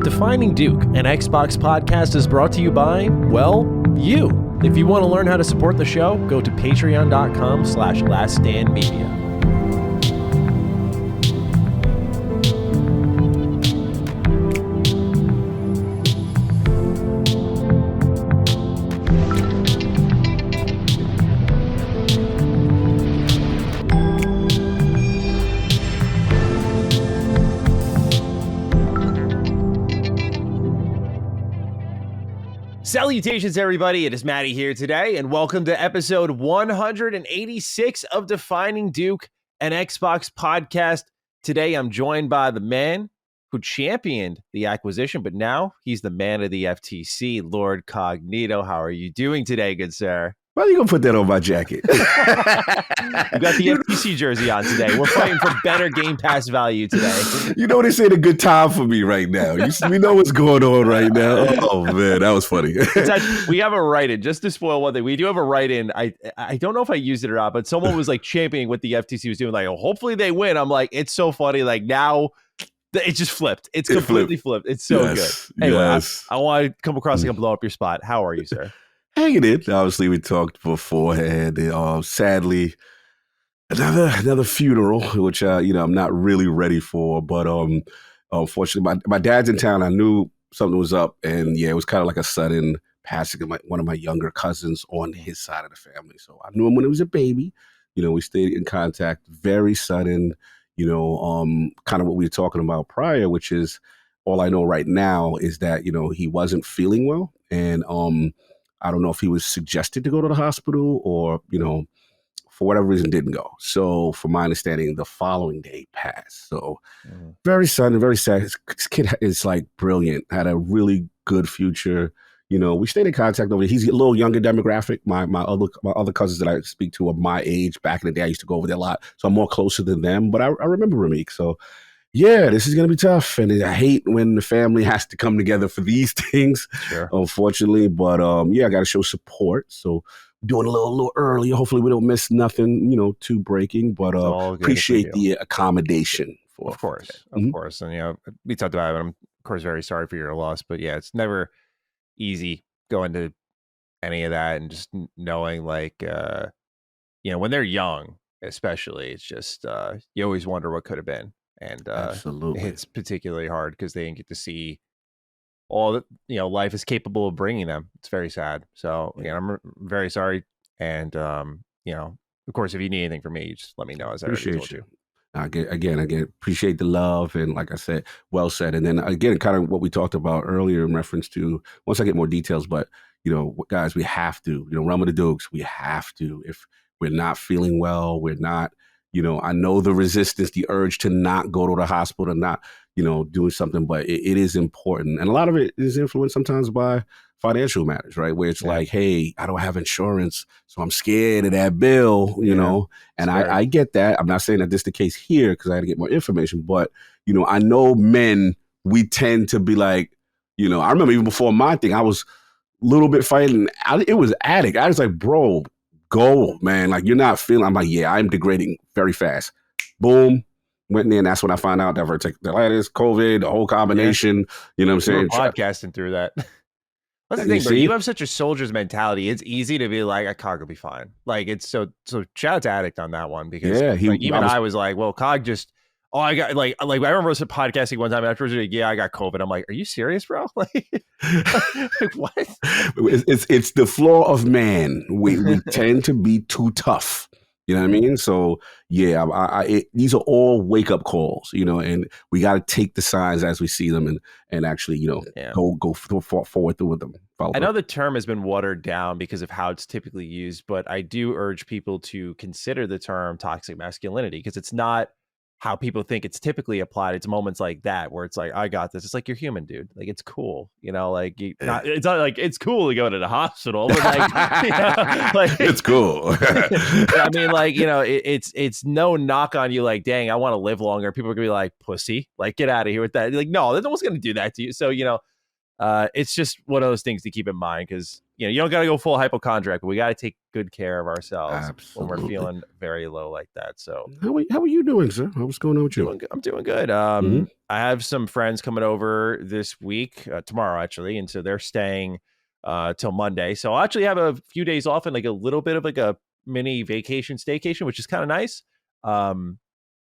Defining Duke, an Xbox podcast, is brought to you by, well, you. If you want to learn how to support the show, go to patreon.com/laststandmedia. Salutations, everybody. It is Maddie here today, and welcome to episode 186 of Defining Duke, an Xbox podcast. Today, I'm joined by the man who championed the acquisition, but now he's the man of the FTC, Lord Cognito. How are you doing today, good sir? Why are you going to put that on my jacket? You got the FTC jersey on today. We're fighting for better Game Pass value today. You know, this ain't a good time for me right now. We know what's going on right now. Oh, man, that was funny. We have a write-in, just to spoil one thing. We do have a write-in. I don't know if I used it or not, but someone was like championing what the FTC was doing. Like, oh, hopefully they win. I'm like, it's so funny. Like, now it just flipped. It's completely flipped. It's so good. Anyway, yes. I want to come across and blow up your spot. How are you, sir? Hanging in. Obviously, we talked beforehand. Sadly, another funeral, which I'm not really ready for. But unfortunately, my dad's in town. I knew something was up, and yeah, it was kind of like a sudden passing of one of my younger cousins on his side of the family. So I knew him when he was a baby. You know, we stayed in contact. Very sudden. Kind of what we were talking about prior, which is all I know right now is that he wasn't feeling well, and I don't know if he was suggested to go to the hospital or, for whatever reason didn't go. So from my understanding, the following day passed. So very sudden, very sad. His kid is like brilliant, had a really good future. We stayed in contact over there. He's a little younger demographic. My other cousins that I speak to are my age. Back in the day, I used to go over there a lot. So I'm more closer than them. But I remember Ramik. So yeah, this is going to be tough. And I hate when the family has to come together for these things, sure. Unfortunately. But I got to show support. So doing a little early. Hopefully we don't miss nothing, too breaking. But appreciate the accommodation. Of course. And, we talked about it. I'm, of course, very sorry for your loss. But yeah, it's never easy going to any of that and just knowing when they're young, especially, it's just you always wonder what could have been. And absolutely, it's particularly hard because they didn't get to see all that life is capable of bringing them. It's very sad. So I'm very sorry. And of course, if you need anything from me, just let me know. As I already told you. Again, appreciate the love, and like I said, well said. And then again, kind of what we talked about earlier in reference to once I get more details. But guys, we have to. Realm of the Dukes, we have to. If we're not feeling well, we're not. I know the resistance, the urge to not go to the hospital, not, doing something, but it is important. And a lot of it is influenced sometimes by financial matters, right? Where it's like, hey, I don't have insurance, so I'm scared of that bill, and I get that. I'm not saying that this is the case here because I had to get more information, but, I know men, we tend to be like, I remember even before my thing, I was a little bit fighting. It was addict. I was like, bro, go, man. Like, you're not feeling. I'm like, yeah, I'm degrading very fast. Boom. Went in there, and that's when I found out diverticulitis, COVID, the whole combination. You know what I'm saying? Podcasting through that. That's the thing, bro. You have such a soldier's mentality. It's easy to be like, Cog will be fine. Like, it's so shout out to Addict on that one because I was like, well, Cog just. Oh, I got like I remember us podcasting one time afterwards. Like, I got COVID. I'm like, are you serious, bro? Like what? It's the flaw of man. We tend to be too tough. You know what I mean? So yeah, these are all wake up calls. And we got to take the signs as we see them and actually go forward with them. I know the term has been watered down because of how it's typically used, but I do urge people to consider the term toxic masculinity because it's not how people think it's typically applied. It's moments like that where it's like, I got this. It's like, you're human, dude. Like, it's cool. It's not like it's cool to go to the hospital, but like, it's cool. I mean, it's no knock on you. Like, dang, I want to live longer. People are gonna be like, pussy, like, get out of here with that. Like, no one's going to do that to you. So, it's just one of those things to keep in mind because you don't got to go full hypochondriac, but we got to take good care of ourselves when we're Absolutely. feeling very low like that. So How are you doing, sir? What's going on with you? I'm doing good. Mhm. I have some friends coming over this week, tomorrow actually, and so they're staying till Monday. So I'll actually have a few days off and like a little bit of like a mini vacation staycation, which is kind of nice. I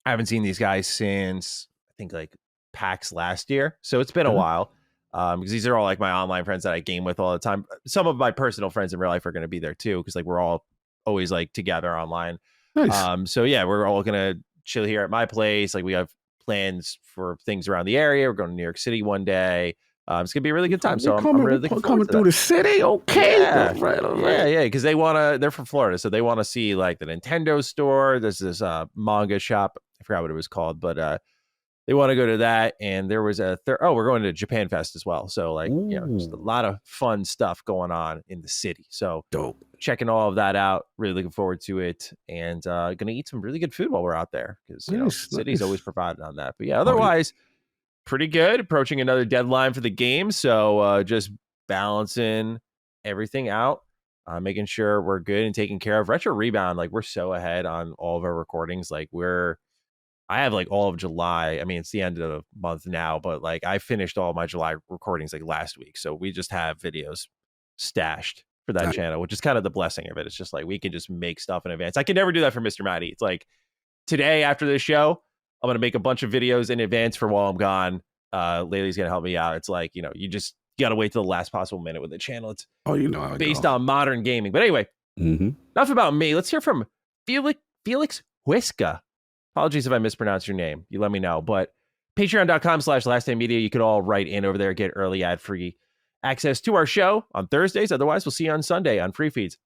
haven't seen these guys since I think like PAX last year, so it's been a Okay. while. Because these are all like my online friends that I game with all the time. Some of my personal friends in real life are going to be there too, because like we're all always like together online. Nice. So yeah, we're all gonna chill here at my place. Like we have plans for things around the area. We're going to New York City one day. It's gonna be a really good time. So I'm really looking forward coming to through that. the city. Okay. Yeah, All right. yeah. Because they're from Florida, so they want to see like the Nintendo store. There's this manga shop. I forgot what it was called, but they want to go to that. And there was we're going to Japan Fest as well. So like, just a Ooh, lot of fun stuff going on in the city. So dope. checking all of that out, really looking forward to it, and gonna eat some really good food while we're out there, because Nice, city's always nice. provided on that. But yeah, Oh, yeah. otherwise pretty good. Approaching another deadline for the game, so just balancing everything out, making sure we're good and taking care of Retro Rebound. Like we're so ahead on all of our recordings. Like I have like all of July. I mean, it's the end of the month now, but like I finished all my July recordings like last week. So we just have videos stashed for that Nice. channel, which is kind of the blessing of it. It's just like we can just make stuff in advance. I can never do that for Mr. Matty. It's like today after this show, I'm gonna make a bunch of videos in advance for while I'm gone. Laylee's gonna help me out. It's like, you gotta wait till the last possible minute with the channel. It's Oh, you know how it based go. on modern gaming. But anyway, Mm-hmm. enough about me. Let's hear from Felix Huesca. Apologies if I mispronounce your name. You let me know. But patreon.com/lasttimemedia, you could all write in over there, get early ad-free access to our show on Thursdays. Otherwise, we'll see you on Sunday on free feeds.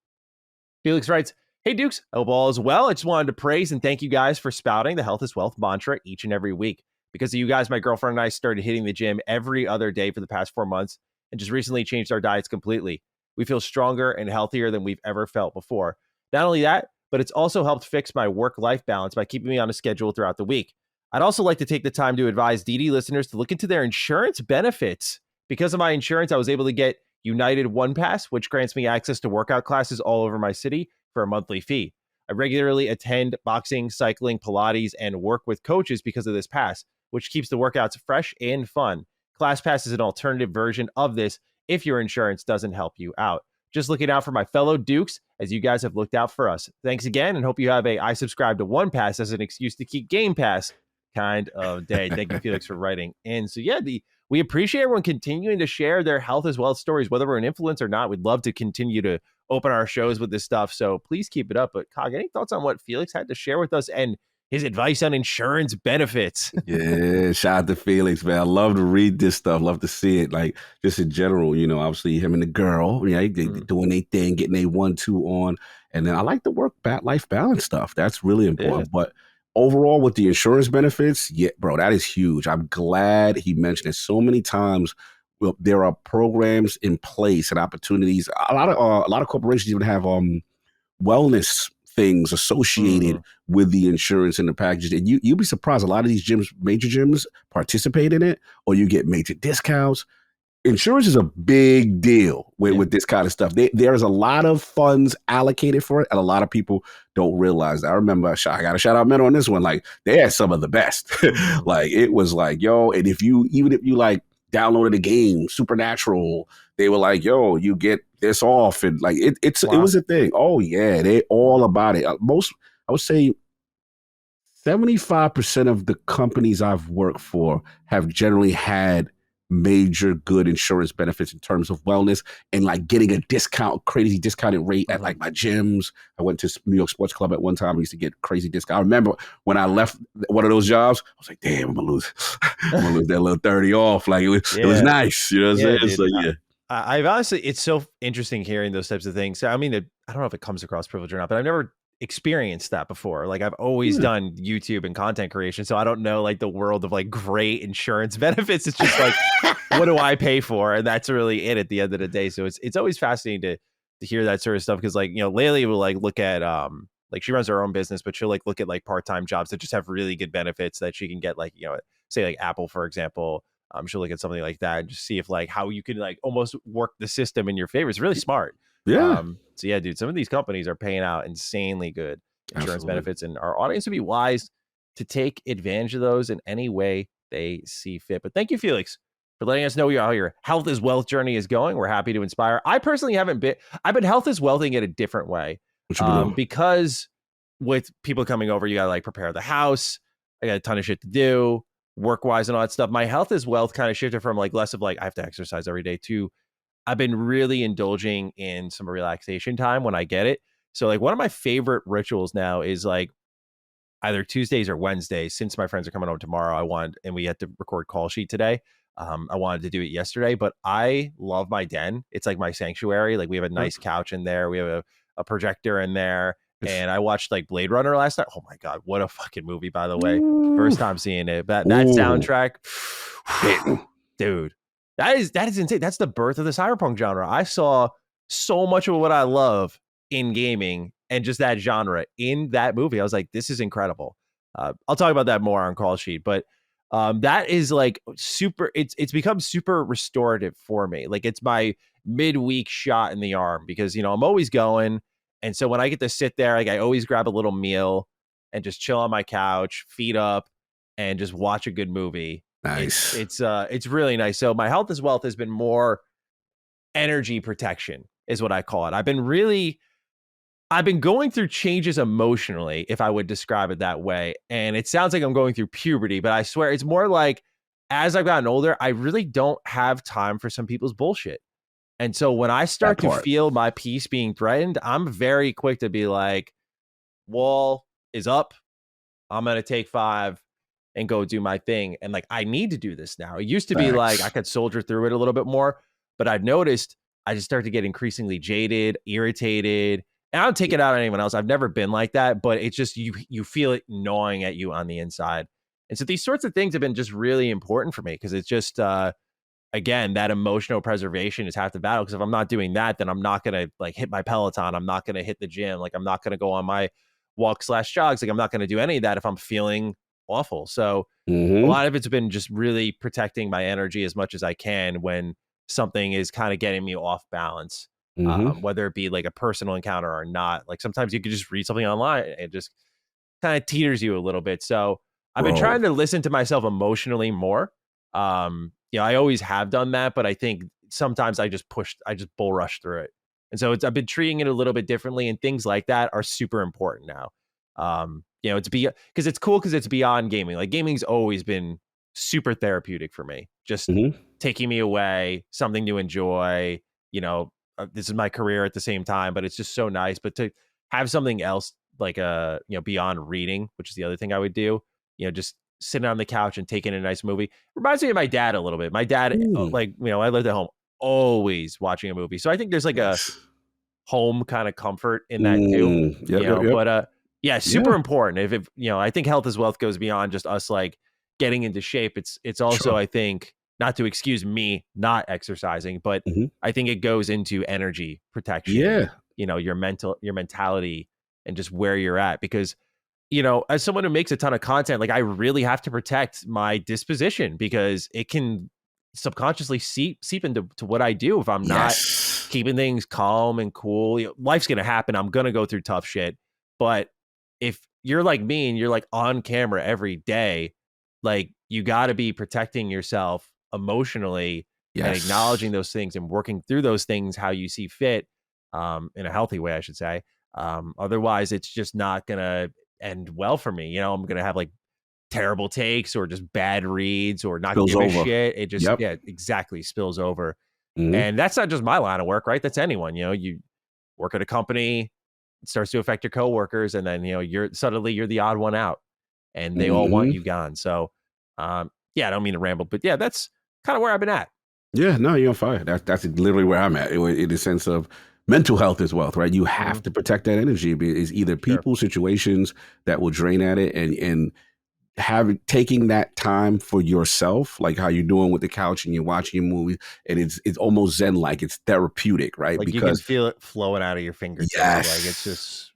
Felix writes, "Hey Dukes, I hope all is well. I just wanted to praise and thank you guys for spouting the health is wealth mantra each and every week. Because of you guys, my girlfriend and I started hitting the gym every other day for the past 4 months and just recently changed our diets completely. We feel stronger and healthier than we've ever felt before. Not only that, but it's also helped fix my work-life balance by keeping me on a schedule throughout the week. I'd also like to take the time to advise DD listeners to look into their insurance benefits. Because of my insurance, I was able to get United One Pass, which grants me access to workout classes all over my city for a monthly fee. I regularly attend boxing, cycling, Pilates, and work with coaches because of this pass, which keeps the workouts fresh and fun. ClassPass is an alternative version of this if your insurance doesn't help you out. Just looking out for my fellow Dukes as you guys have looked out for us. Thanks again, and hope you have I subscribe to One Pass as an excuse to keep Game Pass kind of day." Thank you, Felix, for writing in. So yeah, we appreciate everyone continuing to share their health as wealth stories, whether we're an influence or not. We'd love to continue to open our shows with this stuff. So please keep it up. But Cog, any thoughts on what Felix had to share with us and his advice on insurance benefits? Yeah, shout out to Felix, man. I love to read this stuff, love to see it. Like just in general, obviously him and the girl, they doing their thing, getting a 1-2 on. And then I like the life balance stuff. That's really important. Yeah. But overall, with the insurance benefits, yeah, bro, that is huge. I'm glad he mentioned it so many times. Well, there are programs in place and opportunities. A lot of corporations even have wellness things associated with the insurance and the packages. And you'll be surprised. A lot of these gyms, major gyms, participate in it, or you get major discounts. Insurance is a big deal with this kind of stuff. There's a lot of funds allocated for it, and a lot of people don't realize that. I remember, I got to shout out Menno on this one. Like, they had some of the best. Like, it was like, yo, and even if you like downloaded a game, Supernatural, they were like, yo, you get this off. And like, it was a thing. Oh, yeah, they all about it. I would say 75% of the companies I've worked for have generally had major good insurance benefits in terms of wellness and like getting a crazy discounted rate at like my gyms. I went to New York Sports Club at one time. I used to get crazy discount. I remember when I left one of those jobs, I was like, damn, I'm gonna lose that little 30 off. Like it was nice. You know what I'm saying? Dude. So yeah. I've honestly, it's so interesting hearing those types of things. So, I mean, I don't know if it comes across privilege or not, but I've never experienced that before. Like I've always done YouTube and content creation, so I don't know like the world of like great insurance benefits. It's just like, what do I pay for? And that's really it at the end of the day. So it's always fascinating to hear that sort of stuff, because like, Laylee will like look at like she runs her own business, but she'll like look at like part-time jobs that just have really good benefits that she can get, like, say like Apple, for example. Should look at something like that and just see if like how you can like almost work the system in your favor. It's really smart. Yeah, So yeah, dude, some of these companies are paying out insanely good insurance absolutely. benefits, and our audience would be wise to take advantage of those in any way they see fit. But thank you, Felix, for letting us know how your health is wealth journey is going. We're happy to inspire. I personally I've been health is wealthing it a different way. What you been doing? Because with people coming over, you gotta like prepare the house. I got a ton of shit to do, work wise and all that stuff. My health is wealth kind of shifted from like less of like I have to exercise every day to I've been really indulging in some relaxation time when I get it. So like one of my favorite rituals now is like either Tuesdays or Wednesdays. Since my friends are coming over tomorrow, and we had to record call sheet today. I wanted to do it yesterday, but I love my den. It's like my sanctuary. Like we have a nice couch in there. We have a projector in there. And I watched like Blade Runner last night. Oh my God, what a fucking movie, by the way. First time seeing it. That soundtrack, dude, that is insane. That's the birth of the cyberpunk genre. I saw so much of what I love in gaming and just that genre in that movie. I was like, this is incredible. I'll talk about that more on call sheet, but that is like super. It's become super restorative for me. Like it's my midweek shot in the arm because I'm always going. And so when I get to sit there, like I always grab a little meal and just chill on my couch, feet up, and just watch a good movie. Nice. It's really nice. So my health as wealth has been more energy protection is what I call it. I've been going through changes emotionally, if I would describe it that way. And it sounds like I'm going through puberty, but I swear it's more like as I've gotten older, I really don't have time for some people's bullshit. And so when I start to feel my peace being threatened, I'm very quick to be like, wall is up. I'm going to take 5 and go do my thing. And like, I need to do this now. It used to be like I could soldier through it a little bit more, but I've noticed I just start to get increasingly jaded, irritated. And I don't take it out on anyone else. I've never been like that, but it's just you feel it gnawing at you on the inside. And so these sorts of things have been just really important for me because it's just again, that emotional preservation is half the battle. Because if I'm not doing that, then I'm not gonna like hit my Peloton. I'm not gonna hit the gym. Like I'm not gonna go on my walk/jogs. Like I'm not gonna do any of that if I'm feeling awful. So a lot of it's been just really protecting my energy as much as I can when something is kind of getting me off balance. Whether it be like a personal encounter or not. Like sometimes you could just read something online and it just kind of teeters you a little bit. So I've been trying to listen to myself emotionally more. I always have done that, but I think sometimes I just bull rush through it. And so I've been treating it a little bit differently, and things like that are super important now. It's because it's cool because it's beyond gaming. Like gaming's always been super therapeutic for me, just taking me away, something to enjoy. This is my career at the same time, but it's just so nice. But to have something else like beyond reading, which is the other thing I would do, just sitting on the couch and taking a nice movie. Reminds me of my dad a little bit. My dad, I lived at home, always watching a movie. So I think there's like a home kind of comfort in that too. But super important. If it, I think health as wealth goes beyond just us like getting into shape. It's also, I think, not to excuse me not exercising, but I think it goes into energy protection. Yeah. Your mentality and just where you're at. Because as someone who makes a ton of content, like I really have to protect my disposition because it can subconsciously seep into what I do if I'm not keeping things calm and cool. Life's going to happen. I'm going to go through tough shit. But if you're like me and you're like on camera every day, like you got to be protecting yourself emotionally and acknowledging those things and working through those things how you see fit, in a healthy way, I should say. Otherwise, it's just not going to end well for me. I'm gonna have like terrible takes or just bad reads or not give a shit. It just exactly spills over. And that's not just my line of work, right? That's anyone. You work at a company, it starts to affect your coworkers, and then you're the odd one out, and they all want you gone. So I don't mean to ramble, but that's kind of where I've been at. Yeah, no, you're on fire. That's literally where I'm at in the sense of mental health is wealth, right? You have to protect that energy. It's either people, situations that will drain at it, and taking that time for yourself, like how you're doing with the couch and you're watching your movie, and it's almost zen like, it's therapeutic, right? Like because you can feel it flowing out of your fingertips. Like it's just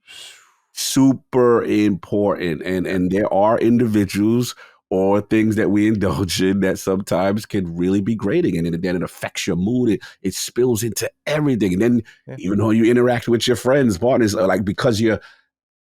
super important. And there are individuals or things that we indulge in that sometimes can really be grating. And then it affects your mood. It spills into everything. And then even though you interact with your friends, partners, like because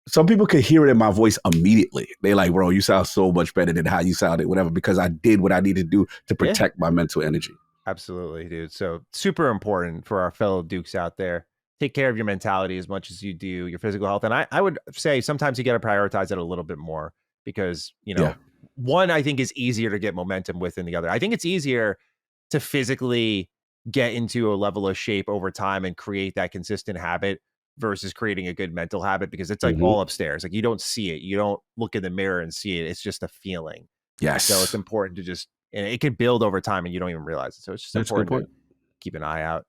some people could hear it in my voice immediately. They like, bro, you sound so much better than how you sounded, whatever, because I did what I needed to do to protect my mental energy. Absolutely, dude. So super important for our fellow Dukes out there. Take care of your mentality as much as you do your physical health. And I would say sometimes you got to prioritize it a little bit more because, one, I think is easier to get momentum with than the other. I think it's easier to physically get into a level of shape over time and create that consistent habit versus creating a good mental habit because it's like all upstairs. Like you don't see it. You don't look in the mirror and see it. It's just a feeling. Yes. So it's important to just, and it can build over time and you don't even realize it. So it's just important to keep an eye out.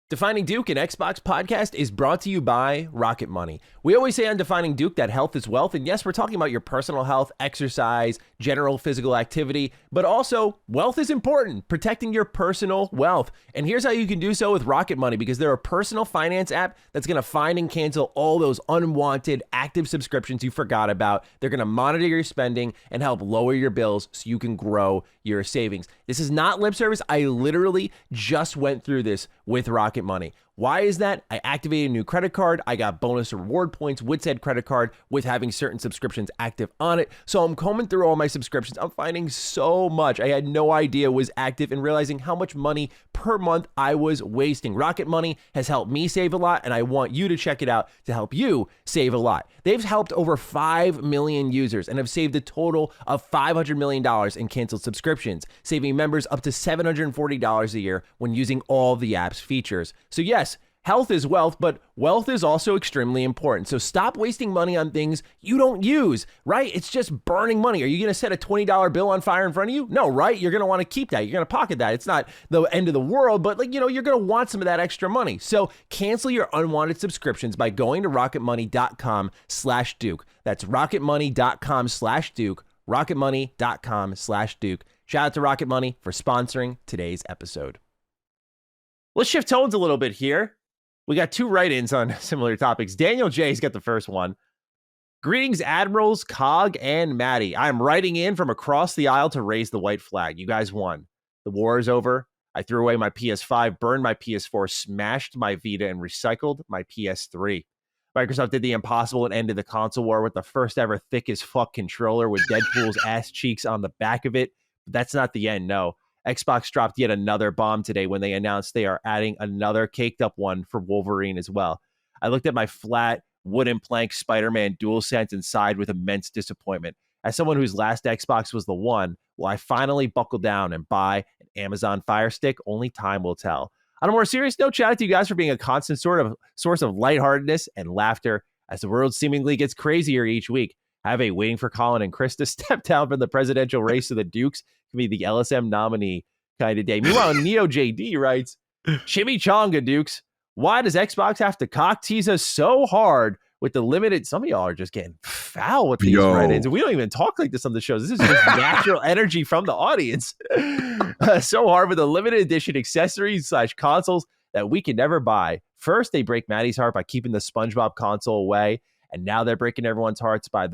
Defining Duke, an Xbox podcast, is brought to you by Rocket Money. We always say on Defining Duke that health is wealth. And yes, we're talking about your personal health, exercise, general physical activity, but also wealth is important, protecting your personal wealth. And here's how you can do so with Rocket Money, because they're a personal finance app that's going to find and cancel all those unwanted active subscriptions you forgot about. They're going to monitor your spending and help lower your bills so you can grow your savings. This is not lip service. I literally just went through this with Rocket Money. Why is that? I activated a new credit card. I got bonus reward points with said credit card with having certain subscriptions active on it. So I'm combing through all my subscriptions. I'm finding so much I had no idea was active and realizing how much money per month I was wasting. Rocket Money has helped me save a lot, and I want you to check it out to help you save a lot. They've helped over 5 million users and have saved a total of $500 million in canceled subscriptions, saving members up to $740 a year when using all the app's features. So yes, health is wealth, but wealth is also extremely important. So stop wasting money on things you don't use, right? It's just burning money. Are you going to set a $20 bill on fire in front of you? No, right? You're going to want to keep that. You're going to pocket that. It's not the end of the world, but you're going to want some of that extra money. So cancel your unwanted subscriptions by going to rocketmoney.com/Duke. That's rocketmoney.com/Duke, rocketmoney.com/Duke. Shout out to Rocket Money for sponsoring today's episode. Let's shift tones a little bit here. We got 2 write-ins on similar topics. Daniel J's got the first one. Greetings, Admirals, Cog, and Maddie. I'm writing in from across the aisle to raise the white flag. You guys won. The war is over. I threw away my PS5, burned my PS4, smashed my Vita, and recycled my PS3. Microsoft did the impossible and ended the console war with the first ever thick as fuck controller with Deadpool's ass cheeks on the back of it. But that's not the end, no. Xbox dropped yet another bomb today when they announced they are adding another caked up one for Wolverine as well. I looked at my flat wooden plank Spider-Man DualSense and sighed with immense disappointment. As someone whose last Xbox was the one, will I finally buckle down and buy an Amazon Fire Stick? Only time will tell. On a more serious note, shout out to you guys for being a constant source of lightheartedness and laughter as the world seemingly gets crazier each week. I have a waiting for Colin and Chris to step down from the presidential race so the Dukes can be the LSM nominee kind of day. Meanwhile, Neo JD writes, Chimichanga Dukes, why does Xbox have to cock tease us so hard with the limited? Some of y'all are just getting foul with these write-ins. We don't even talk like this on the shows. This is just natural energy from the audience. So hard with the limited edition accessories / consoles that we can never buy. First, they break Maddie's heart by keeping the SpongeBob console away. And now they're breaking everyone's hearts by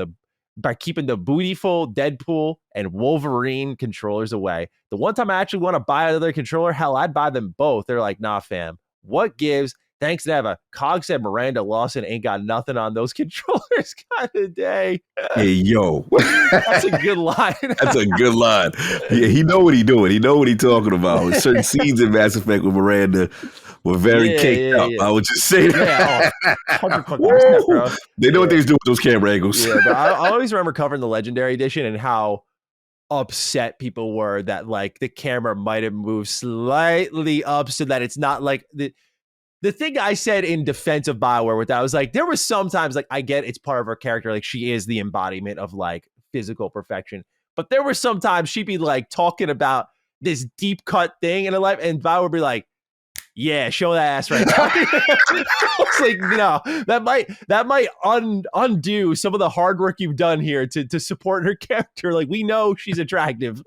keeping the bootyful Deadpool and Wolverine controllers away. The one time I actually want to buy another controller, hell, I'd buy them both. They're like, nah, fam. What gives? Thanks, Neva. Cog said Miranda Lawson ain't got nothing on those controllers kind of day. Hey, yo. That's a good line. That's a good line. Yeah, he know what he doing. He know what he talking about. Certain scenes in Mass Effect with Miranda were very caked up. I would just say that. Yeah, 100%, bro. They know what they was doing with those camera angles. Yeah, but I always remember covering the Legendary Edition and how upset people were that like the camera might have moved slightly up so that it's not like the thing I said in defense of BioWare with that was like, there was sometimes like, I get it's part of her character. Like she is the embodiment of like physical perfection, but there were sometimes she'd be like talking about this deep cut thing in her life and BioWare would be like, yeah, show that ass right now. I was like, no, that might undo some of the hard work you've done here to support her character. Like we know she's attractive.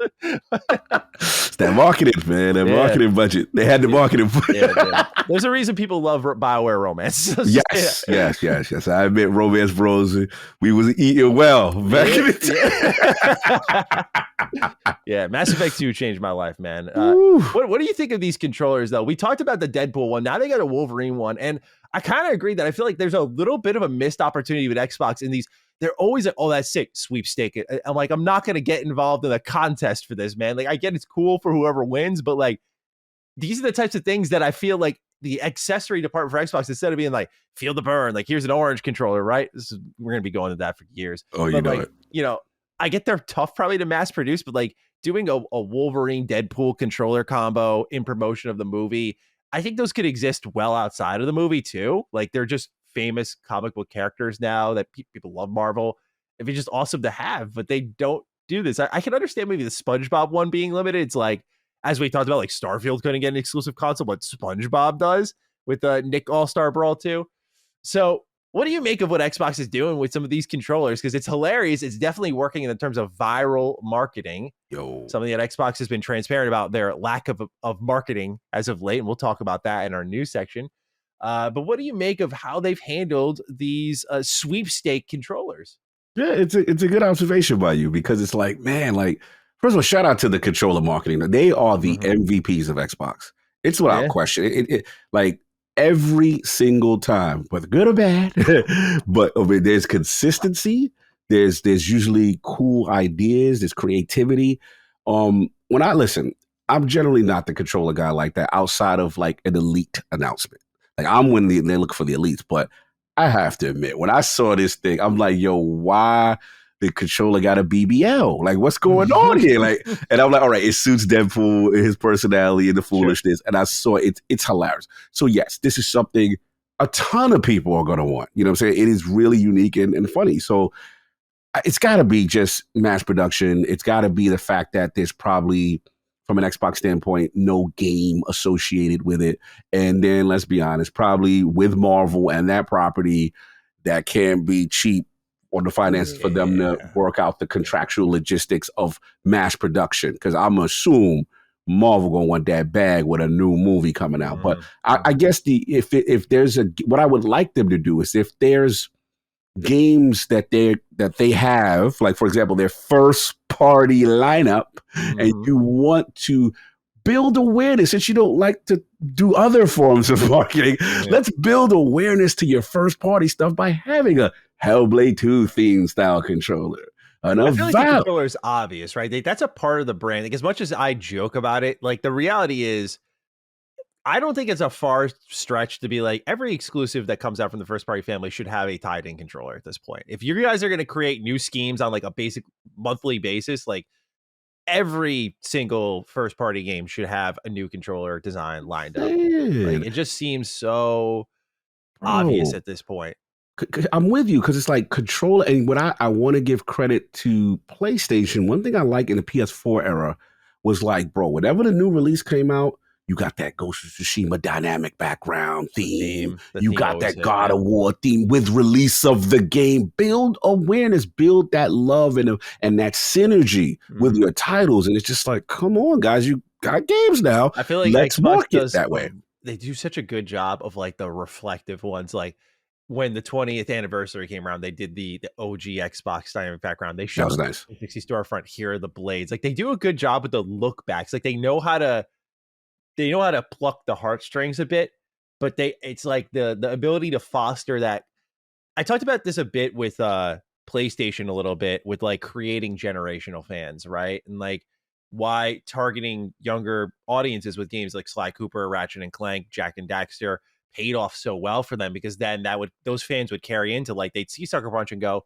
that marketing, man. That marketing budget. They had the marketing. Yeah. There's a reason people love BioWare romance. Yes. I admit, Romance Bros. We was eating well back in the day. Yeah, Mass Effect 2 changed my life, man. What do you think of these controllers, though? We talked about the Deadpool one. Now they got a Wolverine one. And I kind of agree that I feel like there's a little bit of a missed opportunity with Xbox in these. They're always like, oh, that's sick, sweepstake. I'm like, I'm not going to get involved in a contest for this, man. Like, I get it's cool for whoever wins, but like, these are the types of things that I feel like the accessory department for Xbox, instead of being like, feel the burn, like, here's an orange controller, right? We're going to be going to that for years. Oh, you know it. You know, I get they're tough probably to mass produce, but like doing a Wolverine Deadpool controller combo in promotion of the movie, I think those could exist well outside of the movie too. Like, they're just famous comic book characters now that people love Marvel. It'd be just awesome to have, but they don't do this. I can understand maybe the SpongeBob one being limited. It's like, as we talked about, like Starfield couldn't get an exclusive console, but SpongeBob does with Nick All-Star Brawl 2. So what do you make of what Xbox is doing with some of these controllers? Because it's hilarious. It's definitely working in terms of viral marketing. Something that Xbox has been transparent about their lack of marketing as of late. And we'll talk about that in our news section. But what do you make of how they've handled these sweepstake controllers? Yeah, it's a good observation by you, because it's like, man, like, first of all, shout out to the controller marketing. They are the MVPs of Xbox. It's without question. It like every single time, whether good or bad, but I mean, there's consistency. There's usually cool ideas. There's creativity. When I listen, I'm generally not the controller guy like that outside of like an elite announcement. Like, I'm when they look for the elites, but I have to admit, when I saw this thing, I'm like, yo, why the controller got a BBL? Like, what's going on here? Like, and I'm like, all right, it suits Deadpool, his personality, and the foolishness. Sure. And I saw it. It's hilarious. So yes, this is something a ton of people are going to want. You know what I'm saying? It is really unique and funny. So it's got to be just mass production. It's got to be the fact that there's probably, from an Xbox standpoint, no game associated with it. And then, let's be honest, probably with Marvel and that property, that can be cheap on the finances for them to work out the contractual logistics of mass production. Because I'm assume Marvel gonna want that bag with a new movie coming out. But I guess if there's what I would like them to do is, if there's games that they have, like, for example, their first party lineup, and you want to build awareness, since you don't like to do other forms of marketing, let's build awareness to your first party stuff by having a Hellblade 2 theme style controller. I feel like the controller is obvious, right? That's a part of the brand. Like, as much as I joke about it, like, the reality is, I don't think it's a far stretch to be like, every exclusive that comes out from the first party family should have a tied-in controller at this point. If you guys are going to create new schemes on like a basic monthly basis, like, every single first party game should have a new controller design lined up. Like, it just seems so obvious at this point. I'm with you, because it's like controller. And what I want to give credit to PlayStation, one thing I like in the PS4 era was like, bro, whenever the new release came out, you got that Ghost of Tsushima dynamic background theme. You got that God of War theme with release of the game. Build awareness, build that love and that synergy with your titles. And it's just like, come on, guys, you got games now. I feel like let's market it that way. They do such a good job of like the reflective ones. Like, when the 20th anniversary came around, they did the OG Xbox dynamic background. They showed the 360 storefront. Here are the blades. Like, they do a good job with the look backs. Like, they know how to pluck the heartstrings a bit, but it's like the ability to foster that. I talked about this a bit with PlayStation a little bit, with like creating generational fans, right? And like, why targeting younger audiences with games like Sly Cooper, Ratchet and Clank, Jack and Daxter paid off so well for them, because then those fans would carry into, like, they'd see Sucker Punch and go,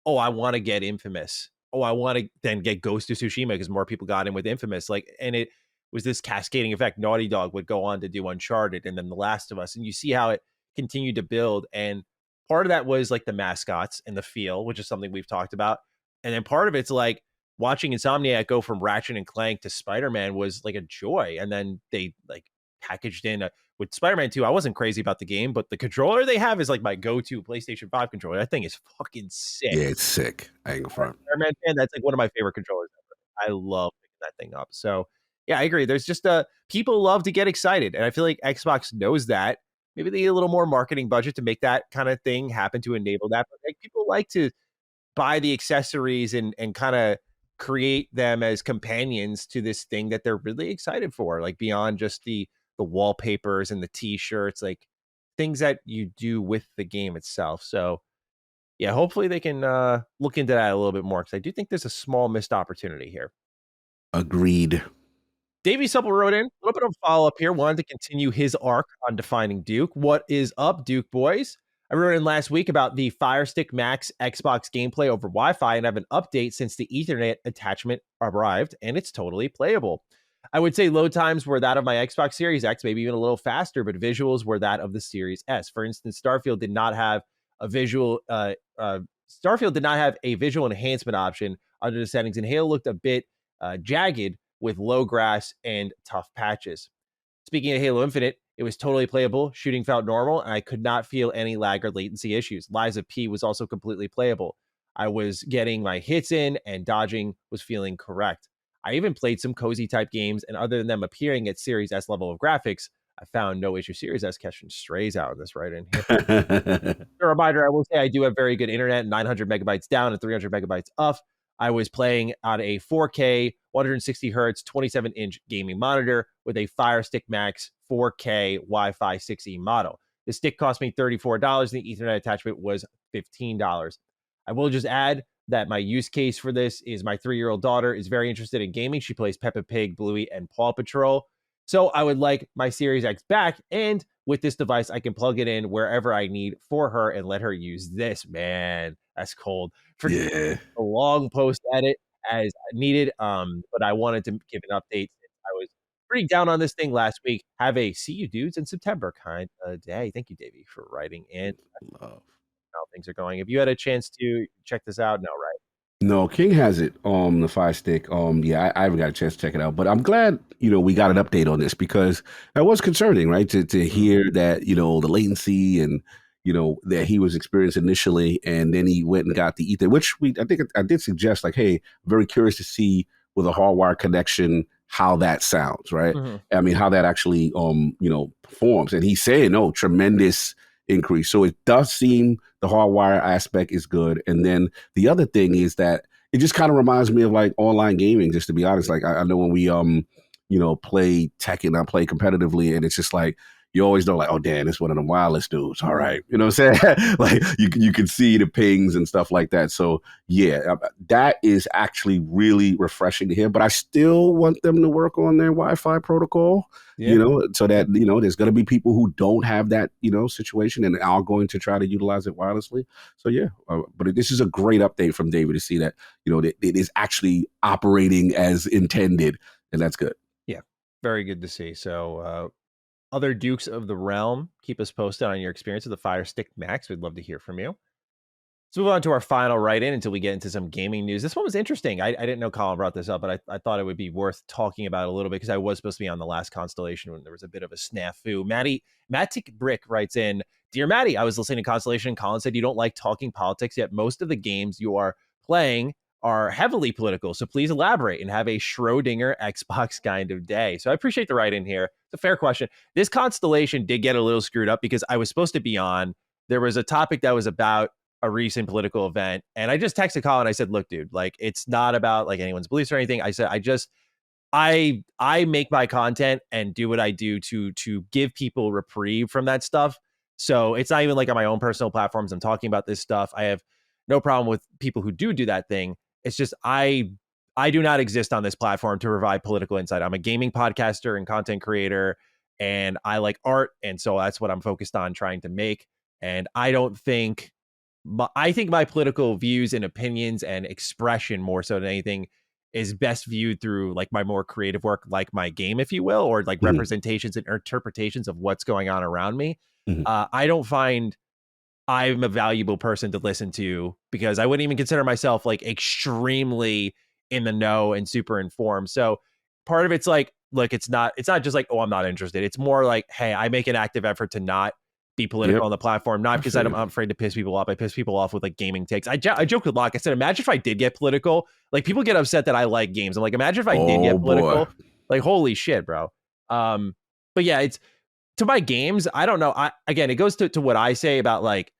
oh, I want to get Infamous. Oh, I want to then get Ghost of Tsushima, because more people got in with Infamous. Like, and it was this cascading effect. Naughty Dog would go on to do Uncharted and then The Last of Us. And you see how it continued to build. And part of that was like the mascots and the feel, which is something we've talked about. And then part of it's like watching Insomniac go from Ratchet and Clank to Spider-Man was like a joy. And then they like packaged in with Spider-Man 2, I wasn't crazy about the game, but the controller they have is like my go-to PlayStation 5 controller. That thing is fucking sick. Yeah, it's sick. I ain't gonna front. Spider-Man fan, that's like one of my favorite controllers ever. I love picking that thing up. So Yeah, I agree. There's just people love to get excited, and I feel like Xbox knows that. Maybe they need a little more marketing budget to make that kind of thing happen to enable that. But like, people like to buy the accessories and kind of create them as companions to this thing that they're really excited for, like beyond just the wallpapers and the t-shirts, like things that you do with the game itself. So yeah, hopefully they can look into that a little bit more, because I do think there's a small missed opportunity here. Agreed. Davey Supple wrote in a little bit of follow-up here, wanted to continue his arc on defining Duke. What is up, Duke boys? I wrote in last week about the Fire Stick Max Xbox gameplay over Wi-Fi, and I have an update since the Ethernet attachment arrived, and it's totally playable. I would say load times were that of my Xbox Series X, maybe even a little faster, but visuals were that of the Series S. For instance, Starfield did not have a visual enhancement option under the settings, and Halo looked a bit jagged with low grass and tough patches. Speaking of Halo Infinite, it was totally playable. Shooting felt normal, and I could not feel any lag or latency issues. Liza P was also completely playable. I was getting my hits in, and dodging was feeling correct. I even played some cozy type games, and other than them appearing at Series S level of graphics, I found no issue. Series S catching strays out in this right in here. A reminder, I will say I do have very good internet, 900 megabytes down and 300 megabytes up. I was playing on a 4K, 160 hertz, 27-inch gaming monitor with a Fire Stick Max 4K Wi-Fi 6E model. The stick cost me $34, and the Ethernet attachment was $15. I will just add that my use case for this is my 3-year-old daughter is very interested in gaming. She plays Peppa Pig, Bluey, and Paw Patrol. So I would like my Series X back, and with this device, I can plug it in wherever I need for her and let her use this. Man, that's cold. For a long post edit as needed, but I wanted to give an update since I was pretty down on this thing last week. Have a see you dudes in September kind of day. Thank you, Davey, for writing in. Love. How things are going. Have you had a chance to check this out? No, right? No, King has it, the Fire Stick. Yeah, I haven't got a chance to check it out, but I'm glad, we got an update on this, because that was concerning, right? To hear that, the latency and, that he was experiencing initially, and then he went and got the Ether, which I think I did suggest, like, hey, very curious to see with a hardwire connection how that sounds, right? Mm-hmm. I mean, how that actually, performs. And he's saying, oh, tremendous increase. So it does seem the hardwire aspect is good. And then the other thing is that it just kind of reminds me of like online gaming, just to be honest. Like I know when we play Tekken, I play competitively, and it's just like you always know, like, oh damn, it's one of them wireless dudes. All right. You know what I'm saying? Like you can see the pings and stuff like that. So yeah, that is actually really refreshing to hear. But I still want them to work on their Wi-Fi protocol. Yeah. So that, there's going to be people who don't have that, situation and are going to try to utilize it wirelessly. So, yeah, but this is a great update from David to see that, that it is actually operating as intended. And that's good. Yeah, very good to see. So other Dukes of the Realm, keep us posted on your experience with the Fire Stick Max. We'd love to hear from you. Let's move on to our final write-in until we get into some gaming news. This one was interesting. I didn't know Colin brought this up, but I thought it would be worth talking about a little bit, because I was supposed to be on the last Constellation when there was a bit of a snafu. Matic Brick writes in, Dear Maddie, I was listening to Constellation, and Colin said you don't like talking politics, yet most of the games you are playing are heavily political. So please elaborate and have a Schrodinger Xbox kind of day. So I appreciate the write-in here. It's a fair question. This Constellation did get a little screwed up because I was supposed to be on. There was a topic that was about a recent political event, and I just texted Colin. I said, look, dude, like, it's not about like anyone's beliefs or anything. I said, I make my content and do what I do to give people reprieve from that stuff. So it's not even like on my own personal platforms I'm talking about this stuff. I have no problem with people who do that thing. It's just I do not exist on this platform to provide political insight. I'm a gaming podcaster and content creator, and I like art, and so that's what I'm focused on trying to make. And I think my political views and opinions and expression, more so than anything, is best viewed through like my more creative work, like my game, if you will, or like representations and interpretations of what's going on around me. I don't find I'm a valuable person to listen to, because I wouldn't even consider myself like extremely in the know and super informed. So part of it's like, look, it's not just like, oh, I'm not interested. It's more like, hey, I make an active effort to not be political on the platform, not because I'm afraid to piss people off. I piss people off with like gaming takes. I joke with Locke. I said, imagine if I did get political. Like, people get upset that I like games. I'm like, imagine if I did get political. Like, holy shit, bro. But yeah, it's to my games. I don't know. Again, it goes to what I say about like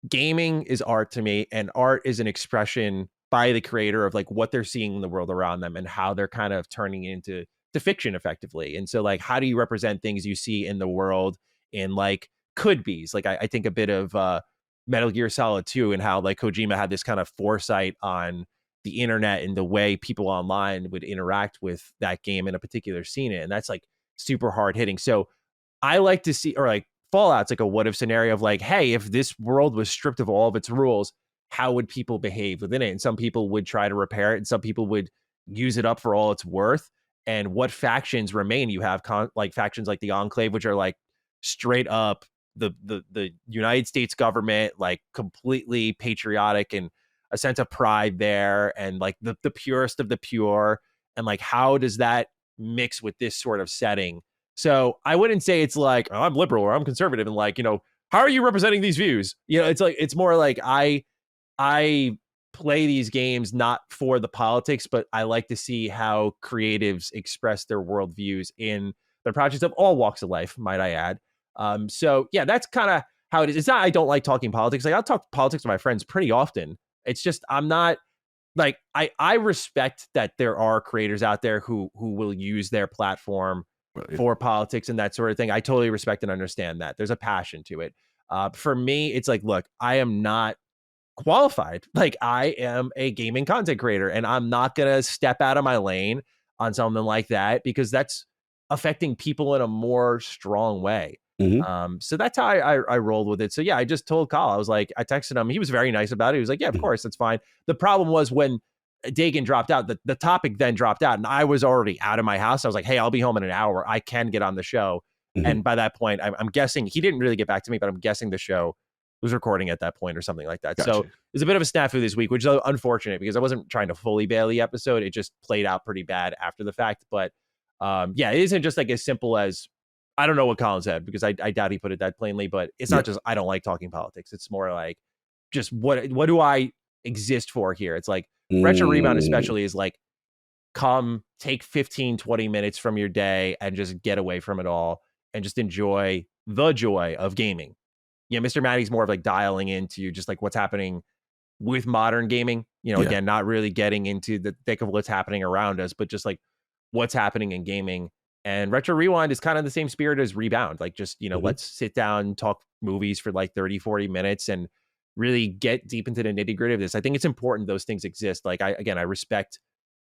gaming is art to me, and art is an expression by the creator of like what they're seeing in the world around them and how they're kind of turning into to fiction effectively. And so like, how do you represent things you see in the world in like could be's? Like I think a bit of Metal Gear Solid 2 and how like Kojima had this kind of foresight on the internet and the way people online would interact with that game in a particular scene. And that's like super hard hitting. So I like to see, or like Fallout's like a what if scenario of like, hey, if this world was stripped of all of its rules, how would people behave within it? And some people would try to repair it, and some people would use it up for all it's worth. And what factions remain? You have like factions like the Enclave, which are like straight up the United States government, like completely patriotic and a sense of pride there, and like the purest of the pure. And like, how does that mix with this sort of setting? So I wouldn't say it's like, oh, I'm liberal or I'm conservative and like, how are you representing these views? It's like, it's more like I play these games not for the politics, but I like to see how creatives express their worldviews in their projects of all walks of life, might I add. So yeah, that's kind of how it is. It's not I don't like talking politics. Like I'll talk politics with my friends pretty often. It's just I'm not like I respect that there are creators out there who will use their platform for politics and that sort of thing. I totally respect and understand that. There's a passion to it. For me, it's like, look, I am not qualified. Like I am a gaming content creator, and I'm not gonna step out of my lane on something like that because that's affecting people in a more strong way. So that's how I rolled with it. So yeah, I just told Kyle, I was like, I texted him. He was very nice about it. He was like, yeah, of course, that's fine. The problem was when Dagan dropped out, the topic then dropped out, and I was already out of my house. I was like, hey, I'll be home in an hour. I can get on the show. And by that point, I'm guessing he didn't really get back to me, but I'm guessing the show was recording at that point or something like that. Gotcha. So it's a bit of a snafu this week, which is unfortunate because I wasn't trying to fully bail the episode. It just played out pretty bad after the fact. But yeah, it isn't just like as simple as, I don't know what Colin said because I doubt he put it that plainly, but it's not just, I don't like talking politics. It's more like just what do I exist for here? It's like Retro Rebound especially is like, come take 15, 20 minutes from your day and just get away from it all and just enjoy the joy of gaming. Yeah, Mr. Matty's more of like dialing into just like what's happening with modern gaming. Again, not really getting into the thick of what's happening around us, but just like what's happening in gaming. And Retro Rewind is kind of the same spirit as Rebound. Like just, let's sit down, talk movies for like 30, 40 minutes and really get deep into the nitty gritty of this. I think it's important those things exist. Like I respect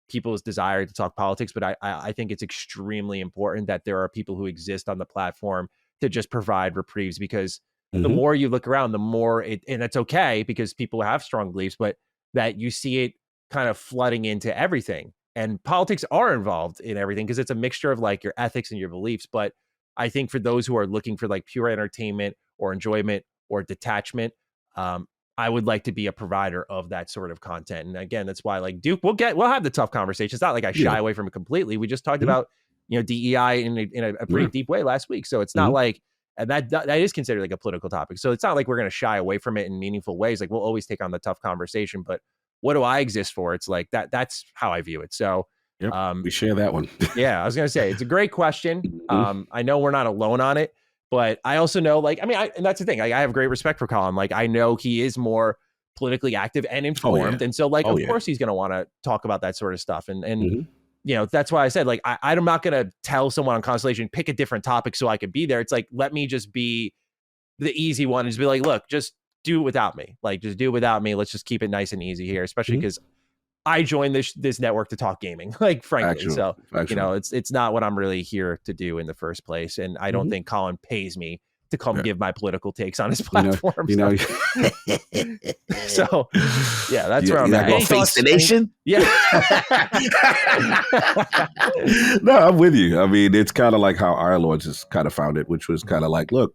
people's desire to talk politics, but I think it's extremely important that there are people who exist on the platform to just provide reprieves, because the more you look around, the more and it's okay because people have strong beliefs, but that you see it kind of flooding into everything. And politics are involved in everything because it's a mixture of like your ethics and your beliefs. But I think for those who are looking for like pure entertainment or enjoyment or detachment, I would like to be a provider of that sort of content. And again, that's why like Duke, we'll have the tough conversation. It's not like I shy away from it completely. We just talked about, DEI in a pretty deep way last week. So it's not like, and that is considered like a political topic. So it's not like we're going to shy away from it in meaningful ways. Like we'll always take on the tough conversation, but what do I exist for? It's like that's how I view it. So we share that one. Yeah, I was going to say, it's a great question. I know we're not alone on it, but I also know, like, and that's the thing. Like, I have great respect for Colin. Like, I know he is more politically active and informed. And so, like, of course he's going to want to talk about that sort of stuff. And that's why I said, like, I'm not going to tell someone on Constellation, pick a different topic so I could be there. It's like, let me just be the easy one and just be like, look, just do it without me. Like, just do it without me. Let's just keep it nice and easy here, especially because I joined this network to talk gaming, like frankly. It's not what I'm really here to do in the first place. And I don't think Colin pays me to come give my political takes on his platform. So yeah, that's where I'm at. Any face the nation? Yeah. No, I'm with you. I mean, it's kind of like how our Lord just kind of found it, which was kind of like, look,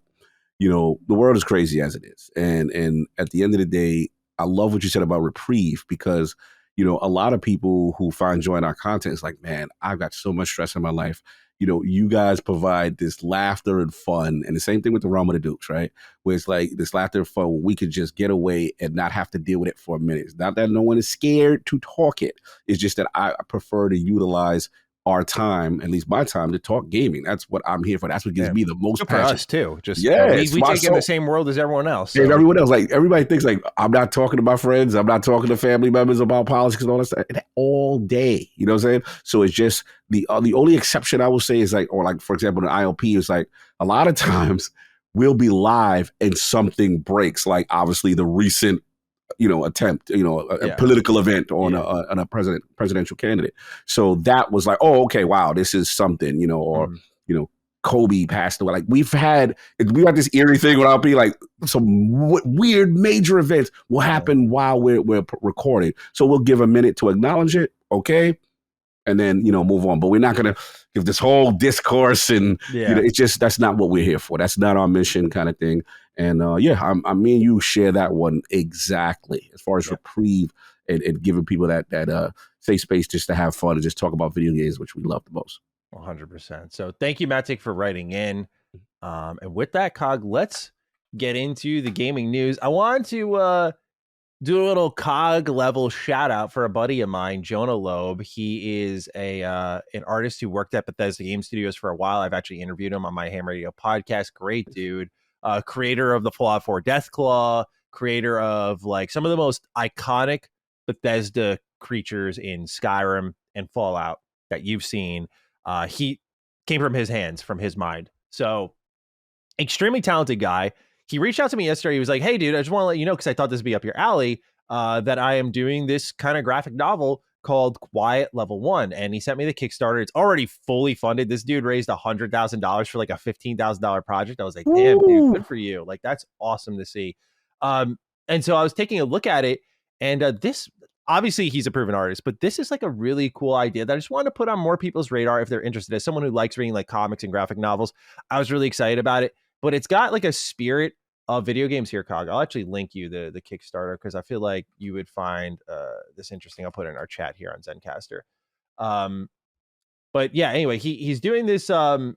the world is crazy as it is. And at the end of the day, I love what you said about reprieve, because a lot of people who find joy in our content is like, man, I've got so much stress in my life. You guys provide this laughter and fun. And the same thing with the Realm of the Dukes, right? Where it's like this laughter and fun where we could just get away and not have to deal with it for a minute. It's not that no one is scared to talk it. It's just that I prefer to utilize our time, at least my time, to talk gaming. That's what I'm here for. That's what gives me the most Good for passion. us too. Just Yeah, we it's we my take in soul. the same world as everyone else. And So everyone else, like everybody thinks like I'm not talking to my friends, I'm not talking to family members about politics and all that stuff all day. You know what I'm saying? So it's just the only exception I will say is like, or like for example, an ILP is like a lot of times we'll be live and something breaks, like obviously the recent attempt, a political event on a presidential candidate. So that was like, oh, okay, wow, this is something, or Kobe passed away. Like we got this eerie thing where I'll be like some weird major events will happen while we're recording. So we'll give a minute to acknowledge it, okay, and then move on. But we're not gonna give this whole discourse, and it's just that's not what we're here for. That's not our mission, kind of thing. And I me and you share that one exactly as far as reprieve and giving people that safe space just to have fun and just talk about video games, which we love the most. 100%. So thank you, Matic, for writing in. And with that, Cog, let's get into the gaming news. I wanted to do a little Cog level shout out for a buddy of mine, Jonah Lobe. He is an artist who worked at Bethesda Game Studios for a while. I've actually interviewed him on my Ham Radio podcast. Great dude. Creator of the Fallout 4 Deathclaw, creator of like some of the most iconic Bethesda creatures in Skyrim and Fallout that you've seen. He came from his hands, from his mind. So extremely talented guy. He reached out to me yesterday. He was like, hey, dude, I just want to let you know, because I thought this would be up your alley, that I am doing this kind of graphic novel called Quiet Level 1. And he sent me the Kickstarter. It's already fully funded. This dude raised $100,000 for like a $15,000 project. I was like, damn, dude, good for you. Like, that's awesome to see. And so I was taking a look at it, and this, obviously he's a proven artist, but this is like a really cool idea that I just wanted to put on more people's radar if they're interested. As someone who likes reading like comics and graphic novels, I was really excited about it. But it's got like a spirit of video games here, Cog. I'll actually link you the Kickstarter because I feel like you would find this interesting. I'll put it in our chat here on Zencaster. But yeah, anyway, he's doing this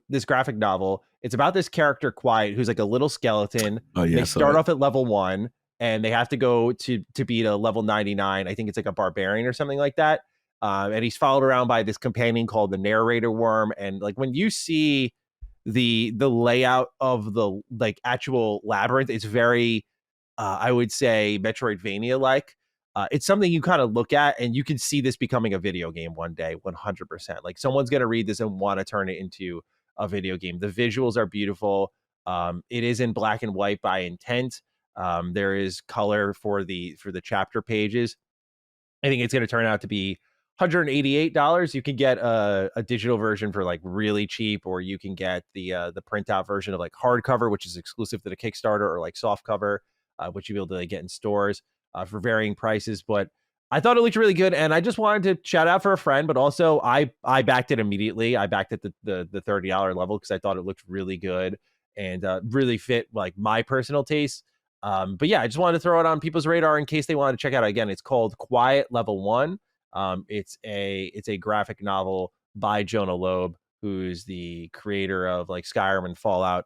this graphic novel. It's about this character Quiet, who's like a little skeleton. Oh yeah, they start off at level 1, and they have to go to beat a level 99. I think it's like a barbarian or something like that. And he's followed around by this companion called the Narrator Worm. And like when you see the layout of the like actual labyrinth, it's very I would say Metroidvania like. It's something you kind of look at and you can see this becoming a video game one day. 100%. Like someone's going to read this and want to turn it into a video game. The visuals are beautiful. It is in black and white by intent. There is color for the chapter pages. I think it's going to turn out to be $188. You can get a digital version for like really cheap, or you can get the printout version of like hardcover, which is exclusive to the Kickstarter, or like soft cover, which you'll be able to like, get in stores for varying prices. But I thought it looked really good, and I just wanted to shout out for a friend, but also I backed it immediately. I backed it the $30 level because I thought it looked really good and really fit like my personal taste. But yeah, I just wanted to throw it on people's radar in case they wanted to check out. Again, it's called Quiet Level 1. It's a graphic novel by Jonah Lobe, who's the creator of like Skyrim and Fallout,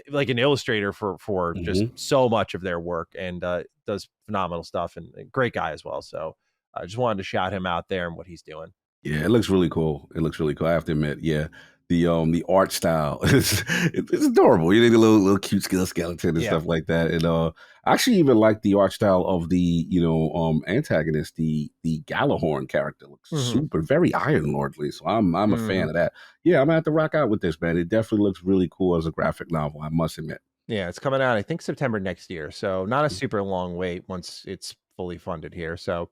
like an illustrator for just so much of their work, and does phenomenal stuff, and a great guy as well. So I just wanted to shout him out there and what he's doing. Yeah, it looks really cool. I have to admit, yeah. The art style it's adorable. You need a little cute skeleton and stuff like that. And I actually even like the art style of the antagonist, the Galahorn character. Looks super, very Iron Lordly. So I'm a fan of that. Yeah, I'm gonna have to rock out with this, man. It definitely looks really cool as a graphic novel, I must admit. Yeah, it's coming out I think September next year. So not a super long wait once it's fully funded here. So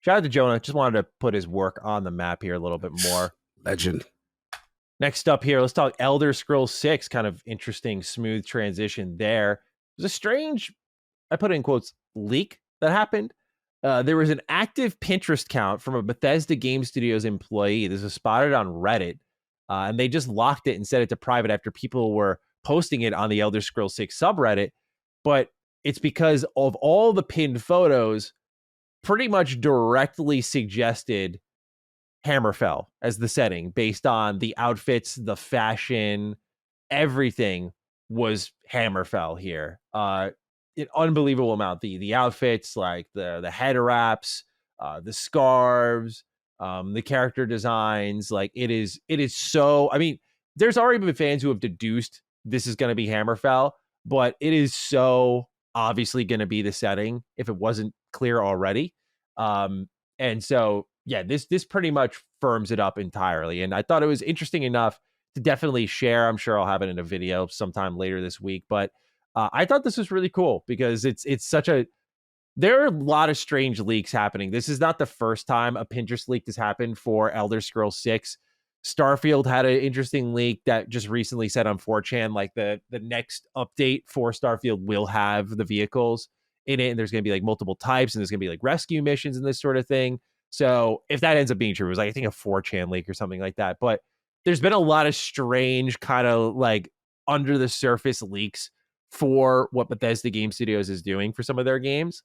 shout out to Jonah. Just wanted to put his work on the map here a little bit more. Legend. Next up here, let's talk Elder Scrolls 6. Kind of interesting, smooth transition there. It was a strange, I put it in quotes, leak that happened. There was an active Pinterest account from a Bethesda Game Studios employee. This was spotted on Reddit, and they just locked it and set it to private after people were posting it on the Elder Scrolls 6 subreddit. But it's because of all the pinned photos pretty much directly suggested Hammerfell as the setting based on the outfits, the fashion, everything was Hammerfell here. An unbelievable amount. The outfits, like the head wraps, the scarves, The character designs, like it is so. I mean, there's already been fans who have deduced this is going to be Hammerfell, but it is so obviously going to be the setting if it wasn't clear already. And so yeah, this pretty much firms it up entirely. And I thought it was interesting enough to definitely share. I'm sure I'll have it in a video sometime later this week, but I thought this was really cool because it's such a there are a lot of strange leaks happening. This is not the first time a Pinterest leak has happened for Elder Scrolls 6. Starfield had an interesting leak that just recently said on 4chan, like the next update for Starfield will have the vehicles in it, and there's going to be like multiple types, and there's going to be like rescue missions and this sort of thing. So if that ends up being true, it was like I think a 4chan leak or something like that. But there's been a lot of strange kind of like under the surface leaks for what Bethesda Game Studios is doing for some of their games,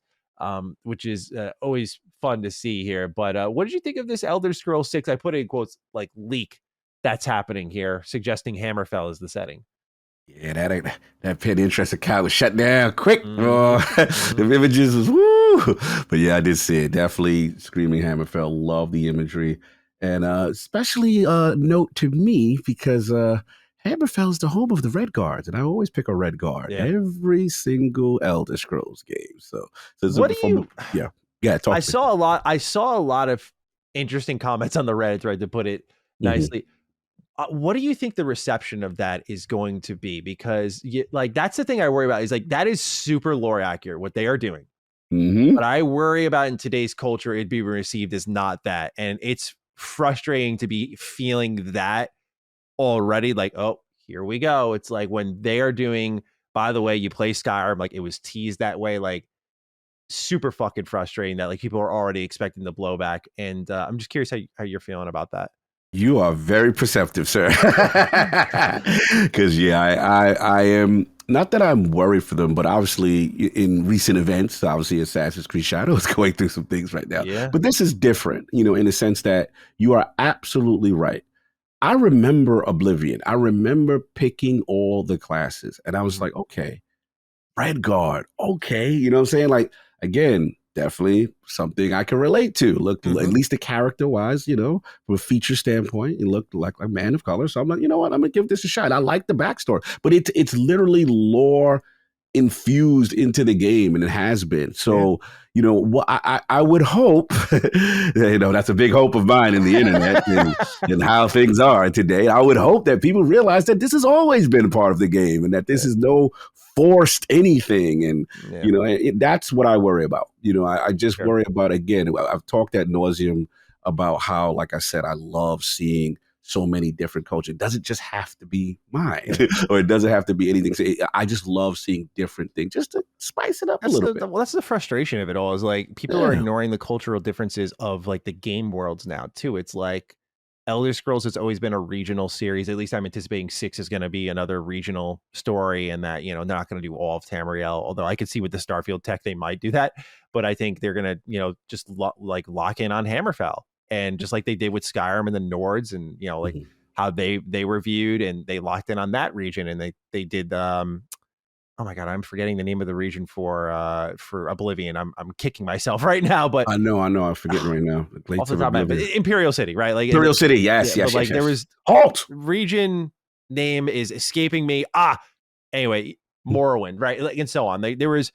which is always fun to see here. But what did you think of this Elder Scrolls 6? I put it in quotes like leak that's happening here, suggesting Hammerfell is the setting. Yeah, that Pinterest account was shut down quick. Mm-hmm. The images was woo. But yeah, I did see it. Definitely screaming Hammerfell. Love the imagery, and especially note to me because Hammerfell is the home of the Red Guards, and I always pick a Red Guard every single Elder Scrolls game. So what do you? Yeah. I saw a lot of interesting comments on the Reddit thread, to put it nicely. What do you think the reception of that is going to be? Because like that's the thing I worry about, is like that is super lore accurate what they are doing. But I worry about in today's culture it'd be received as not that, and it's frustrating to be feeling that already. Like, oh, here we go. It's like when they are doing, by the way, you play Skyrim, like it was teased that way, like super fucking frustrating that like people are already expecting the blowback. And I'm just curious how you're feeling about that. You are very perceptive, sir. Because I am, not that I'm worried for them, but obviously in recent events, obviously Assassin's Creed Shadow is going through some things right now. Yeah. But this is different, in the sense that you are absolutely right. I remember Oblivion. I remember picking all the classes, and I was like, okay, Red Guard, okay, you know what I'm saying? Like, again, definitely something I can relate to. Look, at least the character-wise, from a feature standpoint, it looked like a man of color. So I'm like, you know what? I'm gonna give this a shot. I like the backstory, but it's literally lore infused into the game, and it has been. So, what I would hope, that's a big hope of mine in the internet and how things are today. I would hope that people realize that this has always been a part of the game, and that this is no forced anything. And, that's what I worry about. I just worry about, again, I've talked ad nauseum about how, like I said, I love seeing so many different cultures. It doesn't just have to be mine, or it doesn't have to be anything. So I just love seeing different things just to spice it up a little bit. Well, that's the frustration of it all, is like people are ignoring the cultural differences of like the game worlds now too. It's like Elder Scrolls has always been a regional series. At least I'm anticipating 6 is going to be another regional story, and that, they're not going to do all of Tamriel, although I could see with the Starfield tech they might do that. But I think they're going to, just lock in on Hammerfell. And just like they did with Skyrim and the Nords, and like how they were viewed, and they locked in on that region, and they did oh my god, I'm forgetting the name of the region for Oblivion. I'm kicking myself right now, but I know, I'm forgetting right now. Off the top of my head, Imperial City, right? Like Imperial City, yes. There was Halt. Region name is escaping me. Anyway, Morrowind, right? Like, and so on. There was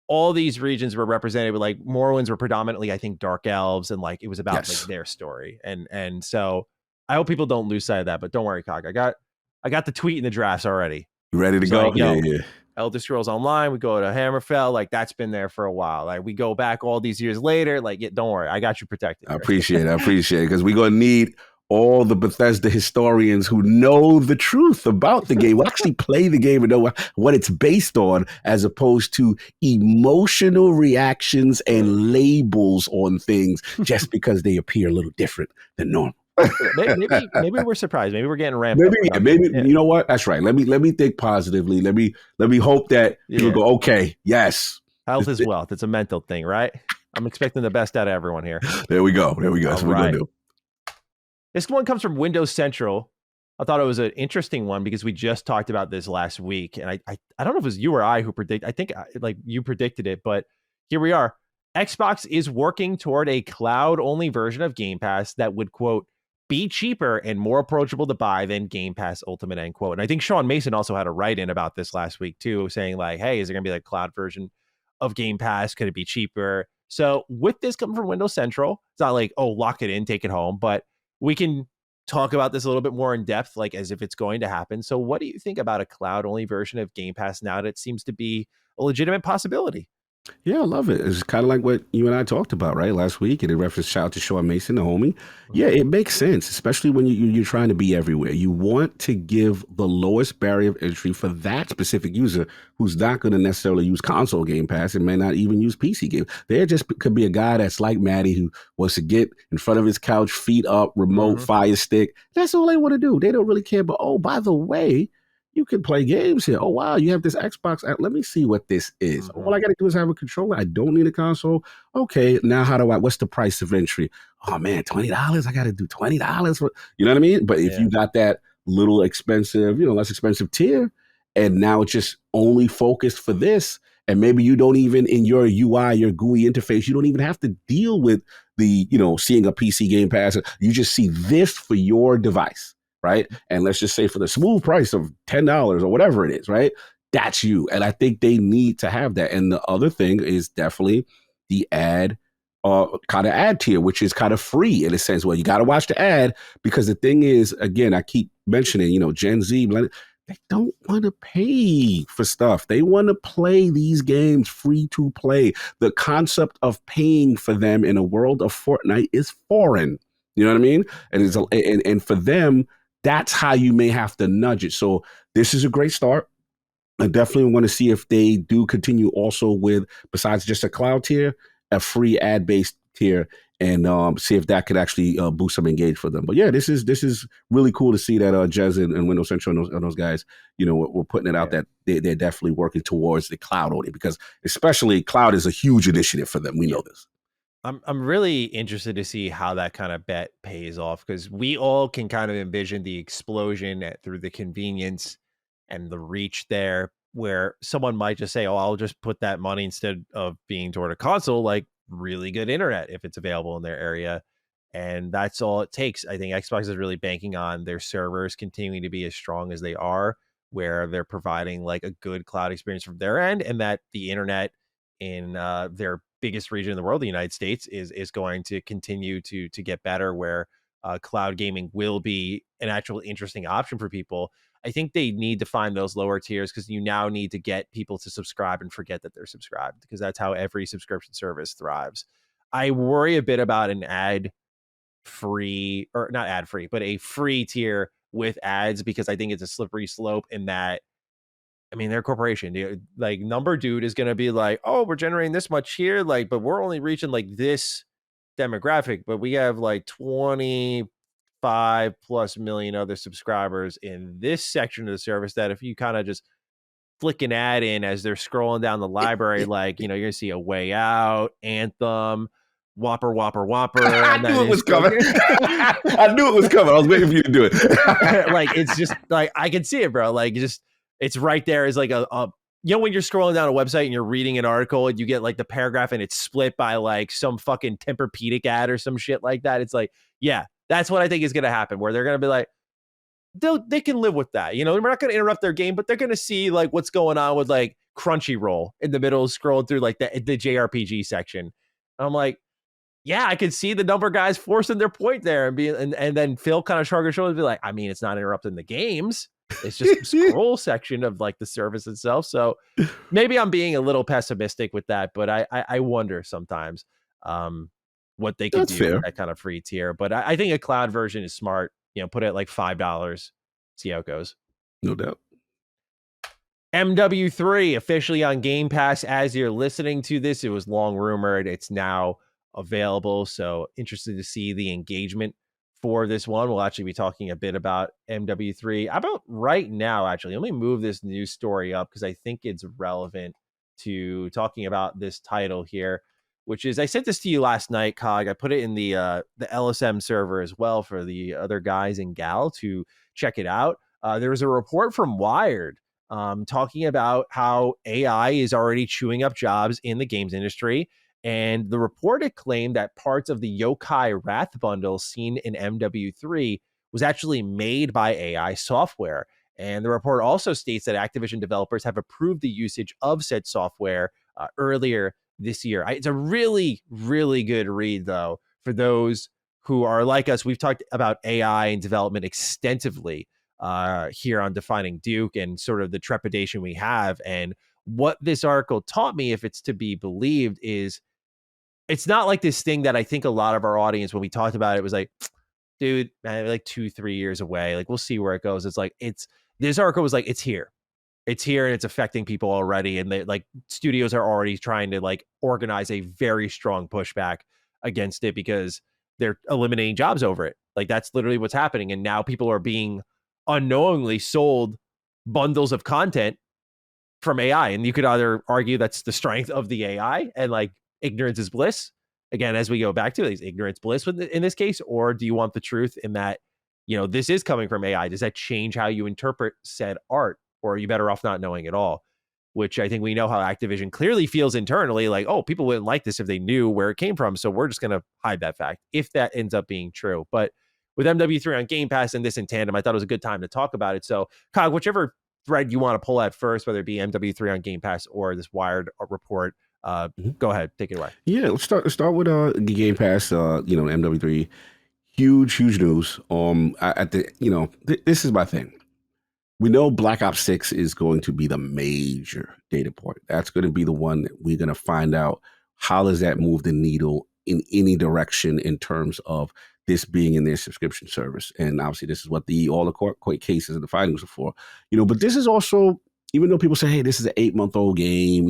all these regions were represented, but like Morrowinds were predominantly, I think, dark elves, and like it was about like their story. And so I hope people don't lose sight of that. But don't worry, Cog. I got the tweet in the drafts already. You ready to go? Like, yeah. Elder Scrolls Online, we go to Hammerfell, like that's been there for a while. Like we go back all these years later, like don't worry, I got you protected. I appreciate it, because we're gonna need all the Bethesda historians who know the truth about the game, who actually play the game and know what it's based on, as opposed to emotional reactions and labels on things just because they appear a little different than normal. maybe we're surprised. Maybe we're getting ramped up. Maybe you know what? That's right. Let me think positively. Let me hope that you'll go, okay, yes. Health is wealth. It's a mental thing, right? I'm expecting the best out of everyone here. There we go. That's what we're gonna do. This one comes from Windows Central. I thought it was an interesting one because we just talked about this last week, and I don't know if it was you or I who I think like you predicted it, but here we are. Xbox is working toward a cloud-only version of Game Pass that would, quote, be cheaper and more approachable to buy than Game Pass Ultimate, end quote. And I think Sean Mason also had a write-in about this last week too, saying like, hey, is there going to be like a cloud version of Game Pass? Could it be cheaper? So with this coming from Windows Central, it's not like, oh, lock it in, take it home, but we can talk about this a little bit more in depth, like as if it's going to happen. So what do you think about a cloud-only version of Game Pass now that it seems to be a legitimate possibility? Yeah, I love it. It's kind of like what you and I talked about, right, last week. And in reference, shout out to Sean Mason, the homie. Yeah, it makes sense, especially when you're trying to be everywhere. You want to give the lowest barrier of entry for that specific user who's not going to necessarily use console Game Pass and may not even use PC Game. There just could be a guy that's like Maddie who wants to get in front of his couch, feet up, remote, Fire Stick. That's all they want to do. They don't really care. But, oh, by the way, you can play games here. Oh, wow, you have this Xbox app. Let me see what this is. All I got to do is have a controller. I don't need a console. Okay, now what's the price of entry? Oh, man, $20? I got to do $20 for, you know what I mean? But if you got that little expensive, less expensive tier, and now it's just only focused for this, and maybe you don't even, in your UI, your GUI interface, you don't even have to deal with the, seeing a PC Game Pass. You just see this for your device. Right. And let's just say for the smooth price of $10 or whatever it is, right? That's you. And I think they need to have that. And the other thing is definitely the ad kind of ad tier, which is kind of free in a sense. Well, you got to watch the ad because the thing is, again, I keep mentioning, Gen Z, they don't want to pay for stuff. They want to play these games free to play. The concept of paying for them in a world of Fortnite is foreign. You know what I mean? And and for them, that's how you may have to nudge it. So this is a great start. I definitely want to see if they do continue also with, besides just a cloud tier, a free ad-based tier, and see if that could actually boost some engage for them. But yeah, this is really cool to see that Jez and Windows Central and those guys, we're putting it out that they're definitely working towards the cloud only, because especially cloud is a huge initiative for them. We know this. I'm really interested to see how that kind of bet pays off, because we all can kind of envision the explosion through the convenience and the reach there, where someone might just say, oh, I'll just put that money instead of being toward a console, like really good internet if it's available in their area. And that's all it takes. I think Xbox is really banking on their servers continuing to be as strong as they are, where they're providing like a good cloud experience from their end, and that the internet in their biggest region in the world, the United States, is going to continue to get better, where cloud gaming will be an actual interesting option for people. I think they need to find those lower tiers, because you now need to get people to subscribe and forget that they're subscribed, because that's how every subscription service thrives. I worry a bit about an ad free, or not ad free, but a free tier with ads, because I think it's a slippery slope in that, I mean, they're a corporation. Like, Number Dude is going to be like, oh, we're generating this much here, like, but we're only reaching like this demographic, but we have like 25 plus million other subscribers in this section of the service, that if you kind of just flick an ad in as they're scrolling down the library, like, you're going to see A Way Out, Anthem, Whopper, Whopper, Whopper. I knew it was coming. I knew it was coming. I was waiting for you to do it. Like, it's just like, I can see it, bro. Like, it's right there as like a when you're scrolling down a website and you're reading an article and you get like the paragraph and it's split by like some fucking Tempur-Pedic ad or some shit like that. It's like, yeah, that's what I think is going to happen, where they're going to be like, they can live with that. We're not going to interrupt their game, but they're going to see like what's going on with like Crunchyroll in the middle, scrolling through like the JRPG section. And I'm like, yeah, I could see the number guys forcing their point there, and then Phil kind of shrugged his shoulders and be like, I mean, it's not interrupting the games. It's just the scroll section of like the service itself. So maybe I'm being a little pessimistic with that, but I wonder sometimes what they could do with that kind of free tier. But I think a cloud version is smart. Put it at like $5, see how it goes. No doubt. MW3 officially on Game Pass as you're listening to this. It was long rumored. It's now available. So interested to see the engagement for this one. We'll actually be talking a bit about MW3 about right now. Actually, let me move this news story up, because I think it's relevant to talking about this title here, which is, I sent this to you last night, Cog. I put it in the LSM server as well for the other guys and gal to check it out. There was a report from Wired talking about how AI is already chewing up jobs in the games industry, And the report had claimed that parts of the Yokai Wrath bundle seen in MW3 was actually made by AI software. And the report also states that Activision developers have approved the usage of said software earlier this year. It's a really, really good read, though, for those who are like us. We've talked about AI and development extensively here on Defining Duke, and sort of the trepidation we have. And what this article taught me, if it's to be believed, is it's not like this thing that I think a lot of our audience, when we talked about it, was like, dude, man, like 2-3 years away. Like, we'll see where it goes. It's like, this article was like, it's here. It's here and it's affecting people already. And they, like, studios are already trying to like organize a very strong pushback against it because they're eliminating jobs over it. Like, that's literally what's happening. And now people are being unknowingly sold bundles of content from AI. And you could either argue that's the strength of the AI and like ignorance is bliss. Again, as we go back to it, is ignorance bliss in this case, or do you want the truth in that, this is coming from AI? Does that change how you interpret said art, or are you better off not knowing at all? Which I think we know how Activision clearly feels internally, like, oh, people wouldn't like this if they knew where it came from, so we're just going to hide that fact, if that ends up being true. But with MW3 on Game Pass and this in tandem, I thought it was a good time to talk about it. So, Kyle, whichever thread you want to pull at first, whether it be MW3 on Game Pass or this Wired report, go ahead, take it away. Yeah, let's start with Game Pass. MW3, huge news. This is my thing. We know Black Ops 6 is going to be the major data point. That's going to be the one that we're going to find out how does that move the needle in any direction in terms of this being in their subscription service. And obviously this is what all the court cases and the findings are for. But this is also, even though people say, hey, this is an 8-month-old game,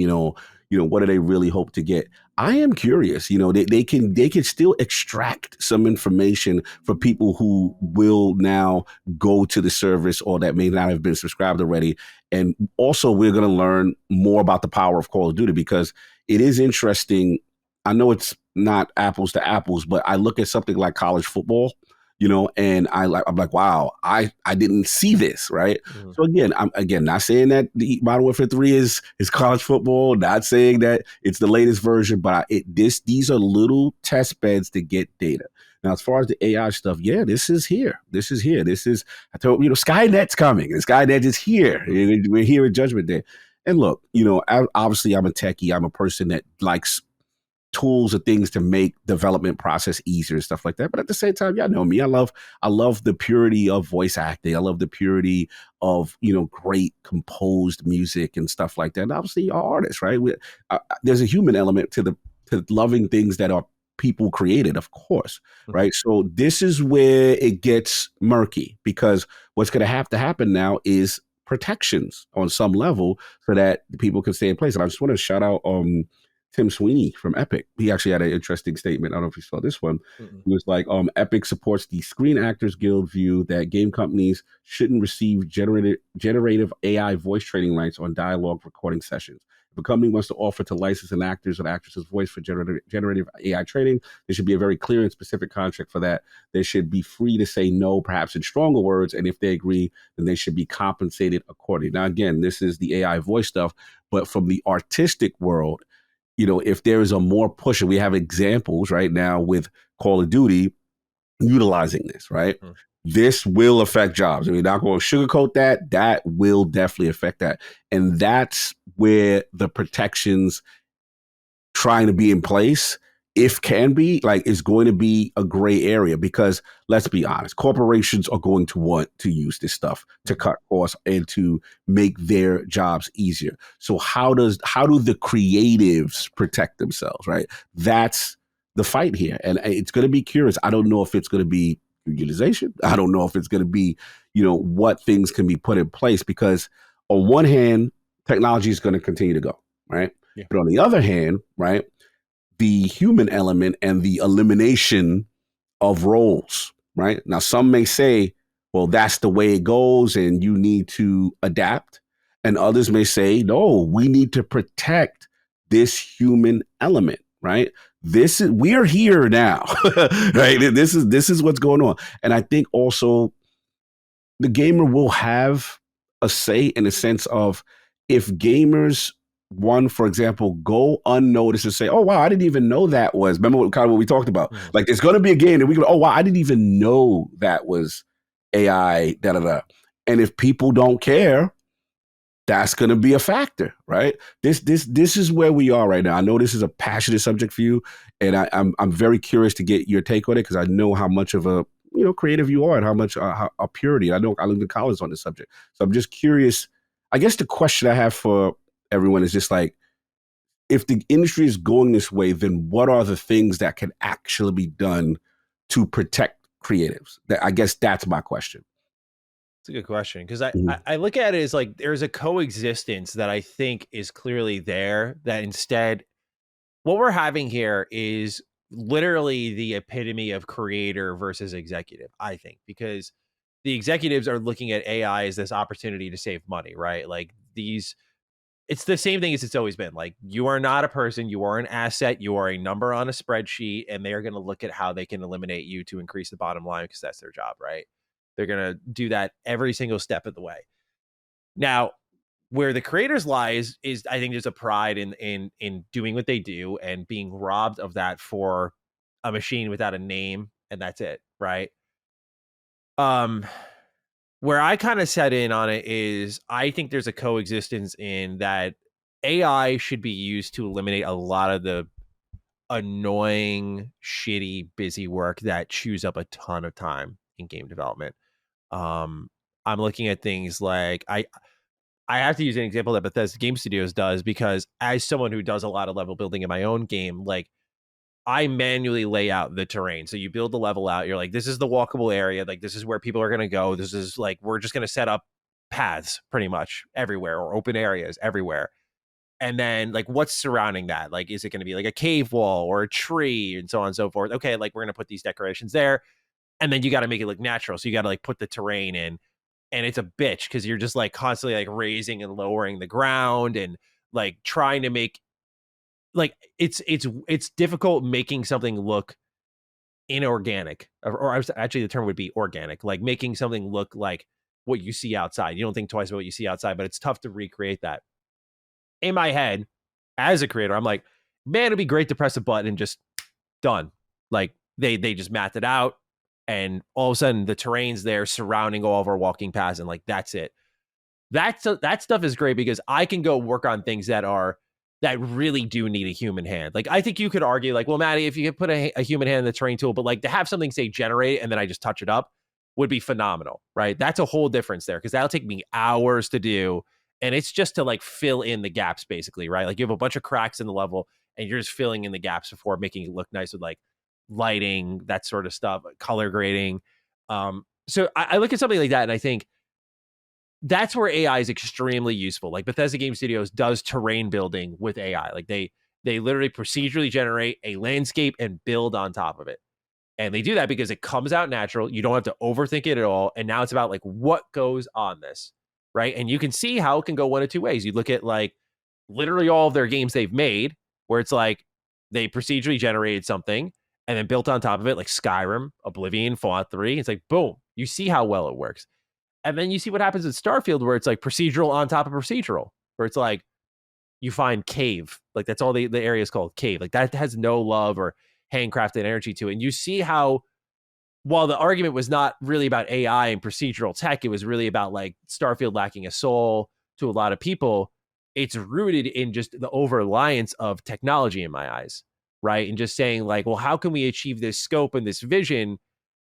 what do they really hope to get? I am curious. They can still extract some information for people who will now go to the service or that may not have been subscribed already. And also, we're going to learn more about the power of Call of Duty, because it is interesting. I know it's not apples to apples, but I look at something like college football, and I'm like, wow, I didn't see this, right? Mm-hmm. So I'm not saying that the Modern Warfare 3 is college football, not saying that it's the latest version, but these are little test beds to get data. Now, as far as the AI stuff, yeah, this is here. I told Skynet's coming, and Skynet is here. We're here at Judgment Day. And look, obviously I'm a techie. I'm a person that likes tools or things to make development process easier and stuff like that. But at the same time, y'all know me. I love the purity of voice acting. I love the purity of, great composed music and stuff like that. And obviously are artists, right? There's a human element to loving things that are people created, of course, right? So this is where it gets murky, because what's going to have to happen now is protections on some level so that people can stay in place. And I just want to shout out Tim Sweeney from Epic. He actually had an interesting statement. I don't know if you saw this one. Mm-hmm. He was like, Epic supports the Screen Actors Guild view that game companies shouldn't receive generative AI voice training rights on dialogue recording sessions. If a company wants to offer to license an actor's or actress's voice for generative AI training, there should be a very clear and specific contract for that. They should be free to say no, perhaps in stronger words, and if they agree, then they should be compensated accordingly. Now, again, this is the AI voice stuff, but from the artistic world, if there is a more push, and we have examples right now with Call of Duty utilizing this, right? Mm-hmm. This will affect jobs. I mean, not going to sugarcoat that. That will definitely affect that. And that's where the protections trying to be in place, if can be, is going to be a gray area, because let's be honest, corporations are going to want to use this stuff to cut costs and to make their jobs easier. So how do the creatives protect themselves, right? That's the fight here. And it's going to be curious. I don't know if it's going to be unionization. I don't know if it's going to be, what things can be put in place, because on one hand, technology is going to continue to go, right? Yeah. But on the other hand, right, the human element and the elimination of roles, right? Now, some may say, well, that's the way it goes and you need to adapt. And others may say, no, we need to protect this human element, right? We're here now, right? This is what's going on. And I think also the gamer will have a say in the sense of, if gamers one, for example, go unnoticed and say, "Oh wow, I didn't even know that was." Remember kind of what we talked about? Mhm. Like, there's going to be a game that we go, "Oh wow, I didn't even know that was AI." Da da da. And if people don't care, that's going to be a factor, right? This is where we are right now. I know this is a passionate subject for you, and I'm very curious to get your take on it because I know how much of a creative you are and how much how, a purity. I know I lived in college on this subject, so I'm just curious. I guess the question I have for everyone is just like, if the industry is going this way, then what are the things that can actually be done to protect creatives? I guess that's my question. It's a good question because I, Mhm. I I look at it as like there's a coexistence that I think is clearly there. That instead, what we're having here is literally the epitome of creator versus executive. I think because the executives are looking at AI as this opportunity to save money, right? Like these it's the same thing as it's always been. Like you are not a person, you are an asset, you are a number on a spreadsheet, and they are going to look at how they can eliminate you to increase the bottom line because that's their job, right? They're going to do that every single step of the way. Now, where the creators lie is I think there's a pride in doing what they do and being robbed of that for a machine without a name, and that's it, right? Um, where I kind of set in on it is I think there's a coexistence in that AI should be used to eliminate a lot of the annoying, shitty, busy work that chews up a ton of time in game development. Um, I'm looking at things like I have to use an example that Bethesda Game Studios does because as someone who does a lot of level building in my own game, like I manually lay out the terrain. So you build the level out. You're like, this is the walkable area. Like, this is where people are going to go. This is like, we're just going to set up paths pretty much everywhere or open areas everywhere. And then, like, what's surrounding that? Like, is it going to be like a cave wall or a tree and so on and so forth? Okay, like, we're going to put these decorations there. And then you got to make it look natural. So you got to like put the terrain in. And it's a bitch because you're just like constantly like raising and lowering the ground and like trying to make like it's difficult making something look inorganic or actually the term would be organic, like making something look like what you see outside. You don't think twice about what you see outside, but it's tough to recreate that. In my head, as a creator, I'm like, man, it'd be great to press a button and just done. Like they just mapped it out, and all of a sudden the terrain's there surrounding all of our walking paths, and like that's it. That stuff is great because I can go work on things that really do need a human hand. Like I think you could argue, like, well, Maddie, if you could put a human hand in the terrain tool, but like to have something say generate and then I just touch it up would be phenomenal, right? That's a whole difference there because that'll take me hours to do, and it's just to like fill in the gaps, basically, right? Like you have a bunch of cracks in the level, and you're just filling in the gaps before making it look nice with like lighting, that sort of stuff, color grading. So I look at something like that, and I think that's where AI is extremely useful. Like Bethesda Game Studios does terrain building with AI. Like they literally procedurally generate a landscape and build on top of it. And they do that because it comes out natural. You don't have to overthink it at all. And now it's about like what goes on this, right? And you can see how it can go one of two ways. You look at like literally all of their games they've made, where it's like they procedurally generated something and then built on top of it, like Skyrim, Oblivion, Fallout 3. It's like boom, you see how well it works. And then you see what happens in Starfield, where it's like procedural on top of procedural, where it's like you find cave, like that's all the area is called cave, like that has no love or handcrafted energy to it. And you see how, while the argument was not really about AI and procedural tech, it was really about like Starfield lacking a soul to a lot of people. It's rooted in just the over reliance of technology in my eyes, right? And just saying like, well, how can we achieve this scope and this vision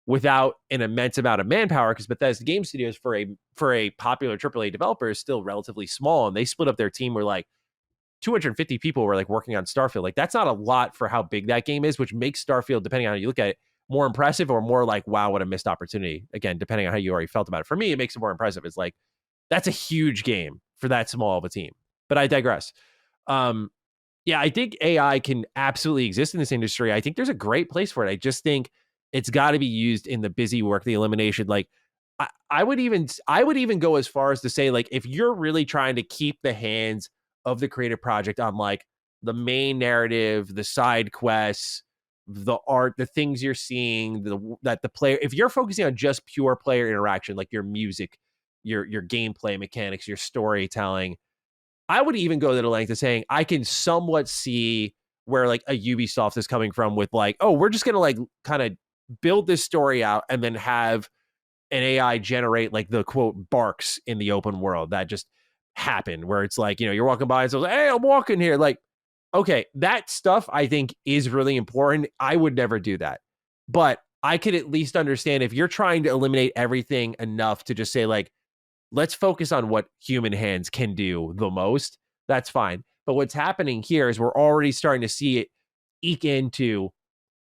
without an immense amount of manpower? Because Bethesda Game Studios for a popular AAA developer is still relatively small, and they split up their team where like 250 people were like working on Starfield. Like that's not a lot for how big that game is, which makes Starfield, depending on how you look at it, more impressive or more like, wow, what a missed opportunity. Again, depending on how you already felt about it. For me, it makes it more impressive. It's like that's a huge game for that small of a team. But I digress. Um, yeah, I think AI can absolutely exist in this industry. I think there's a great place for it. I just think it's got to be used in the busy work, the elimination. Like I would even go as far as to say, like, if you're really trying to keep the hands of the creative project on like the main narrative, the side quests, the art, the things you're seeing, that the player, if you're focusing on just pure player interaction, like your music, your gameplay mechanics, your storytelling, I would even go to the length of saying I can somewhat see where like a Ubisoft is coming from with like, oh, we're just gonna like kind of build this story out and then have an AI generate like the quote barks in the open world that just happen where it's like, you're walking by and so like, hey, I'm walking here. Like, okay, that stuff I think is really important. I would never do that. But I could at least understand if you're trying to eliminate everything enough to just say, like, let's focus on what human hands can do the most. That's fine. But what's happening here is we're already starting to see it eke into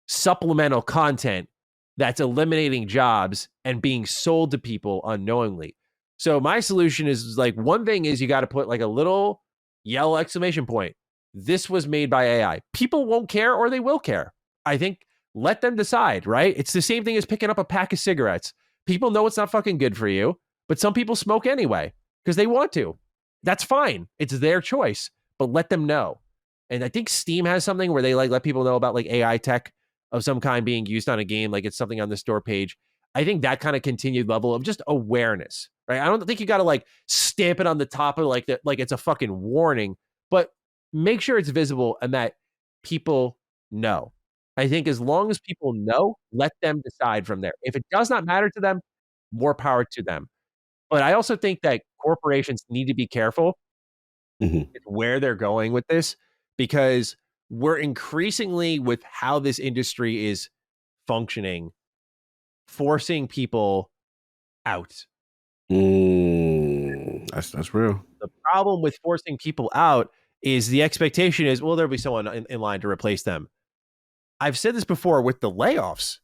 supplemental content that's eliminating jobs and being sold to people unknowingly. So my solution is like, one thing is you got to put like a little yellow exclamation point. This was made by AI. People won't care or they will care. I think let them decide, right? It's the same thing as picking up a pack of cigarettes. People know it's not fucking good for you, but some people smoke anyway because they want to. That's fine. It's their choice, but let them know. And I think Steam has something where they like let people know about like AI tech of some kind being used on a game, like it's something on the store page. I think that kind of continued level of just awareness, right? I don't think you got to like stamp it on the top of like that, like it's a fucking warning, but make sure it's visible and that people know. I think as long as people know, let them decide from there. If it does not matter to them, more power to them. But I also think that corporations need to be careful Mhm. with where they're going with this because we're increasingly with how this industry is functioning, forcing people out. That's real. The problem with forcing people out is the expectation is, well, there'll be someone in line to replace them. I've said this before with the layoffs,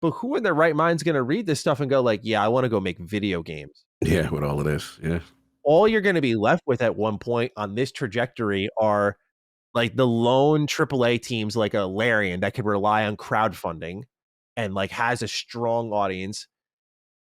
but who in their right mind is going to read this stuff and go like, yeah, I want to go make video games? Yeah, with all of this. Yeah. All you're going to be left with at one point on this trajectory are like the lone AAA teams like a Larian that could rely on crowdfunding and like has a strong audience.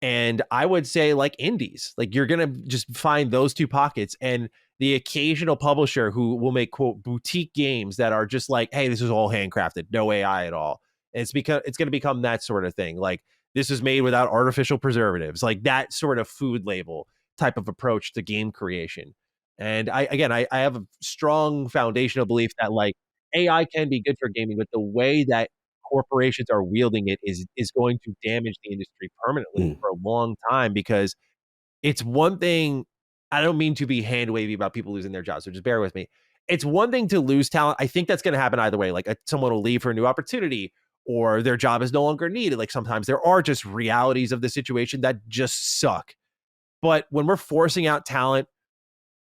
And I would say like indies, like you're going to just find those two pockets and the occasional publisher who will make quote boutique games that are just like, hey, this is all handcrafted, no AI at all. And it's because it's going to become that sort of thing. Like this is made without artificial preservatives, like that sort of food label type of approach to game creation. And I have a strong foundational belief that like AI can be good for gaming, but the way that corporations are wielding it is going to damage the industry permanently Mm. for a long time because it's one thing. I don't mean to be hand wavy about people losing their jobs, so just bear with me. It's one thing to lose talent. I think that's going to happen either way. Like someone will leave for a new opportunity or their job is no longer needed. Like sometimes there are just realities of the situation that just suck. But when we're forcing out talent,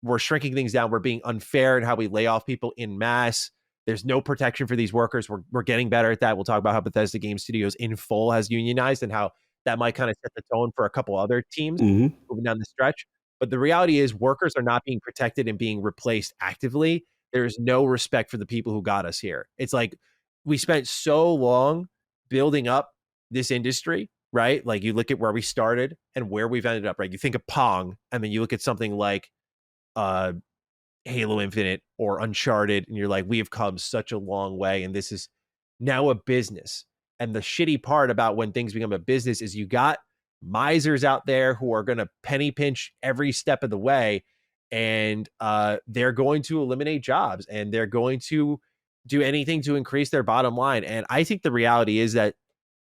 we're shrinking things down. We're being unfair in how we lay off people in mass. There's no protection for these workers. We're getting better at that. We'll talk about how Bethesda Game Studios in full has unionized and how that might kind of set the tone for a couple other teams Hmm. moving down the stretch. But the reality is workers are not being protected and being replaced actively. There's no respect for the people who got us here. It's like we spent so long building up this industry, right? Like you look at where we started and where we've ended up, right? You think of Pong, and then you look at something like uh Halo Infinite or Uncharted, and you're like, we have come such a long way, and this is now a business. And the shitty part about when things become a business is you got misers out there who are going to penny pinch every step of the way, and they're going to eliminate jobs and they're going to do anything to increase their bottom line. And I think the reality is that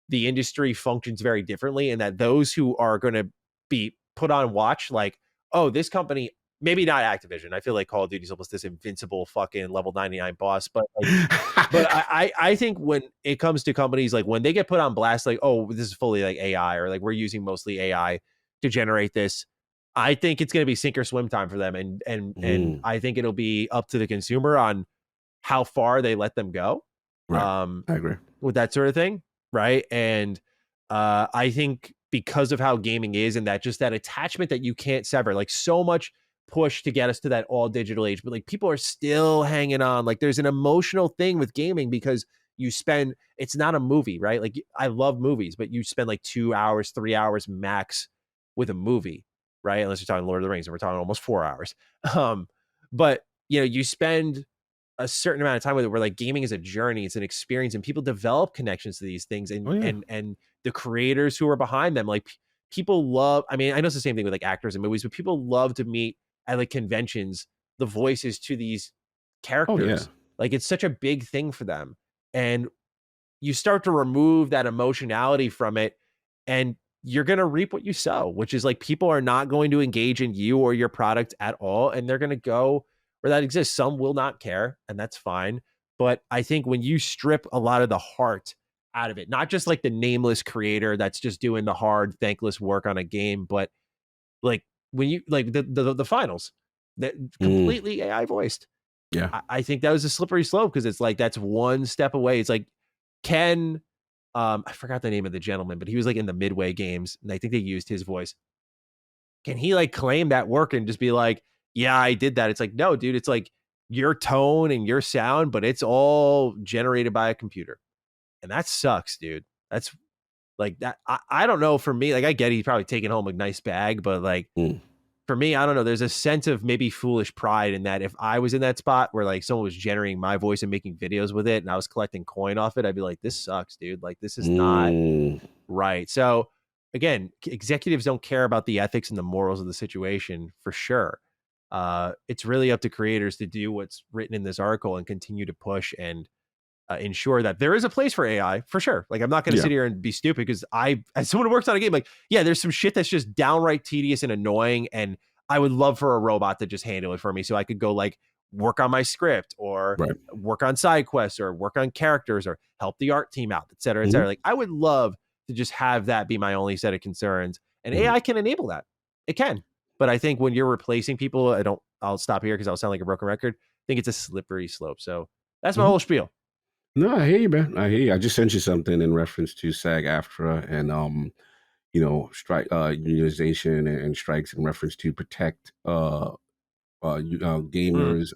the industry functions very differently, and that those who are going to be put on watch, like, oh, this company, maybe not Activision. I feel like Call of Duty is almost this invincible fucking level 99 boss, but like, but I think when it comes to companies, like when they get put on blast, like, oh, this is fully like AI, or like we're using mostly AI to generate this, I think it's going to be sink or swim time for them, and Mm. I think it'll be up to the consumer on how far they let them go. Right. Um, I agree. with that sort of thing, right? And I think because of how gaming is and that just that attachment that you can't sever, like so much push to get us to that all digital age, but like people are still hanging on. Like there's an emotional thing with gaming because you spend, it's not a movie, right? Like I love movies, but you spend like 2 hours, 3 hours max with a movie, right? Unless you're talking Lord of the Rings and we're talking almost 4 hours. Um, but you spend a certain amount of time with it where like gaming is a journey, it's an experience, and people develop connections to these things, and Oh yeah. and the creators who are behind them, like people love, I mean, I know it's the same thing with like actors and movies, but people love to meet at like conventions the voices to these Oh yeah. characters. Like, it's such a big thing for them. And you start to remove that emotionality from it, and you're going to reap what you sow, which is like people are not going to engage in you or your product at all. And they're going to go where that exists. Some will not care, and that's fine. But I think when you strip a lot of the heart out of it, not just like the nameless creator that's just doing the hard, thankless work on a game, but like when you like the finals that completely AI voiced. Yeah. I think that was a slippery slope, because it's like that's one step away. It's like Ken, I forgot the name of the gentleman, but he was like in the Midway games, and I think they used his voice. Can he like claim that work and just be like, yeah, I did that? It's like, no, dude, it's like your tone and your sound, but it's all generated by a computer. And that sucks, dude. That's like that. I don't know. For me, like, I get he's probably taking home a nice bag, but like, for me, I don't know. There's a sense of maybe foolish pride in that. If I was in that spot where like someone was generating my voice and making videos with it, and I was collecting coin off it, I'd be like, this sucks, dude. Like, this is not right. So again, executives don't care about the ethics and the morals of the situation, for sure. It's really up to creators to do what's written in this article and continue to push and ensure that there is a place for AI, for sure. Like, I'm not going to sit here and be stupid, because as someone who works on a game, like, yeah, there's some shit that's just downright tedious and annoying, and I would love for a robot to just handle it for me, so I could go like work on my script, or work on side quests, or work on characters, or help the art team out, et cetera, et cetera. Like, I would love to just have that be my only set of concerns, and AI can enable that. It can. But I think when you're replacing people, I'll stop here because I'll sound like a broken record. I think it's a slippery slope. So that's my whole spiel. No, I hear you, man. I hear you. I just sent you something in reference to SAG-AFTRA and strike unionization and strikes in reference to protect gamers.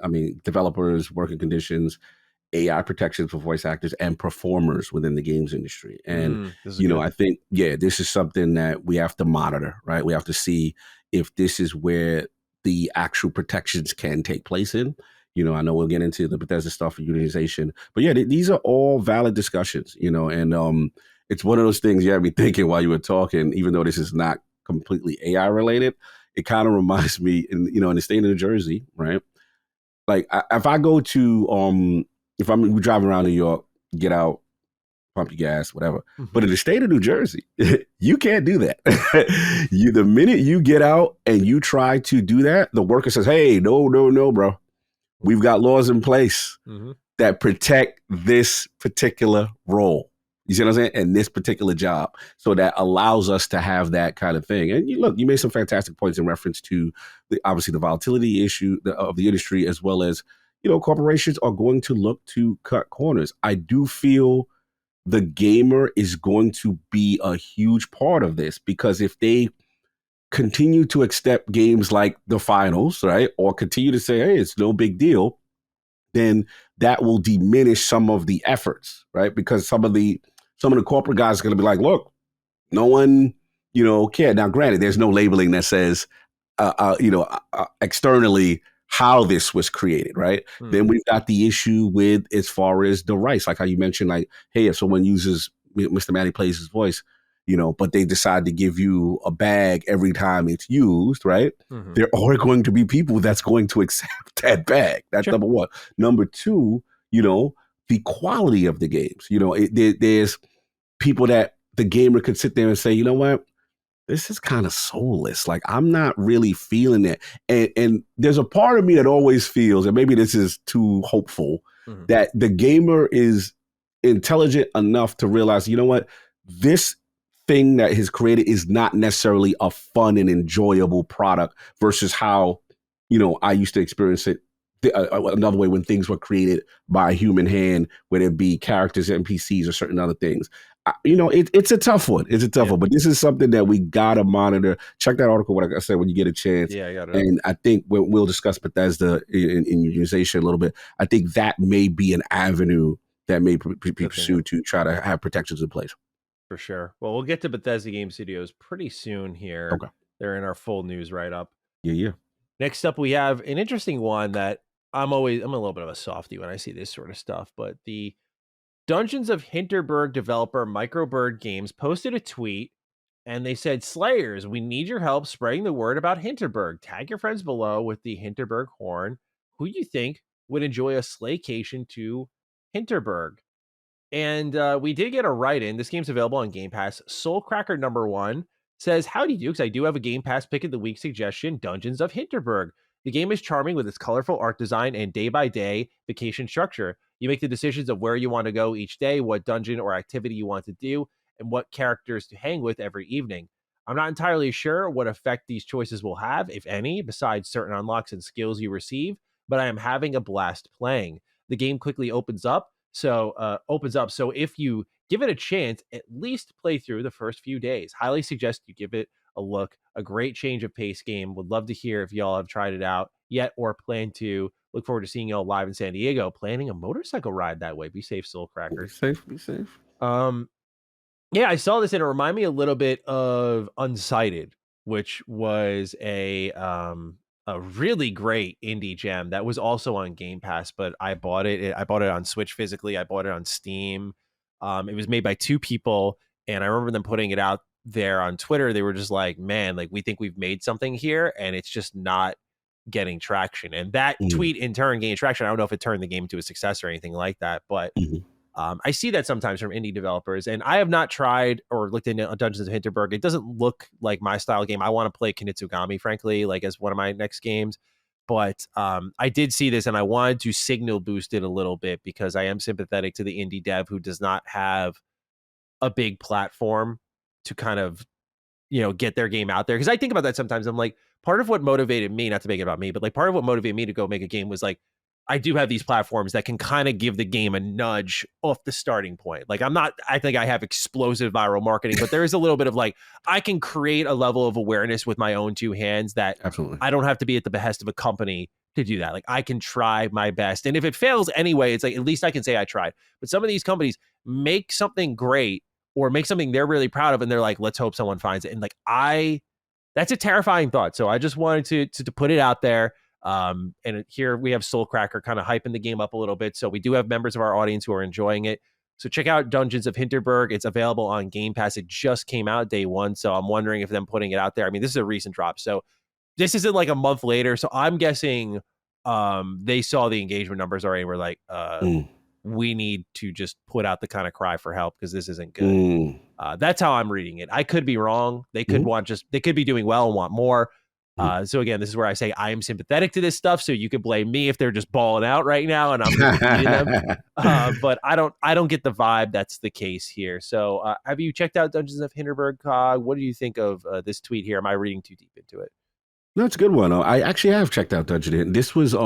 I mean, developers, working conditions, AI protections for voice actors and performers within the games industry. And I think this is something that we have to monitor, right? We have to see if this is where the actual protections can take place in. I know we'll get into the Bethesda stuff for unionization, but these are all valid discussions, and it's one of those things you had me thinking while you were talking, even though this is not completely AI related. It kind of reminds me in the state of New Jersey, right? Like if I go to, if I'm driving around New York, get out, pump your gas, whatever. But in the state of New Jersey, you can't do that. The minute you get out and you try to do that, the worker says, hey, no, bro. We've got laws in place that protect this particular role. You see what I'm saying? And this particular job. So that allows us to have that kind of thing. And you made some fantastic points in reference to obviously the volatility issue of the industry, as well as, corporations are going to look to cut corners. I do feel the gamer is going to be a huge part of this, because if they continue to accept games like the finals, right, or continue to say, hey, it's no big deal, then that will diminish some of the efforts, right? Because some of the corporate guys are going to be like, look, no one, cared. Now, granted, there's no labeling that says, externally how this was created, right? Then we've got the issue with, as far as the rights, like how you mentioned, like, hey, if someone uses Mr. Manny plays his voice, but they decide to give you a bag every time it's used, right? There are going to be people that's going to accept that bag. That's number one. Number two, the quality of the games. There's people that the gamer could sit there and say, you know what? This is kind of soulless. Like, I'm not really feeling it. And there's a part of me that always feels, and maybe this is too hopeful, that the gamer is intelligent enough to realize, you know what? This thing that is created is not necessarily a fun and enjoyable product versus how, I used to experience it another way when things were created by a human hand, whether it be characters, NPCs, or certain other things. It's a tough one. It's a tough one, but this is something that we gotta monitor. Check that article, like I said, when you get a chance. Yeah, I got it. And I think we'll discuss Bethesda in unionization a little bit. I think that may be an avenue that may be pursued to try to have protections in place. For sure. Well, we'll get to Bethesda Game Studios pretty soon here. Okay. They're in our full news write-up. Yeah. Next up, we have an interesting one that I'm a little bit of a softie when I see this sort of stuff, but the Dungeons of Hinterberg developer Microbird Games posted a tweet, and they said, Slayers, we need your help spreading the word about Hinterberg. Tag your friends below with the Hinterberg horn. who you think would enjoy a slaycation to Hinterberg. And we did get a write-in. This game's available on Game Pass. Soulcracker number 1 says, howdy Dukes, I do have a Game Pass pick of the week suggestion, Dungeons of Hinterberg. The game is charming with its colorful art design and day-by-day vacation structure. You make the decisions of where you want to go each day, what dungeon or activity you want to do, and what characters to hang with every evening. I'm not entirely sure what effect these choices will have, if any, besides certain unlocks and skills you receive, but I am having a blast playing. The game quickly opens up, so if you give it a chance, at least play through the first few days. Highly suggest you give it a look. A great change of pace game. Would love to hear if y'all have tried it out yet or plan to. Look forward to seeing y'all live in San Diego. Planning a motorcycle ride that way. Be safe, Soulcracker. Be safe. Yeah, I saw this and it reminded me a little bit of Unsighted, which was a really great indie gem that was also on Game Pass, but I bought it. I bought it on Switch physically. I bought it on Steam. It was made by 2 people, and I remember them putting it out there on Twitter. They were just like, man, like, we think we've made something here, and it's just not getting traction. And that tweet in turn gained traction. I don't know if it turned the game into a success or anything like that, but I see that sometimes from indie developers, and I have not tried or looked into Dungeons of Hinterberg. It doesn't look like my style game. I want to play Kinnitsugami, frankly, like as one of my next games. But I did see this, and I wanted to signal boost it a little bit because I am sympathetic to the indie dev who does not have a big platform to kind of, get their game out there. Because I think about that sometimes. I'm like, part of what motivated me, not to make it about me, but like part of what motivated me to go make a game was like, I do have these platforms that can kind of give the game a nudge off the starting point. Like I think I have explosive viral marketing, but there is a little bit of like, I can create a level of awareness with my own 2 hands that Absolutely. I don't have to be at the behest of a company to do that. Like, I can try my best. And if it fails anyway, it's like, at least I can say I tried. But some of these companies make something great or make something they're really proud of, and they're like, let's hope someone finds it. And like, that's a terrifying thought. So I just wanted to put it out there. And here we have Soulcracker kind of hyping the game up a little bit. So we do have members of our audience who are enjoying it. So check out Dungeons of Hinterberg. It's available on Game Pass. It just came out day 1. So I'm wondering if them putting it out there. I mean, this is a recent drop. So this isn't like a month later. So I'm guessing they saw the engagement numbers already and were like, we need to just put out the kind of cry for help because this isn't good. That's how I'm reading it. I could be wrong. They could they could be doing well and want more. So again, this is where I say I am sympathetic to this stuff. So you could blame me if they're just balling out right now and I'm beating them. But I don't get the vibe that's the case here. So have you checked out Dungeons of Hinterberg, Cog? What do you think of this tweet here? Am I reading too deep into it? No, it's a good one. I actually have checked out Dungeon Hit. This was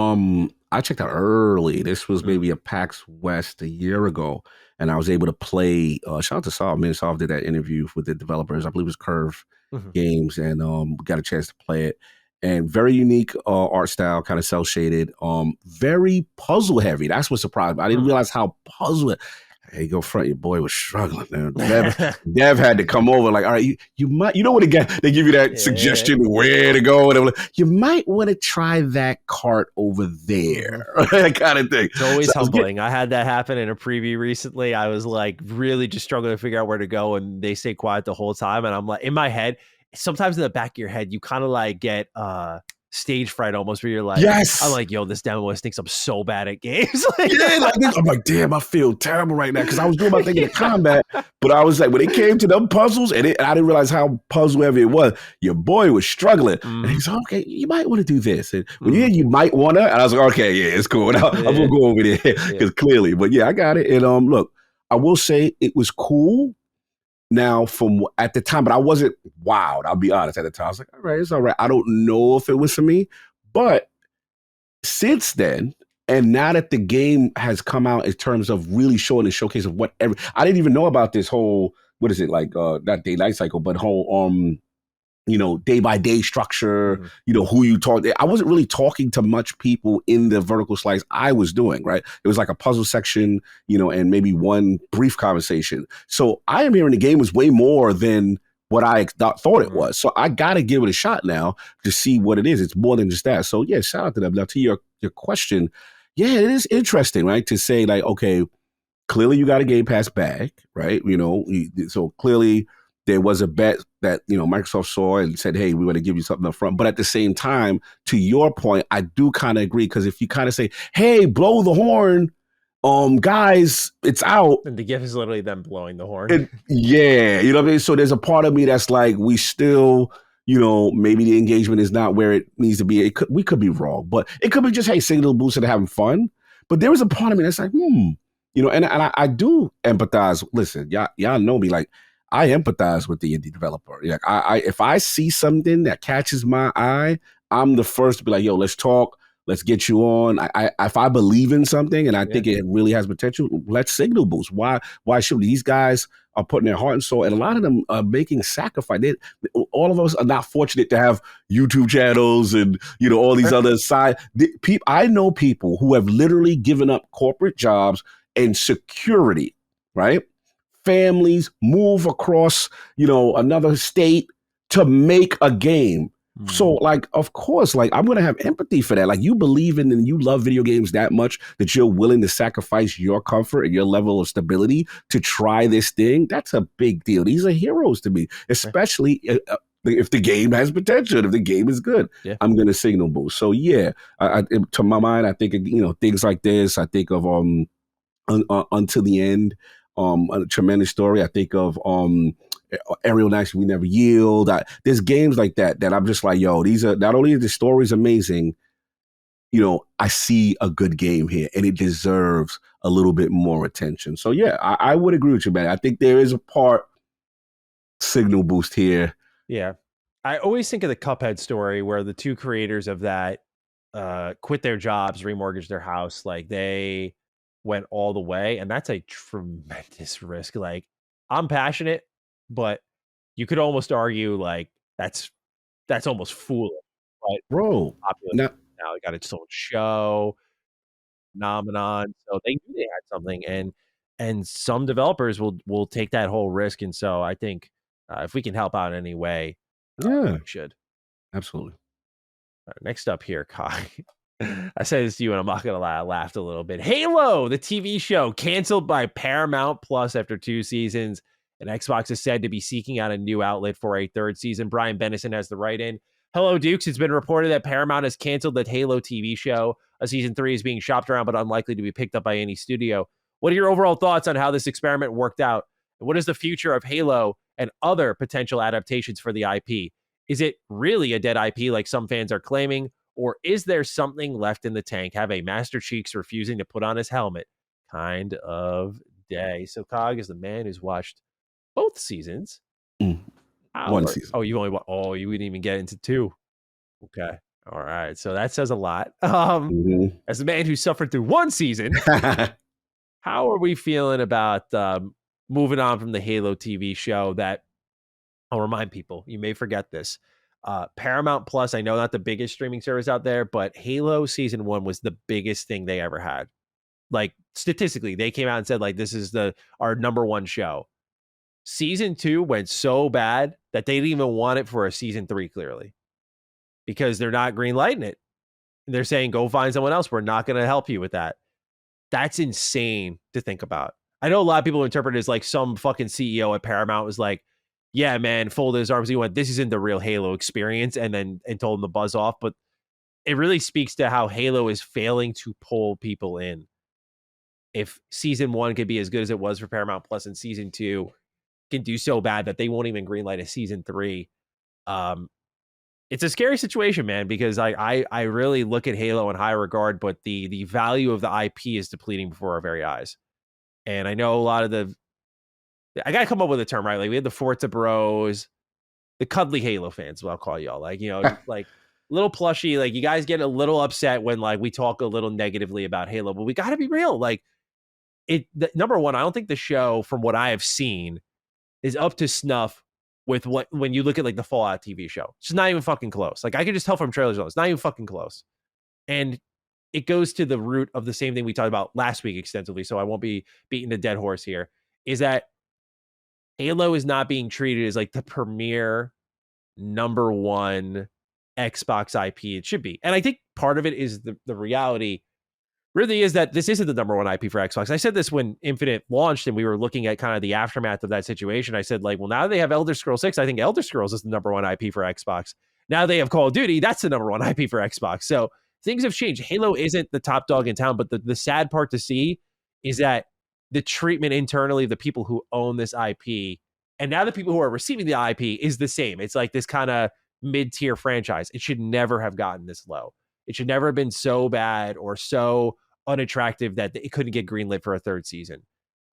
I checked out early. This was maybe a PAX West a year ago, and I was able to play. Shout out to Saul. Me and Saul did that interview with the developers. I believe it was Curve Games, and got a chance to play it. And very unique art style, kind of cel shaded. Very puzzle heavy. That's what surprised me. I didn't realize how puzzle. Hey, you go front. Your boy was struggling. Man. Dev had to come over. Like, all right, you might. You know what they give you that suggestion where to go, and like, you might want to try that cart over there, that kind of thing. It's always humbling. I had that happen in a preview recently. I was like really just struggling to figure out where to go, and they stay quiet the whole time. And I'm like, in my head, sometimes in the back of your head, you kind of like get stage fright almost, where you're like, yes, I'm like, yo, this demoist thinks I'm so bad at games. I'm like, damn, I feel terrible right now because I was doing my thing in combat, but I was like, when it came to them puzzles, and I didn't realize how puzzle heavy it was. Your boy was struggling, and he's like, okay, you might want to do this, and when you might want to, and I was like, okay, yeah, it's cool. I'm gonna go over there because clearly, but yeah, I got it. And look, I will say it was cool. Now, from at the time, but I wasn't wowed. I'll be honest. At the time, I was like, all right, it's all right. I don't know if it was for me, but since then, and now that the game has come out in terms of really showing the showcase of whatever, I didn't even know about this whole, what is it, like, not day-night cycle, but whole, day-by-day structure, who you talk. I wasn't really talking to much people in the vertical slice I was doing, right? It was like a puzzle section, and maybe one brief conversation. So I am hearing the game was way more than what I thought it was. So I got to give it a shot now to see what it is. It's more than just that. So yeah, shout out to them. Now to your question, yeah, it is interesting, right? To say like, okay, clearly you got a Game Pass bag, right? So clearly there was a bet that Microsoft saw and said, hey, we want to give you something up front. But at the same time, to your point, I do kind of agree, because if you kind of say, hey, blow the horn, guys, it's out. And the GIF is literally them blowing the horn. Yeah, you know what I mean? So there's a part of me that's like, we still, maybe the engagement is not where it needs to be. We could be wrong, but it could be just, hey, signal boost and having fun. But there is a part of me that's like, and I do empathize. Listen, y'all know me. Like, I empathize with the indie developer. Like, I if I see something that catches my eye, I'm the first to be like, yo, let's talk. Let's get you on. If I believe in something and I think it really has potential, let's signal boost. Why should these guys are putting their heart and soul, and a lot of them are making sacrifice. All of us are not fortunate to have YouTube channels and all these other side people. I know people who have literally given up corporate jobs and security, right? Families move across, another state to make a game. So, like, of course, like, I'm going to have empathy for that. Like, you believe in and you love video games that much that you're willing to sacrifice your comfort and your level of stability to try this thing. That's a big deal. These are heroes to me, especially if the game has potential, if the game is good. I'm going to signal boost. So, yeah, to my mind, I think, things like this. I think of Until the End, a tremendous story. I think of Aerial Knights, We Never Yield. There's games like that I'm just like, yo, these are not only the story's amazing, I see a good game here and it deserves a little bit more attention. So yeah, I would agree with you, man. I think there is a part signal boost here. Yeah. I always think of the Cuphead story where the two creators of that quit their jobs, remortgaged their house. Like, they went all the way, and that's a tremendous risk. Like, I'm passionate, but you could almost argue like that's almost foolish. But Bro, now they got its own show phenomenon, so they knew they had something, and some developers will take that whole risk. And so I think if we can help out in any way, we should. Absolutely. Next up here, Kai. I said this to you, and I'm not gonna lie, I laughed a little bit. Halo, the TV show, canceled by Paramount Plus after 2 seasons, and Xbox is said to be seeking out a new outlet for a 3rd season. Brian Bennison has the write-in. Hello, Dukes. It's been reported that Paramount has canceled the Halo TV show. A season 3 is being shopped around, but unlikely to be picked up by any studio. What are your overall thoughts on how this experiment worked out? And what is the future of Halo and other potential adaptations for the IP? Is it really a dead IP like some fans are claiming? Or is there something left in the tank? Have a Master Cheeks refusing to put on his helmet kind of day? So Cog is the man who's watched both seasons. One season. Oh, you wouldn't even get into 2. Okay. All right. So that says a lot. As the man who suffered through 1 season, how are we feeling about moving on from the Halo TV show that, I'll remind people, you may forget this. Paramount Plus, I know not the biggest streaming service out there, but Halo season 1 was the biggest thing they ever had. Like, statistically, they came out and said, like, this is our number 1 show. Season 2 went so bad that they didn't even want it for a season 3, clearly, because they're not greenlighting it. They're saying, go find someone else. We're not going to help you with that. That's insane to think about. I know a lot of people interpret it as like some fucking CEO at Paramount was like, yeah, man, folded his arms. He went, this isn't the real Halo experience, and told him to buzz off. But it really speaks to how Halo is failing to pull people in. If season 1 could be as good as it was for Paramount Plus, and season 2 can do so bad that they won't even greenlight a season 3, it's a scary situation, man, because I really look at Halo in high regard, but the value of the IP is depleting before our very eyes. And I know a lot of I got to come up with a term, right? Like, we had the Forza Bros, the cuddly Halo fans, what I'll call y'all. Like, like little plushy, like, you guys get a little upset when, like, we talk a little negatively about Halo, but we got to be real. Like, number one, I don't think the show, from what I have seen, is up to snuff with when you look at, like, the Fallout TV show. It's not even fucking close. Like, I could just tell from trailers, it's not even fucking close. And it goes to the root of the same thing we talked about last week extensively, so I won't be beating the dead horse here, is that Halo is not being treated as, like, the premier number 1 Xbox IP it should be. And I think part of it is the reality. really is that this isn't the number one IP for Xbox. I said this when Infinite launched and we were looking at kind of the aftermath of that situation. I said, like, well, now they have Elder Scrolls 6. I think Elder Scrolls is the number one IP for Xbox. Now they have Call of Duty. That's the number one IP for Xbox. So things have changed. Halo isn't the top dog in town, but the sad part to see is that the treatment internally of the people who own this IP and now the people who are receiving the IP is the same. It's like this kind of mid-tier franchise. It should never have gotten this low. It should never have been so bad or so unattractive that it couldn't get greenlit for a third season.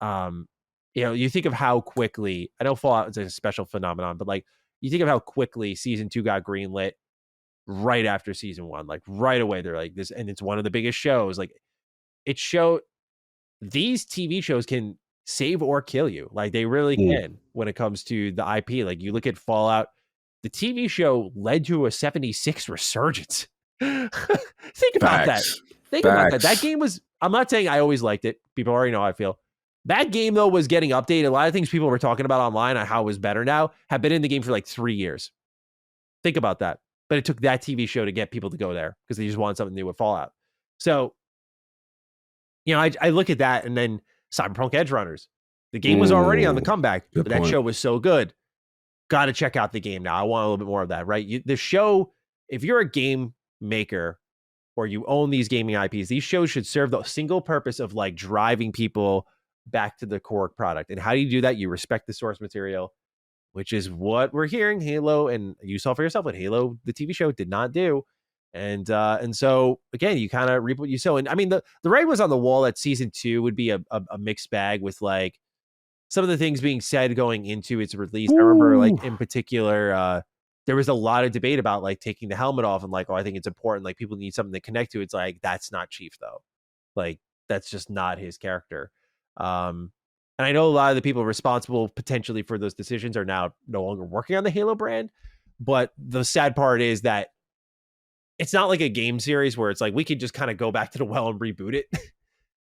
You think of how quickly, I know Fallout is a special phenomenon, but like you think of how quickly season 2 got greenlit right after season 1, like right away. They're like this, and it's one of the biggest shows. Like it showed these TV shows can save or kill you. Like they really can when it comes to the IP. Like you look at Fallout, the TV show led to a 76 resurgence. Think about that. Think about that. That game was, I'm not saying I always liked it. People already know how I feel. That game, though, was getting updated. A lot of things people were talking about online on how it was better now have been in the game for like 3 years. Think about that. But it took that TV show to get people to go there because they just wanted something new with Fallout. So, I look at that and then Cyberpunk Edge Runners. The game was already on the comeback, but that show was so good. Got to check out the game now. I want a little bit more of that, right? The show, if you're a game maker or you own these gaming IPs, these shows should serve the single purpose of like driving people back to the core product. And how do you do that? You respect the source material, which is what we're hearing Halo, and you saw for yourself what Halo, the TV show, did not do. And so again, you kind of reap what you sow. And I mean, the writing was on the wall that season 2 would be a mixed bag with like some of the things being said going into its release. I remember like in particular, there was a lot of debate about like taking the helmet off and like, oh, I think it's important. Like people need something to connect to. It's like, that's not Chief though. Like that's just not his character. And I know a lot of the people responsible potentially for those decisions are now no longer working on the Halo brand. But the sad part is that it's not like a game series where it's like, we could just kind of go back to the well and reboot it.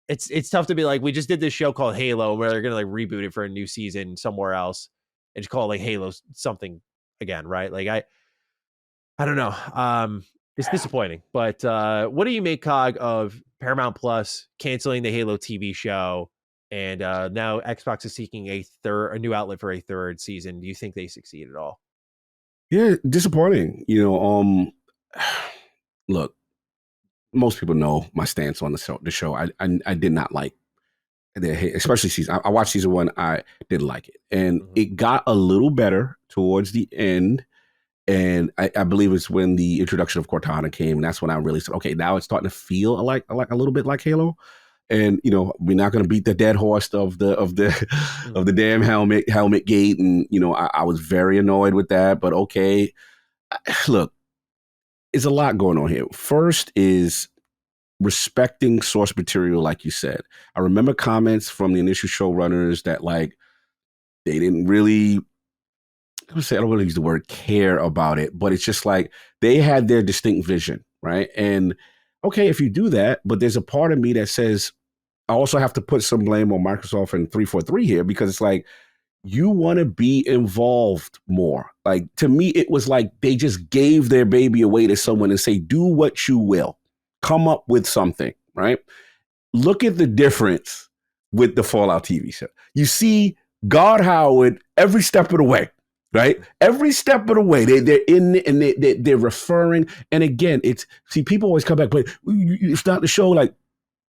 It's tough to be like, we just did this show called Halo where they're going to like reboot it for a new season somewhere else and just call it like Halo something again. Right. Like I don't know. It's disappointing, but what do you make, Cog, of Paramount Plus canceling the Halo TV show? And now Xbox is seeking a new outlet for a third season. Do you think they succeed at all? Yeah, disappointing. Look, most people know my stance on the show. I did not like especially season. I watched season 1. I didn't like it, and it got a little better towards the end. And I believe it's when the introduction of Cortana came, and that's when I really said, okay, now it's starting to feel like a little bit like Halo. And we're not going to beat the dead horse of the damn helmet gate. And I was very annoyed with that. But okay, look, there's a lot going on here. First is respecting source material, like you said. I remember comments from the initial showrunners that like they didn't really, I don't want to use the word care about it, but it's just like they had their distinct vision, right? And okay, if you do that, but there's a part of me that says I also have to put some blame on Microsoft and 343 here, because it's like, you want to be involved more. Like, to me, it was like they just gave their baby away to someone and say, do what you will. Come up with something, right? Look at the difference with the Fallout TV show. You see God Howard every step of the way, right? Every step of the way. They're in and they're referring. And again, people always come back, but it's not the show like,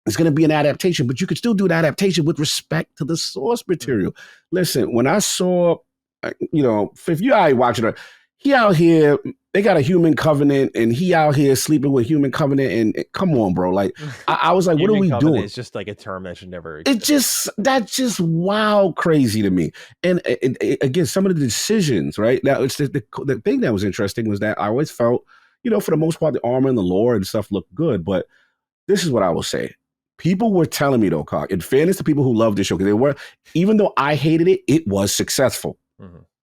it's going to be an adaptation, but you could still do an adaptation with respect to the source material. Listen, when I saw, if you out watching it, he out here, they got a human covenant, and he out here sleeping with human covenant, and come on, bro. Like, I was like, what are we doing? It's just like a term that should never exist. That's just wild crazy to me. And again, some of the decisions, right? Now, it's the thing that was interesting was that I always felt, for the most part, the armor and the lore and stuff looked good, but this is what I will say. People were telling me, though, Cog, in fairness to people who loved this show, because they were, even though I hated it, it was successful,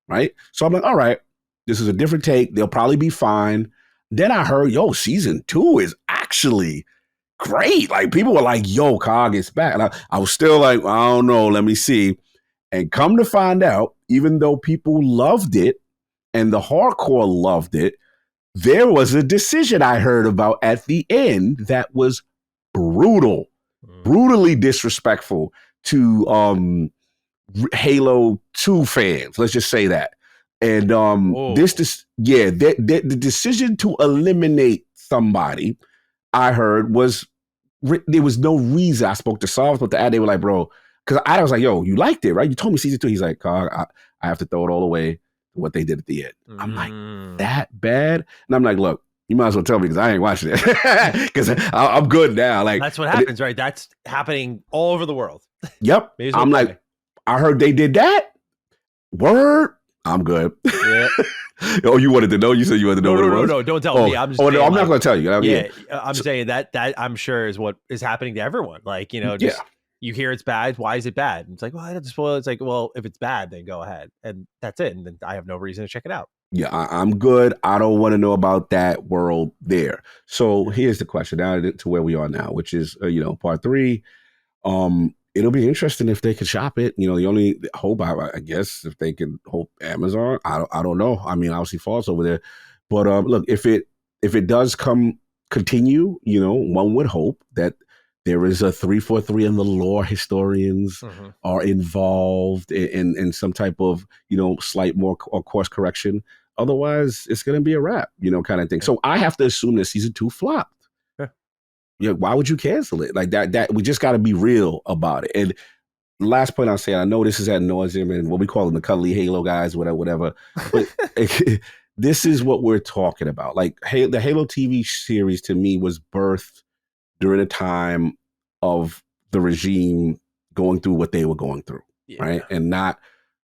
right? So I'm like, all right, this is a different take. They'll probably be fine. Then I heard, season 2 is actually great. Like, people were like, Cog is back. And I was still like, I don't know, let me see. And come to find out, even though people loved it and the hardcore loved it, there was a decision I heard about at the end that was brutal. brutally disrespectful to Halo 2 fans. Let's just say that. And the decision to eliminate somebody, I heard, was there was no reason. I spoke to Saul, but they were like, bro, because I was like, yo, you liked it, right? You told me season 2. He's like, I have to throw it all away. What they did at the end. I'm like, that bad? And I'm like, look, you might as well tell me because I ain't watching it because I'm good now. Like that's what happens, right? That's happening all over the world. Yep. I'm like, I heard they did that. Word. I'm good. Yeah. Oh, you wanted to know? You said you wanted to know what it was? No, don't tell me. I'm just no, I'm not going to tell you. I'm saying that I'm sure is what is happening to everyone. Like, you hear it's bad. Why is it bad? And it's like, well, I don't spoil it. It's like, well, if it's bad, then go ahead. And that's it. And then I have no reason to check it out. Yeah, I'm good. I don't want to know about that world there. So here's the question now to where we are now, which is, part 3. It'll be interesting if they could shop it. The only hope, I guess, if they can hope Amazon. I don't know. I mean, obviously falls over there. But look, if it does continue, one would hope that there is a 343 and the lore historians are involved in some type of, slight more or course correction. Otherwise, it's going to be a wrap, kind of thing. So I have to assume that season 2 flopped. Yeah, why would you cancel it? Like that we just got to be real about it. And last point I'll say, I know this is ad nauseum and what we call them the cuddly Halo guys, whatever. But this is what we're talking about. Like the Halo TV series to me was birthed during a time of the regime going through what they were going through, right? And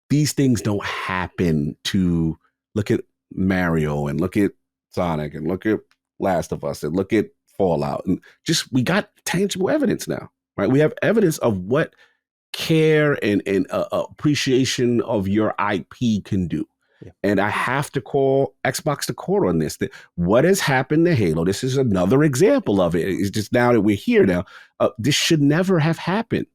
these things don't happen to look at Mario and look at Sonic and look at Last of Us and look at Fallout. And we got tangible evidence now, right? We have evidence of what care and appreciation of your IP can do. Yeah. And I have to call Xbox to court on this. That what has happened to Halo, this is another example of it. It's just now that we're here now, this should never have happened.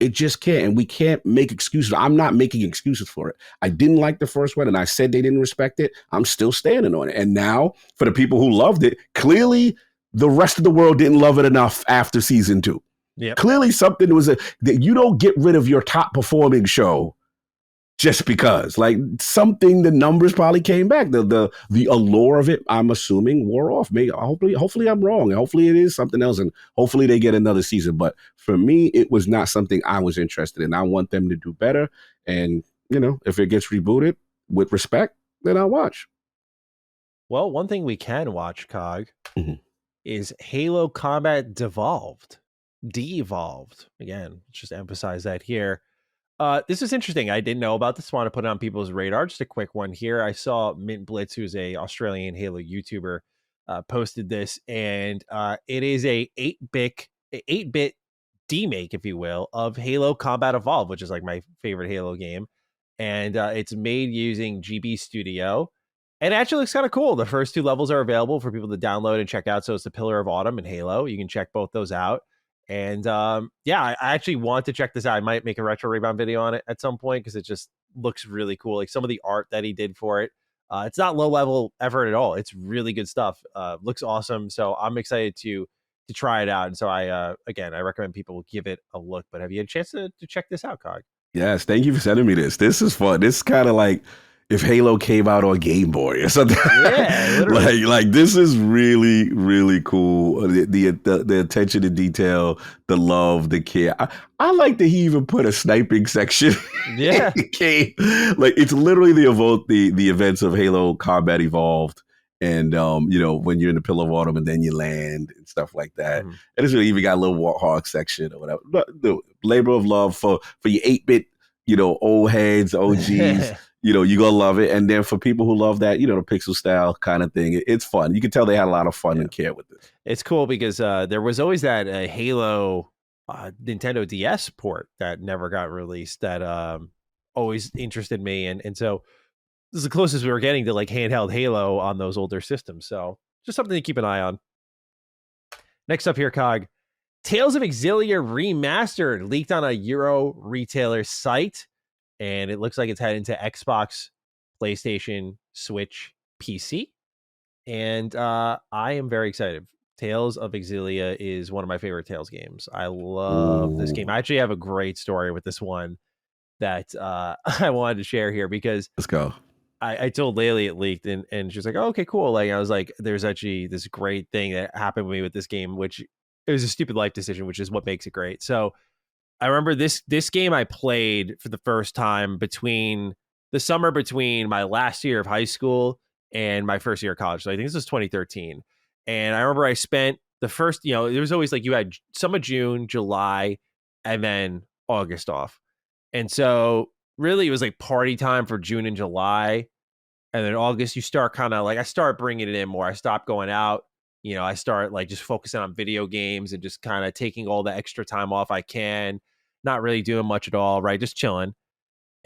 It just can't. And we can't make excuses. I'm not making excuses for it. I didn't like the first one and I said they didn't respect it. I'm still standing on it. And now for the people who loved it, clearly the rest of the world didn't love it enough after season 2. Yep. Clearly something was that you don't get rid of your top performing show just because, like, something, the numbers probably came back. The allure of it, I'm assuming, wore off. Maybe hopefully I'm wrong. And hopefully it is something else, and hopefully they get another season. But for me, it was not something I was interested in. I want them to do better. And, if it gets rebooted with respect, then I'll watch. Well, one thing we can watch, Cog, is Halo Combat Devolved. Again, just emphasize that here. This is interesting. I didn't know about this. Want to put it on people's radar. Just a quick one here. I saw Mint Blitz, who's a Australian Halo YouTuber, posted this, and it is a 8-bit demake, if you will, of Halo Combat Evolved, which is like my favorite Halo game, and it's made using GB Studio. And it actually looks kind of cool. The first 2 levels are available for people to download and check out. So it's the Pillar of Autumn and Halo. You can check both those out. And I actually want to check this out. I might make a retro rebound video on it at some point because it just looks really cool. Like some of the art that he did for it. It's not low level effort at all. It's really good stuff. Looks awesome. So I'm excited to try it out. And so I recommend people give it a look. But have you had a chance to check this out, Cog? Yes, thank you for sending me this. This is fun. This is kind of like if Halo came out on Game Boy or something. Yeah, literally. like this is really, really cool. The attention to detail, the love, the care. I like that he even put a sniping section. Yeah. Like it's literally the events of Halo Combat Evolved. And when you're in the Pillar of Autumn and then you land and stuff like that. And it's really even got a little Warthog section or whatever. But the labor of love for your 8-bit, old heads, OGs. You're going to love it. And then for people who love that, the pixel style kind of thing, it's fun. You can tell they had a lot of fun and care with it. It's cool because there was always that Halo Nintendo DS port that never got released that always interested me. And so this is the closest we were getting to like handheld Halo on those older systems. So just something to keep an eye on. Next up here, Cog. Tales of Xillia Remastered leaked on a Euro retailer site. And it looks like it's heading to Xbox, PlayStation, Switch, PC. And I am very excited Tales of Xillia is one of my favorite Tales games. I love this game. Ooh. I actually have a great story with this one that I wanted to share here because Let's go. I told Laylee it leaked and she was like, oh, okay, cool. Like I was like, there's actually this great thing that happened with me with this game, which it was a stupid life decision, which is what makes it great. So I remember this game I played for the first time between the summer between my last year of high school and my first year of college. So I think this was 2013. And I remember I spent the first, there was always like you had some of June, July, and then August off. And so really it was like party time for June and July. And then August, you start kind of like, I start bringing it in more. I stopped going out. I start like just focusing on video games and just kind of taking all the extra time off I can, not really doing much at all, right? Just chilling.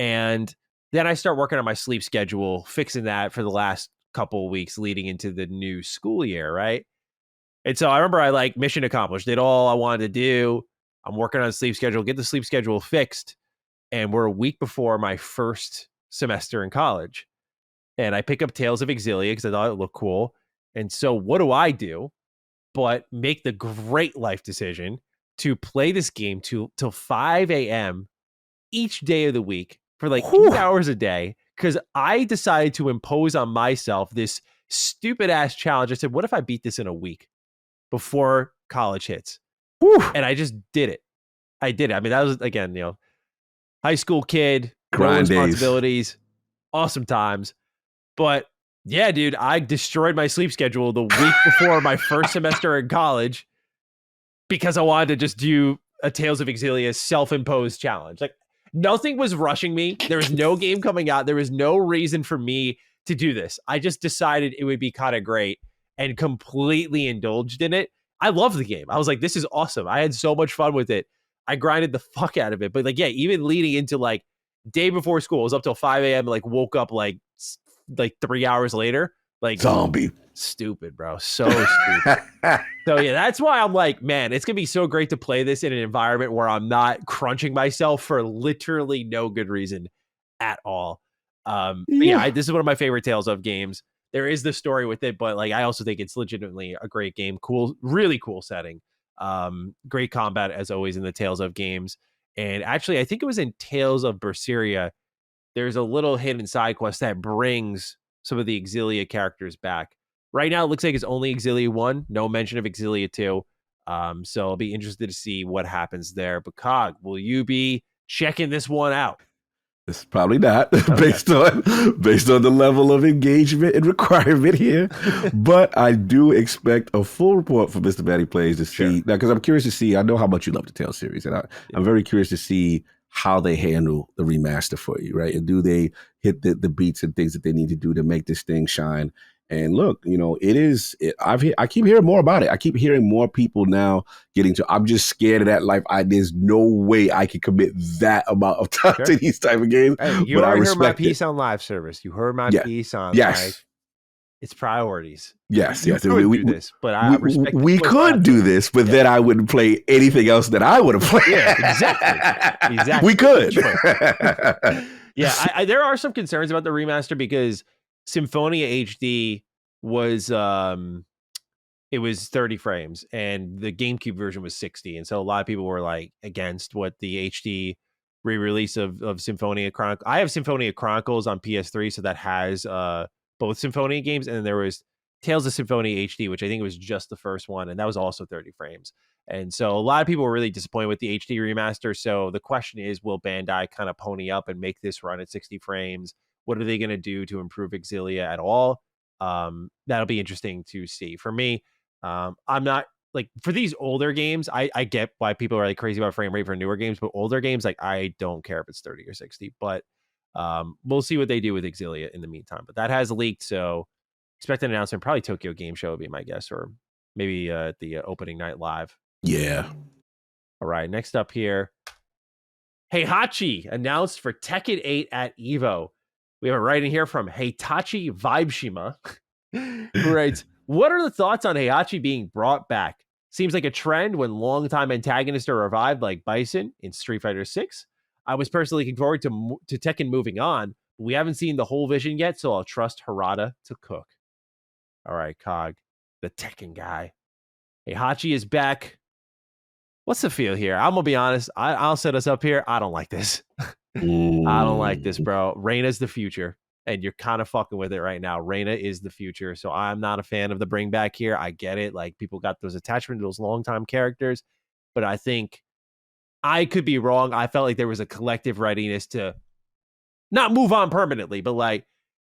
And then I start working on my sleep schedule, fixing that for the last couple of weeks leading into the new school year, right? And so I remember I like mission accomplished, did all I wanted to do. I'm working on a sleep schedule, get the sleep schedule fixed. And we're a week before my first semester in college. And I pick up Tales of Xillia because I thought it looked cool. And so what do? But make the great life decision to play this game till 5 a.m. each day of the week for like 8 hours a day because I decided to impose on myself this stupid ass challenge. I said, what if I beat this in a week before college hits? Whew. And I just did it. I did it. I mean, that was, again, high school kid, Grind no days. responsibilities, awesome times. But yeah, dude, I destroyed my sleep schedule the week before my first semester in college because I wanted to just do a Tales of Xillia self-imposed challenge. Like nothing was rushing me. There was no game coming out. There was no reason for me to do this. I just decided it would be kind of great and completely indulged in it. I love the game. I was like, this is awesome. I had so much fun with it. I grinded the fuck out of it. But like, yeah, even leading into like day before school, I was up till 5 a.m. Like woke up like 3 hours later. Like Zombie. Stupid, bro. So stupid. So yeah, that's why I'm like, man, it's gonna be so great to play this in an environment where I'm not crunching myself for literally no good reason at all. This is one of my favorite Tales of games. There is the story with it, but like I also think it's legitimately a great game. Cool, really cool setting. Great combat as always in the Tales of games. And actually, I think it was in Tales of Berseria. There's a little hidden side quest that brings some of the Xillia characters back. Right now, it looks like it's only Xillia 1, no mention of Xillia 2. So I'll be interested to see what happens there. But Cog, will you be checking this one out? It's probably not Okay. based on the level of engagement and requirement here, but I do expect a full report from Mr. Matty Plays to see now because I'm curious to see. I know how much you love the Tales series, and I'm very curious to see how they handle the remaster for you, right? And do they hit the beats and things that they need to do to make this thing shine? And look, I keep hearing more about it. I keep hearing more people now getting to. I'm just scared of that life. There's no way I can commit that amount of time to these type of games. Hey, you already heard my piece on live service. You heard my piece on like it's priorities. Yes. We do this, but I respect. We could do this, but then I wouldn't play anything else that I would have played. Yeah, exactly. We could. Yeah, there are some concerns about the remaster because Symphonia HD was it was 30 frames and the GameCube version was 60, and so a lot of people were like against what the HD re-release of Symphonia Chronicles. I have Symphonia Chronicles on PS3, so that has both Symphonia games, and then there was Tales of Symphonia HD, which I think was just the first one, and that was also 30 frames. And so a lot of people were really disappointed with the HD remaster. So the question is, will Bandai kind of pony up and make this run at 60 frames? What are they going to do to improve Xillia at all? That'll be interesting to see. For me, I'm not like for these older games. I get why people are like crazy about frame rate for newer games, but older games, like I don't care if it's 30 or 60. But we'll see what they do with Xillia in the meantime. But that has leaked, so expect an announcement. Probably Tokyo Game Show would be my guess, or maybe the opening night live. Yeah. All right. Next up here, Heihachi announced for Tekken 8 at Evo. We have a writing here from Heitachi Vibeshima, who writes, what are the thoughts on Heihachi being brought back? Seems like a trend when longtime antagonists are revived like Bison in Street Fighter 6. I was personally looking forward to Tekken moving on, but we haven't seen the whole vision yet, so I'll trust Harada to cook. All right, Cog, the Tekken guy. Heihachi is back. What's the feel here? I'm gonna be honest. I'll set us up here. I don't like this. I don't like this, bro. Reina's the future, and you're kind of fucking with it right now. Reina is the future, so I'm not a fan of the bring back here. I get it. Like, people got those attachment to those longtime characters, but I think I could be wrong. I felt like there was a collective readiness to not move on permanently, but like,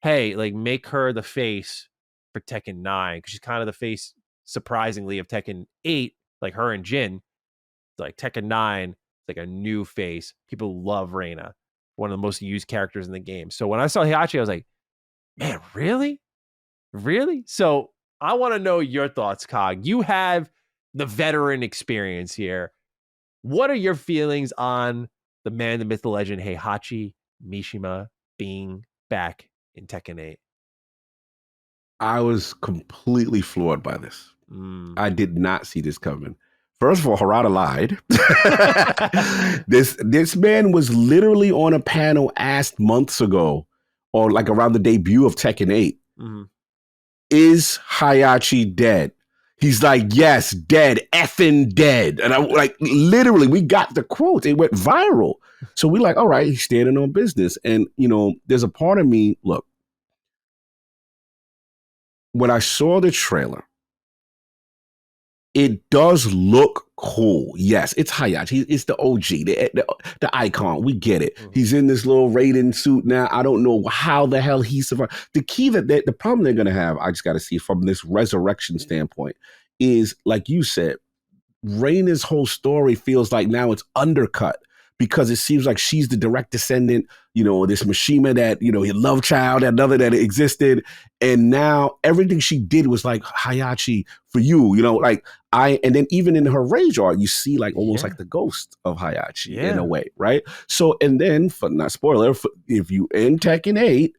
hey, like, make her the face for Tekken 9, because she's kind of the face, surprisingly, of Tekken 8, like her and Jin. Like Tekken 9, it's like a new face. People love Reina, one of the most used characters in the game. So when I saw Heihachi, I was like, man, really? Really? So I want to know your thoughts, Cog. You have the veteran experience here. What are your feelings on the man, the myth, the legend, Heihachi Mishima being back in Tekken 8? I was completely floored by this. I did not see this coming. First of all, Harada lied. This man was literally on a panel asked months ago, or like around the debut of Tekken 8, is Heihachi dead? He's like, yes, dead, effing dead. And I'm like, literally, we got the quote. It went viral. So we're like, all right, he's standing on business. And, you know, there's a part of me, look, when I saw the trailer, it does look cool. Yes, it's Heihachi. It's the OG, the icon. We get it. He's in this little Raiden suit now. I don't know how the hell he survived. The key the problem they're going to have, I just got to see from this resurrection standpoint, is, like you said, Raina's whole story feels like now it's undercut, because it seems like she's the direct descendant, you know, this Mishima that, you know, his love child, another that existed. And now everything she did was like, Heihachi, for you, you know, like and then even in her rage art, you see like almost like the ghost of Heihachi in a way, right? So, and then, for not spoiler, if you in Tekken 8,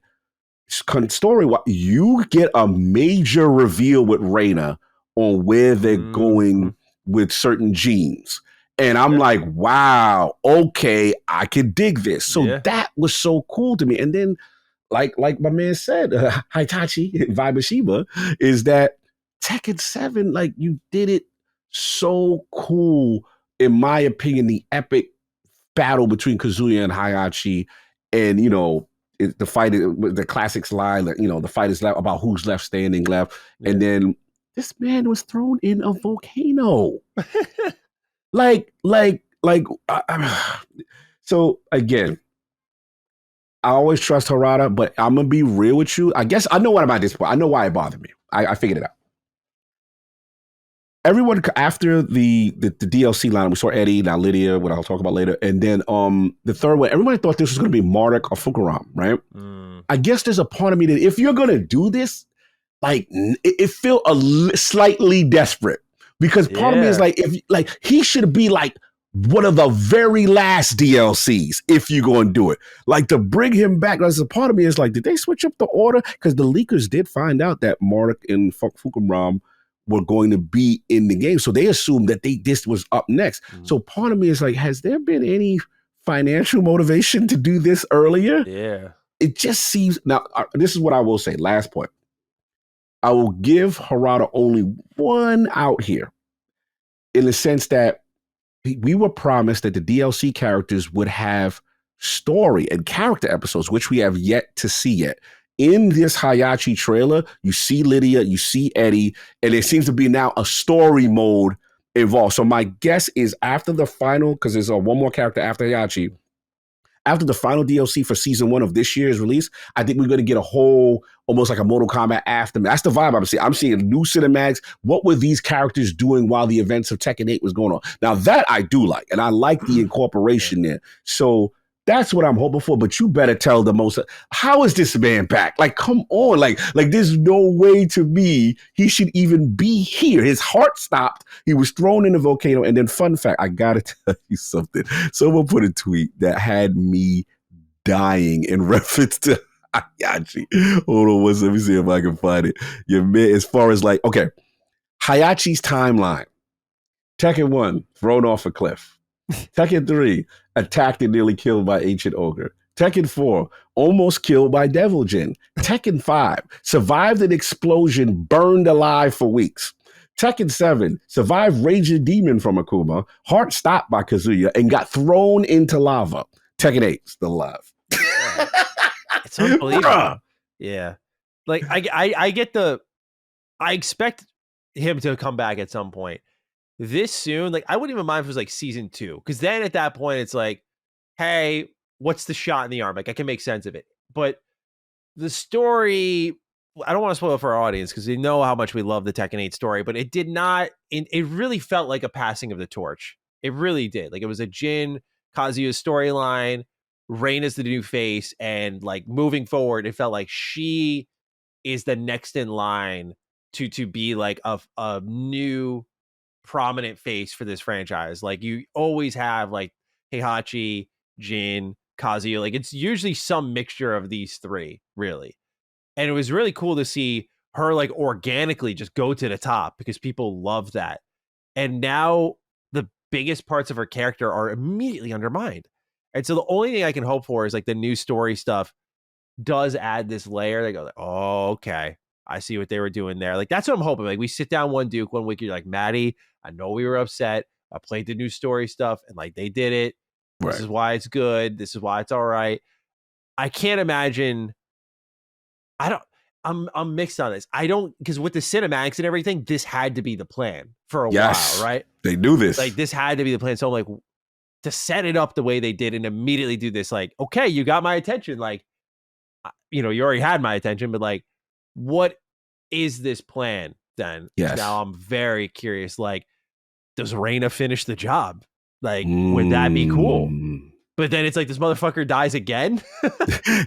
story, you get a major reveal with Reina on where they're going with certain genes. And I'm like, wow, okay, I can dig this. So that was so cool to me. And then, like my man said, Heihachi, Vibashima, is that Tekken 7, like, you did it so cool, in my opinion, the epic battle between Kazuya and Heihachi. And, you know, the fight, the classics line, you know, the fight is about who's left standing left. And then this man was thrown in a volcano. So again, I always trust Harada, but I'm gonna be real with you. I guess I know what about this point. I know why it bothered me. I figured it out. Everyone after the DLC line, we saw Eddie, now Lydia, what I'll talk about later, and then the third one, everybody thought this was gonna be Marduk or Fukuram, right? I guess there's a part of me that if you're gonna do this, like, it felt slightly desperate. Because part of me is like, if like he should be like one of the very last DLCs if you're going to do it. Like, to bring him back, there's a part of me is like, did they switch up the order? Because the leakers did find out that Marduk and Fukuram were going to be in the game, so they assumed that this was up next. So part of me is like, has there been any financial motivation to do this earlier? Yeah, it just seems. Now, this is what I will say. Last point. I will give Harada only one out here, in the sense that we were promised that the DLC characters would have story and character episodes, which we have yet to see yet. In this Heihachi trailer, you see Lydia, you see Eddie, and there seems to be now a story mode involved. So my guess is after the final, because there's one more character after Heihachi, after the final DLC for season 1 of this year's release, I think we're going to get a whole, almost like a Mortal Kombat aftermath. That's the vibe I'm seeing. I'm seeing new cinematics. What were these characters doing while the events of Tekken 8 was going on? Now, that I do like, and I like the incorporation there. So that's what I'm hoping for, but you better tell the most. How is this man back? Like, come on. Like there's no way to me he should even be here. His heart stopped. He was thrown in the volcano. And then, fun fact, I gotta tell you something. Someone put a tweet that had me dying in reference to Heihachi. Hold on, let me see if I can find it. Your man, as far as like, okay, Heihachi's timeline. Tekken 1, thrown off a cliff. Tekken 3, attacked and nearly killed by Ancient Ogre. Tekken 4, almost killed by Devil Jin. Tekken 5, survived an explosion, burned alive for weeks. Tekken 7, survived Raging Demon from Akuma, heart stopped by Kazuya, and got thrown into lava. Tekken 8 still alive. Yeah. It's unbelievable. Yeah. Like I get I expect him to come back at some point. This soon, like I wouldn't even mind if it was like season 2, because then at that point it's like, hey, what's the shot in the arm? Like I can make sense of it. But the story, I don't want to spoil it for our audience because they know how much we love the Tekken 8 story, but it did not, it really felt like a passing of the torch. It really did. Like it was a Jin Kazuya storyline, Rain is the new face, and like moving forward, it felt like she is the next in line to be like a new prominent face for this franchise. Like you always have like Heihachi, Jin, Kazuya. Like it's usually some mixture of these three, really. And it was really cool to see her like organically just go to the top because people love that. And now the biggest parts of her character are immediately undermined. And so the only thing I can hope for is like the new story stuff does add this layer. They go, like, oh, okay. I see what they were doing there. Like, that's what I'm hoping. Like, we sit down one Duke one week. You're like, Maddie, I know we were upset. I played the new story stuff and like they did it. This is why it's good. This is why it's all right. I can't imagine. I'm mixed on this. I don't, because with the cinematics and everything, this had to be the plan for a while, right? They do this. Like, this had to be the plan. So, like, to set it up the way they did and immediately do this, like, okay, you got my attention. Like, you know, you already had my attention, but like, what is this plan then? Yes. Now I'm very curious. Like, does Reina finish the job? Like, would that be cool? But then it's like this motherfucker dies again.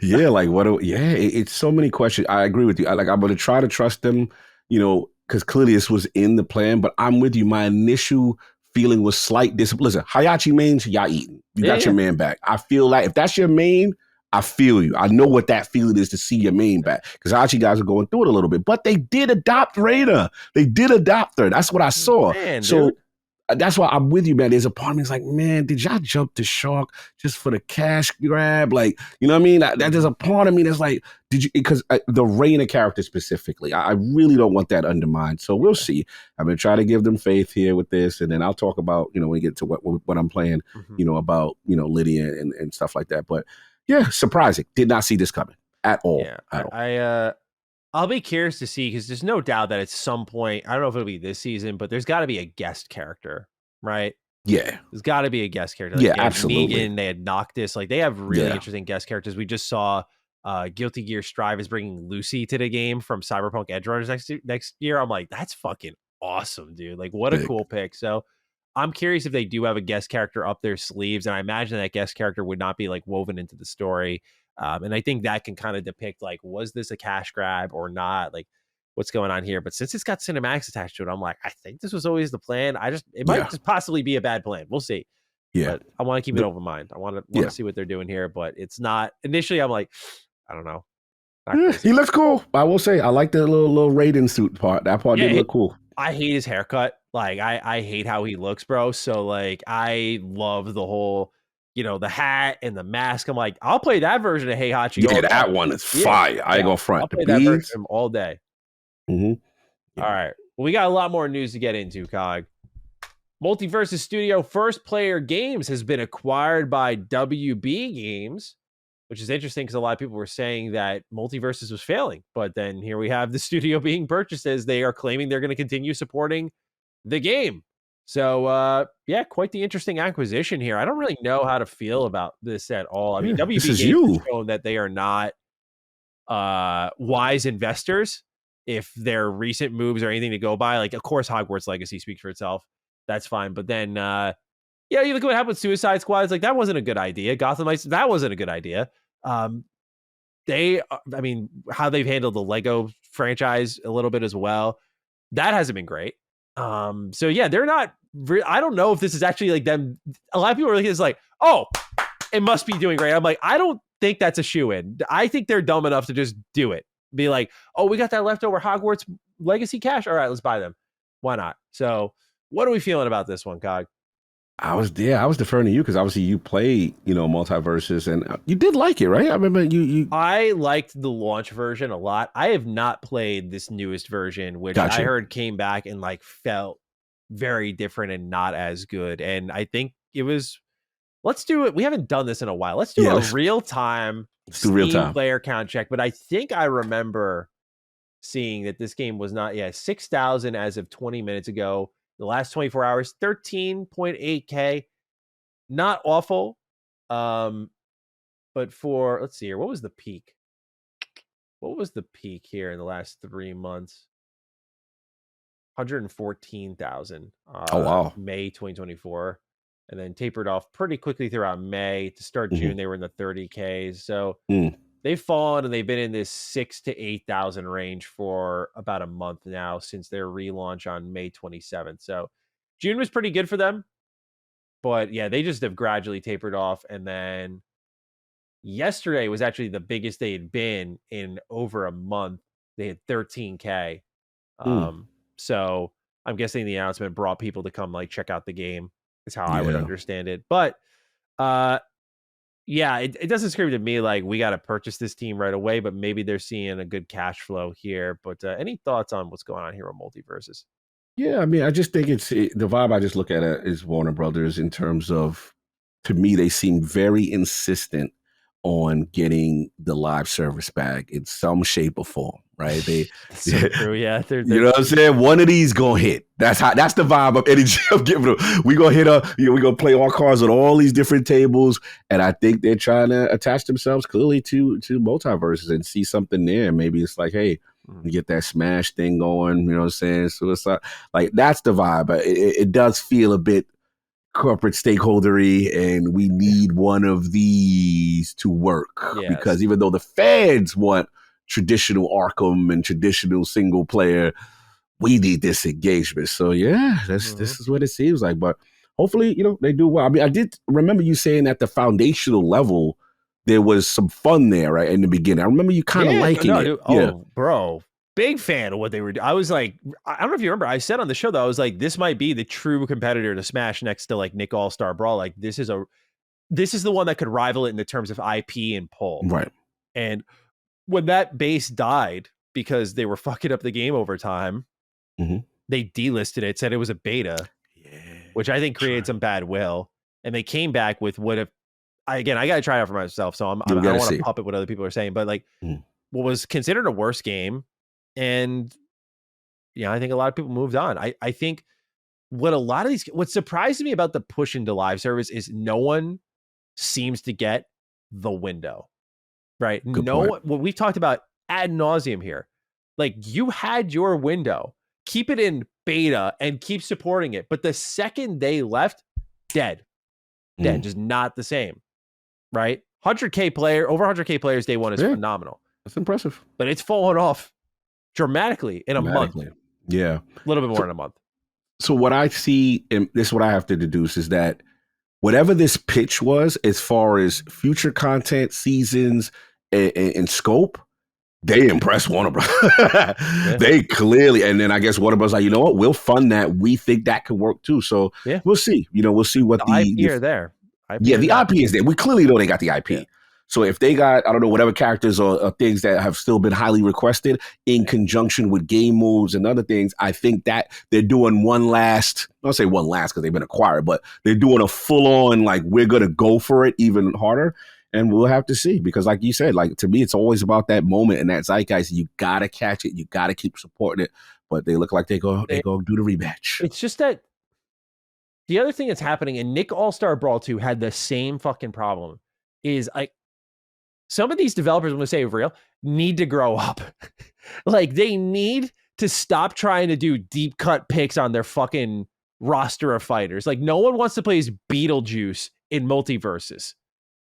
Yeah, like what? It's so many questions. I agree with you. I'm going to try to trust them, you know, because clearly this was in the plan. But I'm with you. My initial feeling was slight discipline. Listen, Heihachi mains, y'all eating. You got your man back. I feel like if that's your main, I feel you. I know what that feeling is to see your main back because Heihachi guys are going through it a little bit. But they did adopt Reina. They did adopt her. That's what I saw. Man, so. Dude. That's why I'm with you, man. There's a part of me that's like, man, did y'all jump the shark just for the cash grab? Like, you know what I mean? There's a part of me that's like, did you? Because the Reina character specifically, I really don't want that undermined. So we'll see. I'm gonna try to give them faith here with this, and then I'll talk about, you know, when we get to what I'm playing, you know, about, you know, Lydia and stuff like that. But yeah, surprising. Did not see this coming at all. Yeah, I'll be curious to see because there's no doubt that at some point, I don't know if it'll be this season, but there's got to be a guest character, right? Yeah. There's got to be a guest character. Like yeah, absolutely. Negan, they had Noctis. Like, they have really interesting guest characters. We just saw Guilty Gear Strive is bringing Lucy to the game from Cyberpunk Edge Runners next year. I'm like, that's fucking awesome, dude. Like, what a cool pick. So I'm curious if they do have a guest character up their sleeves. And I imagine that guest character would not be like woven into the story. And I think that can kind of depict like, was this a cash grab or not? Like, what's going on here? But since it's got cinematics attached to it, I'm like, I think this was always the plan. It might just possibly be a bad plan. We'll see. Yeah, but I want to keep an open mind. I want to see what they're doing here, but it's not. Initially, I'm like, I don't know. He looks cool. I will say, I like the little Raiden suit part. That part did look cool. I hate his haircut. Like, I hate how he looks, bro. So like, I love the whole, you know, the hat and the mask. I'm like, I'll play that version of Heihachi. Yeah, that one is fire. I ain't gonna front. I'll play that version all day. Mm-hmm. All right. Well, we got a lot more news to get into, Cog. Multiversus Studio First Player Games has been acquired by WB Games, which is interesting because a lot of people were saying that Multiversus was failing. But then here we have the studio being purchased as they are claiming they're going to continue supporting the game. So, yeah, quite the interesting acquisition here. I don't really know how to feel about this at all. I mean, WB Games has shown that they are not wise investors. If their recent moves are anything to go by, like, of course, Hogwarts Legacy speaks for itself. That's fine. But then, yeah, you look at what happened with Suicide Squad. It's like, that wasn't a good idea. Gotham Knights, that wasn't a good idea. I mean, how they've handled the Lego franchise a little bit as well, that hasn't been great. So yeah, they're not. I don't know if this is actually like them. A lot of people are looking at this like, oh, it must be doing great. I'm like, I don't think that's a shoe-in. I think they're dumb enough to just do it. Be like, oh, we got that leftover Hogwarts Legacy cash. All right, let's buy them. Why not? So, what are we feeling about this one, Cog? I was deferring to you because obviously you played, multiverses, and you did like it, right? I remember you I liked the launch version a lot. I have not played this newest version, which I gotcha. heard came back and like felt very different and not as good. And I think it was, let's do it. We haven't done this in a while. Let's do Yeah, a let's real time do real Steam time. player count check. But I think I remember seeing that this game was not, 6,000 as of 20 minutes ago. The last 24 hours, 13.8K. Not awful. But for, let's see here, what was the peak? What was the peak here in the last 3 months? 114,000. Oh wow. May 2024, and then tapered off pretty quickly throughout May. To start Hmm. June, they were in the 30Ks. So Mm. they've fallen, and they've been in this 6 to 8,000 range for about a month now since their relaunch on May 27th. So June was pretty good for them, but yeah, they just have gradually tapered off. And then yesterday was actually the biggest they had been in over a month. They had 13K. Mm. So I'm guessing the announcement brought people to come like check out the game is how I would Yeah. understand it. But yeah, it doesn't scream to me like we got to purchase this team right away, but maybe they're seeing a good cash flow here. But any thoughts on what's going on here on multiverses? Yeah, I mean, I just think the vibe I just look at it is Warner Brothers in terms of, to me, they seem very insistent on getting the live service back in some shape or form, right? That's so true. Yeah, You know what I'm saying? One of these gonna hit. That's the vibe of energy I'm giving them. We gonna hit up, we gonna play our cards on all these different tables. And I think they're trying to attach themselves clearly to multiverses and see something there. Maybe it's like, hey, you get that Smash thing going, you know what I'm saying? So it's like that's the vibe. It does feel a bit corporate stakeholdery, and we need one of these to work, because Yes. even though the fans want traditional Arkham and traditional single player, we need this engagement. So yeah, this is what it seems like. But hopefully, they do well. I mean, I did remember you saying at the foundational level there was some fun there, right, in the beginning. I remember you kind of Yeah, liking no, it. dude. Yeah, Oh, bro, big fan of what they were doing. I was like, I don't know if you remember, I said on the show that I was like, this might be the true competitor to Smash next to like Nick All Star Brawl. Like, this is the one that could rival it in the terms of IP and pull. right. And when that base died because they were fucking up the game over time, Mm-hmm. they delisted it, said it was a beta, Yeah, which I think that's created right. some bad will. And they came back with what if, I got to try it out for myself. So I You don't gotta want to see. puppet what other people are saying, but like Mm. what was considered a worse game. And yeah, I think a lot of people moved on. I think what surprised me about the push into live service is no one seems to get the window, right? Good point. What we've talked about ad nauseum here. Like, you had your window, keep it in beta and keep supporting it. But the second they left, dead, Mm. just not the same, right? 100K player, over 100K players day one is Yeah, phenomenal, that's impressive. but it's fallen off dramatically in a month, Dramatically. Yeah. a little bit more So, in a month. so what I see, and this is what I have to deduce, is that whatever this pitch was, as far as future content, seasons, and scope, they impressed Warner Bros. Yeah. They clearly, and then I guess Warner Bros. Like, you know what, we'll fund that. We think that could work too. So Yeah. we'll see. We'll see what The IP are there. the IP is there. We clearly know they got the IP. Yeah. So if they got, I don't know, whatever characters or things that have still been highly requested in conjunction with game moves and other things, I think that they're doing one last, I don't say one last because they've been acquired, but they're doing a full on, like, we're going to go for it even harder. And we'll have to see, because like you said, like, to me, it's always about that moment and that zeitgeist. You got to catch it. You got to keep supporting it. But they look like they go do the rematch. It's just that the other thing that's happening, and Nick All-Star Brawl 2 had the same fucking problem, is like, some of these developers, I'm going to say real, need to grow up. Like, they need to stop trying to do deep cut picks on their fucking roster of fighters. Like, no one wants to play as Beetlejuice in multiverses.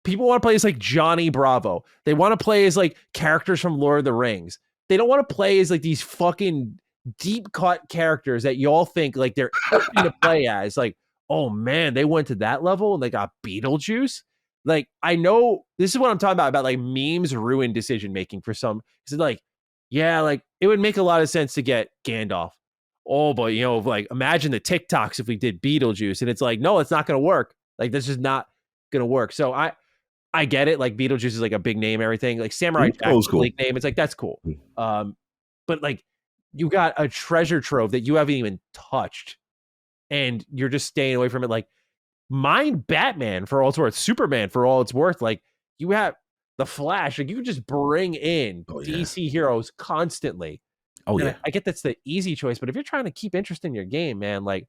People want to play as like Johnny Bravo. They want to play as like characters from Lord of the Rings. They don't want to play as like these fucking deep cut characters that y'all think like they're going to play as. Like, oh man, they went to that level and they got Beetlejuice. Like, I know this is what I'm talking about like memes ruin decision making for some. Because like, yeah, like it would make a lot of sense to get Gandalf. oh, but like imagine the TikToks if we did Beetlejuice, and it's like, no, it's not going to work. Like this is not going to work. So I get it. Like Beetlejuice is like a big name, everything. Like Samurai Jack, Old school. big name. It's like that's cool. But like you got a treasure trove that you haven't even touched, and you're just staying away from it. Like mind Batman for all it's worth, Superman for all it's worth. Like you have the Flash. Like you can just bring in DC heroes constantly. Oh and yeah. I get that's the easy choice, but if you're trying to keep interest in your game, man, like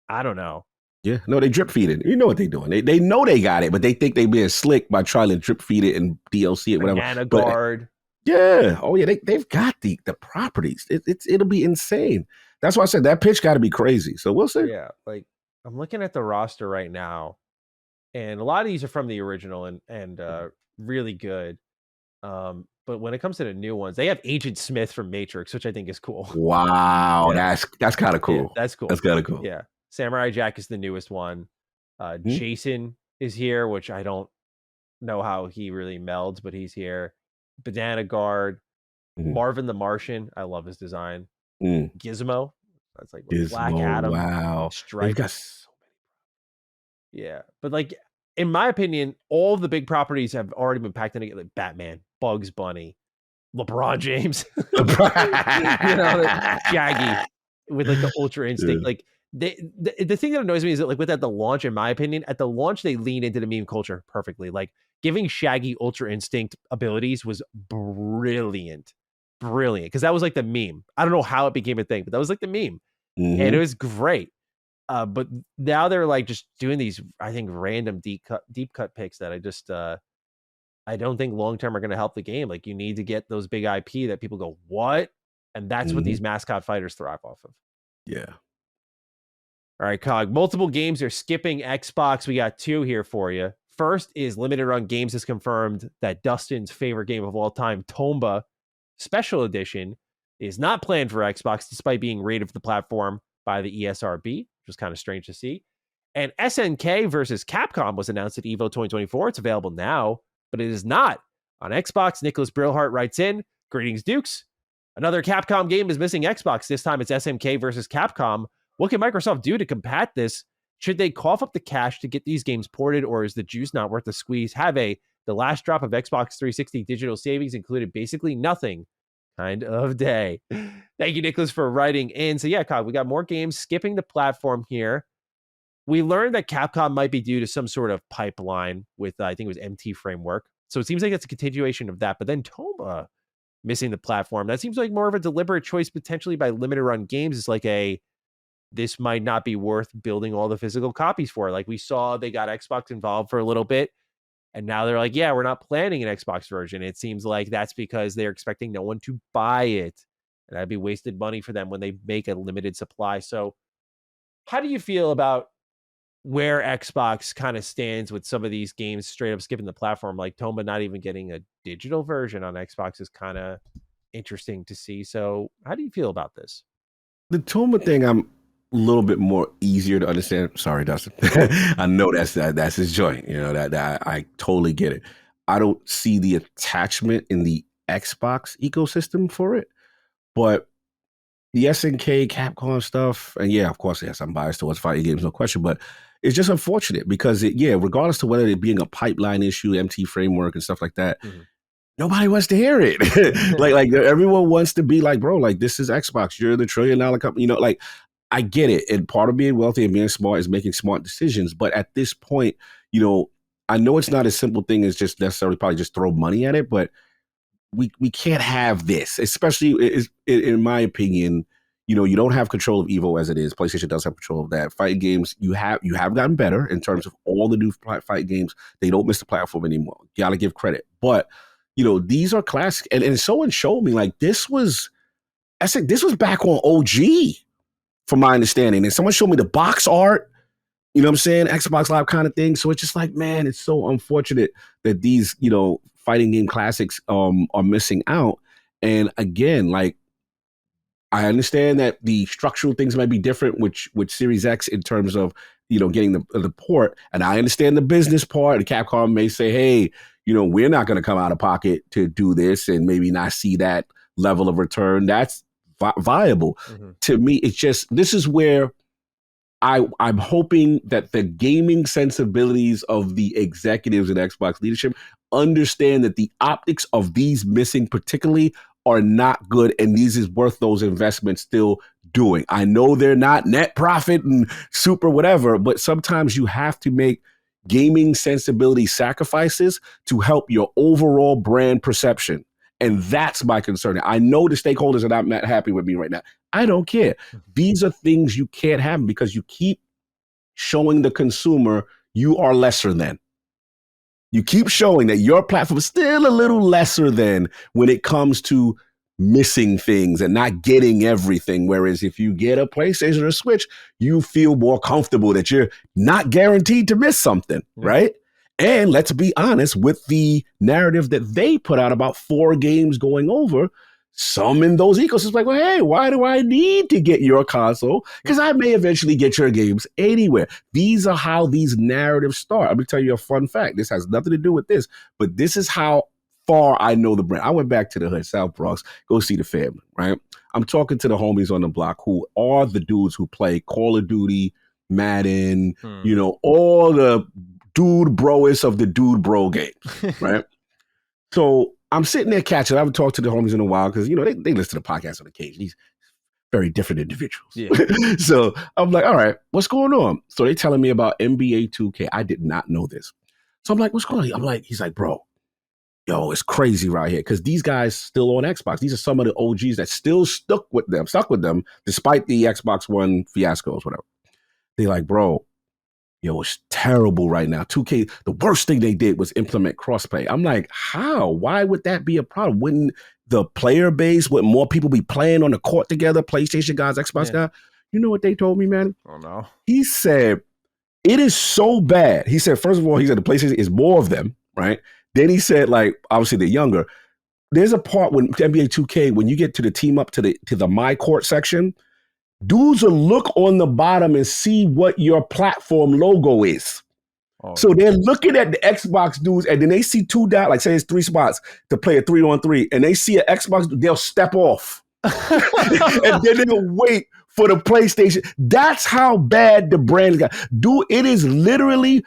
I don't know. Yeah, no, they drip feed it. You know what they're doing. They know they got it, but they think they being slick by trying to drip feed it and DLC it, whatever. Banana Guard. Yeah. Oh yeah, they've got the properties. It'll be insane. That's why I said that pitch got to be crazy. So we'll see. Yeah, like I'm looking at the roster right now, and a lot of these are from the original and really good. But when it comes to the new ones, they have Agent Smith from Matrix, which I think is cool. Wow, yeah. That's kind of cool. Yeah, that's cool. That's kind of cool. Yeah, Samurai Jack is the newest one. Jason is here, which I don't know how he really melds, but he's here. Banana Guard, Marvin the Martian. I love his design. Gizmo. That's like Gizmo, Black Adam. Wow. Stripe. They've got so many. Yeah, but like in my opinion, all the big properties have already been packed in together. Like Batman, Bugs Bunny, LeBron James, Shaggy with like the Ultra Instinct. Like the thing that annoys me is that like with at the launch, in my opinion, at the launch they lean into the meme culture perfectly. Like giving Shaggy Ultra Instinct abilities was brilliant, because that was like the meme. I don't know how it became a thing, but that was like the meme, and it was great. But now they're like just doing these, I think, random deep cut picks that I just I don't think long term are going to help the game. Like you need to get those big IP that people go, what? And that's what these mascot fighters thrive off of. Yeah. All right, Cog. Multiple games are skipping Xbox. We got two here for you. First is Limited Run Games has confirmed that Dustin's favorite game of all time, Tomba Special Edition, is not planned for Xbox despite being rated for the platform by the ESRB, which was kind of strange to see. And SNK versus Capcom was announced at EVO 2024. It's available now, but it is not on Xbox. Nicholas Brillhart writes in, greetings, Dukes. Another Capcom game is missing Xbox. This time it's SNK versus Capcom. What can Microsoft do to combat this? Should they cough up the cash to get these games ported, or is the juice not worth the squeeze? The last drop of Xbox 360 digital savings included basically nothing kind of day. Thank you, Nicholas, for writing in. So yeah, Cog, we got more games skipping the platform here. We learned that Capcom might be due to some sort of pipeline with, I think it was MT Framework. So it seems like it's a continuation of that. But then Tomba missing the platform. That seems like more of a deliberate choice potentially by Limited Run Games. It's like this might not be worth building all the physical copies for. Like we saw they got Xbox involved for a little bit. And now they're like, yeah, we're not planning an Xbox version. It seems like that's because they're expecting no one to buy it. And that'd be wasted money for them when they make a limited supply. So how do you feel about where Xbox kind of stands with some of these games straight up skipping the platform? Like Tomba not even getting a digital version on Xbox is kind of interesting to see. So how do you feel about this? The Tomba thing, I'm a little bit more easier to understand. Sorry, Dustin. I know that's his joint. You know, that I totally get it. I don't see the attachment in the Xbox ecosystem for it, but the SNK Capcom stuff, and yeah, of course, yes, I'm biased towards fighting games, no question, but it's just unfortunate because regardless to whether it being a pipeline issue, MT Framework and stuff like that, nobody wants to hear it. like everyone wants to be like, bro, like this is Xbox. You're the $1 trillion company. You know, like I get it. And part of being wealthy and being smart is making smart decisions. But at this point, I know it's not a simple thing as just necessarily probably just throw money at it, but we can't have this, especially in my opinion. You don't have control of Evo as it is. PlayStation does have control of that. Fighting games, you have gotten better in terms of all the new fight games. They don't miss the platform anymore. You gotta give credit. But these are classic. And someone showed me like this was back on OG, from my understanding. And someone showed me the box art. You know what I'm saying? Xbox Live kind of thing. So it's just like, man, it's so unfortunate that these, fighting game classics are missing out. And again, like, I understand that the structural things might be different with Series X in terms of, getting the port. And I understand the business part. And Capcom may say, hey, we're not going to come out of pocket to do this and maybe not see that level of return. That's viable. To me, it's just, this is where I'm hoping that the gaming sensibilities of the executives and Xbox leadership understand that the optics of these missing particularly are not good, and these is worth those investments still doing. I know they're not net profit and super whatever, but sometimes you have to make gaming sensibility sacrifices to help your overall brand perception. And that's my concern. I know the stakeholders are not happy with me right now. I don't care. These are things you can't have because you keep showing the consumer you are lesser than. You keep showing that your platform is still a little lesser than when it comes to missing things and not getting everything. Whereas if you get a PlayStation or a Switch, you feel more comfortable that you're not guaranteed to miss something, right? And let's be honest, with the narrative that they put out about 4 games going over, some in those ecosystems like, well, hey, why do I need to get your console? Because I may eventually get your games anywhere. These are how these narratives start. I'm going to tell you a fun fact. This has nothing to do with this, but this is how far I know the brand. I went back to the hood, South Bronx, go see the family, right? I'm talking to the homies on the block who are the dudes who play Call of Duty, Madden, you know, all the dude broest of the dude bro games, right? So I'm sitting there catching. I haven't talked to the homies in a while because, you know, they listen to the podcast on occasion. These very different individuals. Yeah. So I'm like, all right, what's going on? So they telling me about NBA 2K. I did not know this. So I'm like, what's going on? I'm like, he's like, bro, yo, it's crazy right here because these guys still on Xbox. These are some of the OGs that still stuck with them despite the Xbox One fiascos, whatever. They're like, bro, yo, it's terrible right now. 2K, the worst thing they did was implement crossplay. I'm like, how? Why would that be a problem? Wouldn't the player base, wouldn't more people be playing on the court together, PlayStation guys, Xbox guys? You know what they told me, man? Oh, no. He said, it is so bad. He said, first of all, he said the PlayStation is more of them, right? Then he said, like, obviously they're younger. There's a part when NBA 2K, when you get to the team up to the My Court section, dudes will look on the bottom and see what your platform logo is. Oh, so they're looking at the Xbox dudes, and then they see 2 down, like say it's 3 spots to play a 3-on-3, and they see an Xbox, they'll step off. And then they'll wait for the PlayStation. That's how bad the brand got. Dude, it is literally,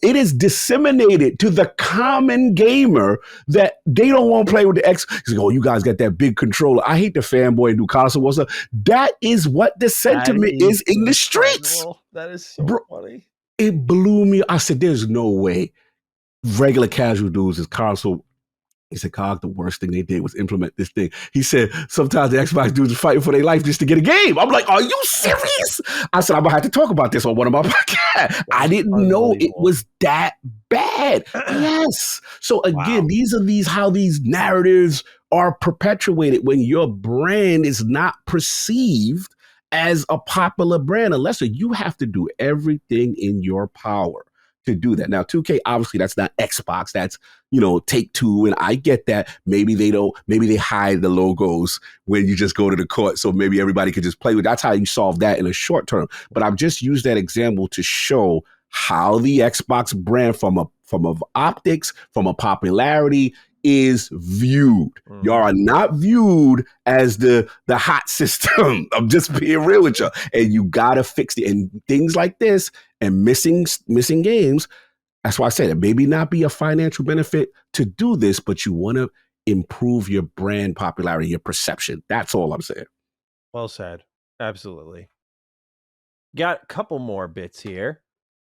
it is disseminated to the common gamer that they don't want to play with the X. He's like, oh, you guys got that big controller. I hate the fanboy and do console war stuff. That is what the sentiment is in the streets. That is so funny. It blew me. I said, there's no way regular casual dudes is console. He said, Cog, the worst thing they did was implement this thing. He said, sometimes the Xbox dudes are fighting for their life just to get a game. I'm like, are you serious? I said, I'm going to have to talk about this on one of my podcasts. I didn't know it was that bad. Yes. So again, these are how these narratives are perpetuated when your brand is not perceived as a popular brand. Unless you have to do everything in your power to do that. Now, 2K, obviously, that's not Xbox. That's, Take-Two. And I get that. Maybe they hide the logos when you just go to the court. So maybe everybody could just play with it. That's how you solve that in a short term. But I've just used that example to show how the Xbox brand from optics, from a popularity is viewed. Y'all are not viewed as the hot system. I'm just being real with you. And you gotta fix it. And things like this and missing games. That's why I said it maybe not be a financial benefit to do this, but you want to improve your brand popularity, your perception. That's all I'm saying. Well said. Absolutely. Got a couple more bits here.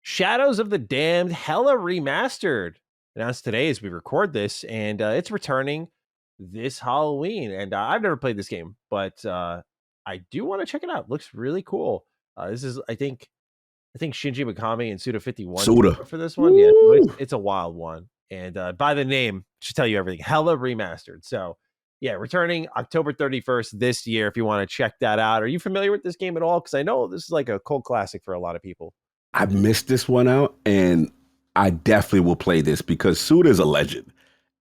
Shadows of the Damned Xillia Remastered. Announced today as we record this, and it's returning this Halloween. And I've never played this game, but I do want to check it out. Looks really cool. This is, I think Shinji Mikami and Suda51 for this one. Woo! Yeah, it's a wild one. And by the name, should tell you everything. Xillia Remastered. So yeah, returning October 31st this year. If you want to check that out, are you familiar with this game at all? Because I know this is like a cult classic for a lot of people. I missed this one out, and I definitely will play this because Suda's a legend.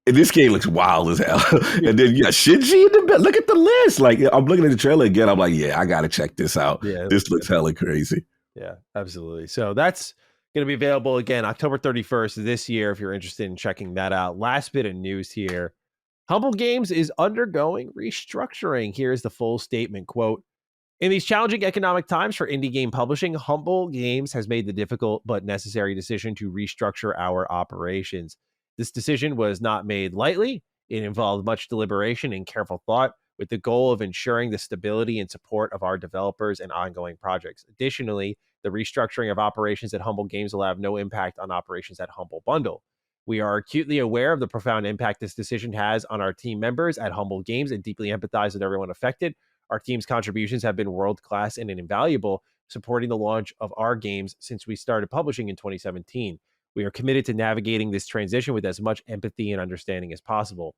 And this game looks wild as hell. And then you got Shinji in the bed. Look at the list. Like, I'm looking at the trailer again. I'm like, yeah, I got to check this out. Yeah, this looks hella crazy. Yeah, absolutely. So that's going to be available again October 31st this year if you're interested in checking that out. Last bit of news here. Humble Games is undergoing restructuring. Here's the full statement, quote, in these challenging economic times for indie game publishing, Humble Games has made the difficult but necessary decision to restructure our operations. This decision was not made lightly. It involved much deliberation and careful thought with the goal of ensuring the stability and support of our developers and ongoing projects. Additionally, the restructuring of operations at Humble Games will have no impact on operations at Humble Bundle. We are acutely aware of the profound impact this decision has on our team members at Humble Games and deeply empathize with everyone affected. Our team's contributions have been world-class and invaluable, supporting the launch of our games since we started publishing in 2017. We are committed to navigating this transition with as much empathy and understanding as possible.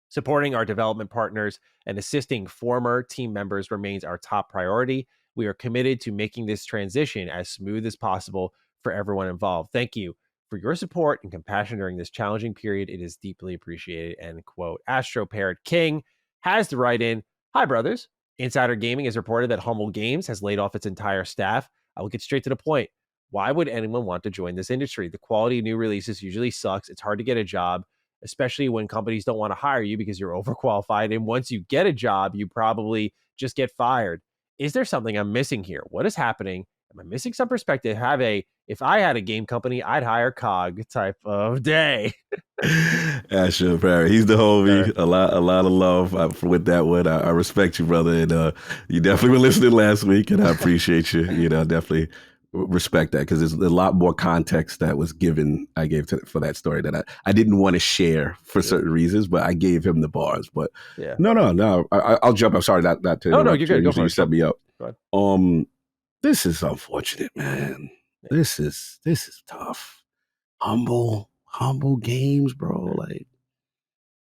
Supporting our development partners and assisting former team members remains our top priority. We are committed to making this transition as smooth as possible for everyone involved. Thank you for your support and compassion during this challenging period. It is deeply appreciated. End quote. Astro Parrot King has to write in, hi, brothers. Insider Gaming has reported that Humble Games has laid off its entire staff. I will get straight to the point. Why would anyone want to join this industry? The quality of new releases usually sucks. It's hard to get a job, especially when companies don't want to hire you because you're overqualified. And once you get a job, you probably just get fired. Is there something I'm missing here? What is happening? Am I missing some perspective? If I had a game company, I'd hire COG type of day. Astro Parrot, he's the homie. Sure. A lot of love with that one. I respect you, brother, and you definitely were listening last week, and I appreciate you. Definitely respect that because there's a lot more context that was given. I gave for that story that I didn't want to share for certain reasons, but I gave him the bars. But no, I'll jump. I'm sorry, not to. No, you're good. Go for it. You set me up. This is unfortunate, man. Yeah. This is tough. Humble Games, bro. Like,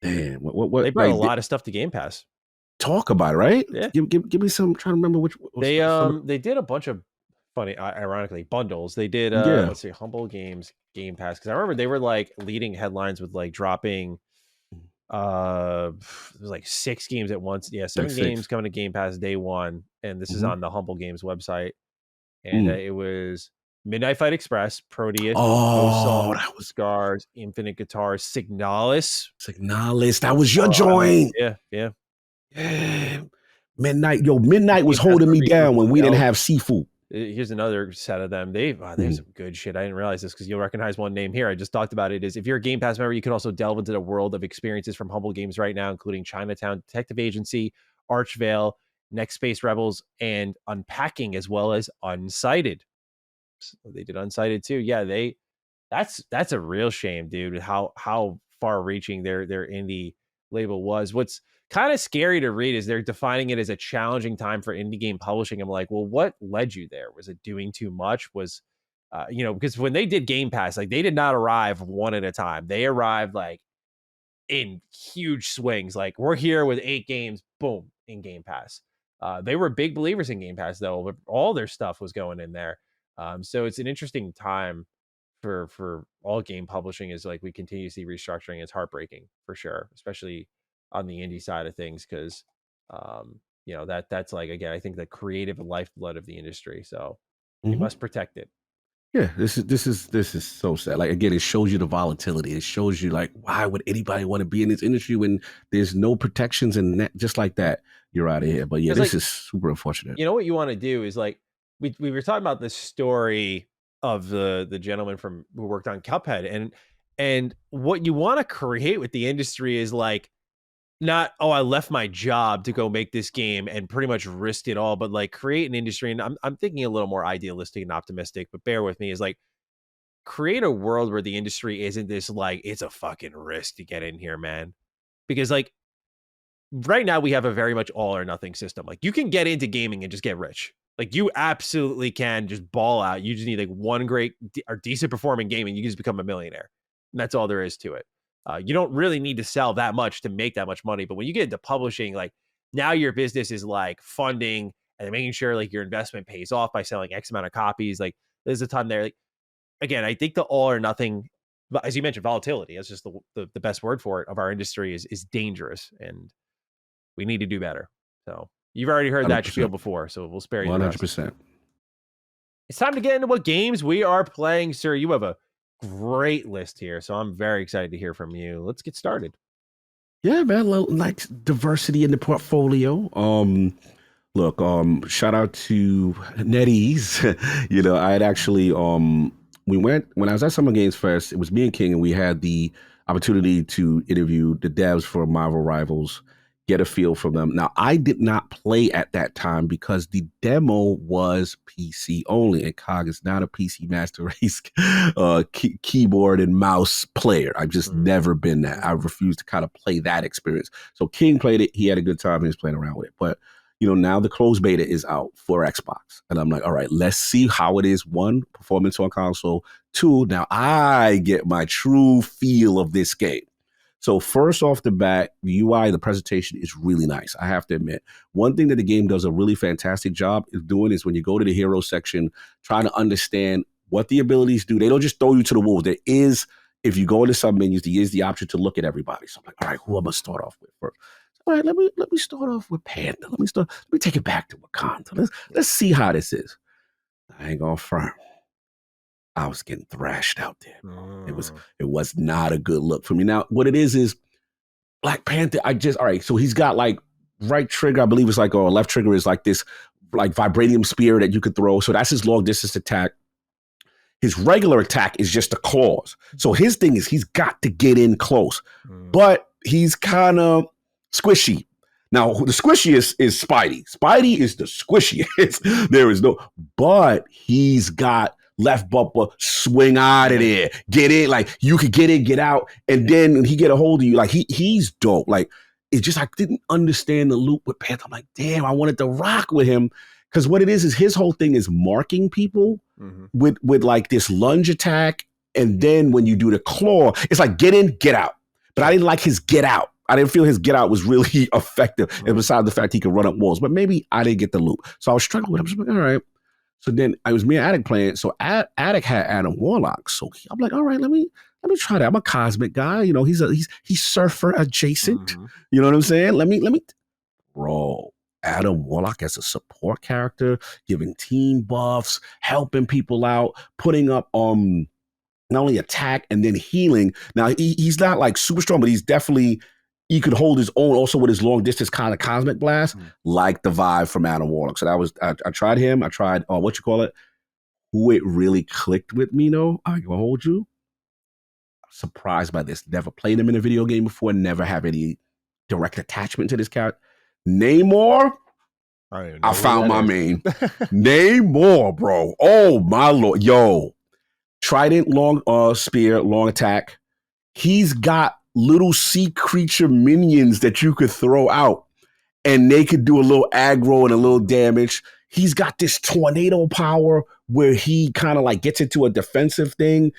damn, what they brought a lot of stuff to Game Pass. Talk about it, right? Yeah. Give me some. I'm trying to remember which. They did a bunch of funny, ironically, bundles. They did. Let's see, Humble Games Game Pass, because I remember they were like leading headlines with like dropping. It was like 6 games at once. Yeah, 7 games coming to Game Pass day one, and this is on the Humble Games website. And it was Midnight Fight Express, Proteus, that was Scars, Infinite Guitars, Signalis. That was your joint. Yeah. Midnight was holding me down when we didn't have Sifu. Here's another set of them. They have some good shit. I didn't realize this because you'll recognize one name here. I just talked about it. Is if you're a Game Pass member, you can also delve into the world of experiences from Humble Games right now, including Chinatown Detective Agency, Archvale, Next Space Rebels, and Unpacking, as well as Unsighted. So they did Unsighted too. Yeah, that's a real shame, dude. How far reaching their indie label was. What's kind of scary to read is they're defining it as a challenging time for indie game publishing. I'm like, well, what led you there? Was it doing too much? Was because when they did Game Pass, like they did not arrive one at a time. They arrived like in huge swings. Like we're here with 8 games, boom, in Game Pass. They were big believers in Game Pass though, but all their stuff was going in there. So it's an interesting time for all game publishing. Is like we continue to see restructuring. It's heartbreaking for sure, especially on the indie side of things, because that's like, again, I think the creative lifeblood of the industry. So we must protect it. Yeah, this is so sad. Like, again, it shows you the volatility. It shows you like, why would anybody want to be in this industry when there's no protections, and just like that, you're out of here. But yeah, this is super unfortunate. You know what you want to do is like we were talking about this story of the gentleman who worked on Cuphead, and what you want to create with the industry is like, not, I left my job to go make this game and pretty much risked it all, but like create an industry. And I'm thinking a little more idealistic and optimistic, but bear with me, is like create a world where the industry isn't this like, it's a fucking risk to get in here, man. Because like right now we have a very much all or nothing system. Like you can get into gaming and just get rich. Like you absolutely can just ball out. You just need like one great or decent performing game and you can just become a millionaire. And that's all there is to it. You don't really need to sell that much to make that much money. But when you get into publishing, like now your business is like funding and making sure like your investment pays off by selling X amount of copies. Like there's a ton there. Like, again, I think the all or nothing, as you mentioned, volatility, that's just the best word for it, of our industry is dangerous, and we need to do better. So you've already heard 100%. That spiel before, so we'll spare you 100%. It's time to get into what games we are playing, sir. You have a great list here, so I'm very excited to hear from you. Let's get started. Yeah, man, like diversity in the portfolio. Look, shout out to NetEase. I had actually we went when I was at Summer Games Fest, it was me and King, and we had the opportunity to interview the devs for Marvel Rivals, get a feel from them. Now, I did not play at that time because the demo was PC only, and COG is not a PC Master Race keyboard and mouse player. I've just never been that. I refuse to kind of play that experience. So King played it. He had a good time. He was playing around with it. But now the closed beta is out for Xbox. And I'm like, all right, let's see how it is. One, performance on console. Two, now I get my true feel of this game. So first off the bat, the UI, the presentation is really nice. I have to admit. One thing that the game does a really fantastic job of doing is when you go to the hero section, trying to understand what the abilities do. They don't just throw you to the wolves. There is, if you go into some menus, there is the option to look at everybody. So I'm like, all right, who am I going to start off with first? All right, let me start off with Panda. Let me take it back to Wakanda. Let's see how this is. I ain't gonna front. I was getting thrashed out there. It was not a good look for me. Now, what it is Black Panther. All right. So he's got like right trigger, I believe it's like, or left trigger is like this, like vibranium spear that you could throw. So that's his long distance attack. His regular attack is just the claws. So his thing is he's got to get in close, but he's kind of squishy. Now, the squishiest is Spidey. Spidey is the squishiest. There is no, but he's got left bumper, swing out of there, get in. Like you could get in, get out, and then when he get a hold of you, like he's dope. Like it's just I didn't understand the loop with Panther. I'm like, damn, I wanted to rock with him because what it is his whole thing is marking people with like this lunge attack, and then when you do the claw, it's like get in, get out. But I didn't like his get out. I didn't feel his get out was really effective. And besides the fact he could run up walls, but maybe I didn't get the loop. So I was struggling with him. I was like, all right. So then I was me and Attic playing. So Attic had Adam Warlock. So I'm like, all right, let me try that. I'm a cosmic guy. He's surfer adjacent. You know what I'm saying? Let me, bro. Adam Warlock as a support character, giving team buffs, helping people out, putting up not only attack and then healing. Now he's not like super strong, but he's definitely he could hold his own also with his long distance kind of cosmic blast, like the vibe from Adam Warlock. So that was I tried him. I tried who it really clicked with me though. I can hold you. Surprised by this. Never played him in a video game before. Never have any direct attachment to this character. Namor. I found my main. Namor, bro. Oh my lord. Yo. Trident, long spear, long attack. He's got little sea creature minions that you could throw out and they could do a little aggro and a little damage. He's got this tornado power where he kind of like gets into a defensive thing.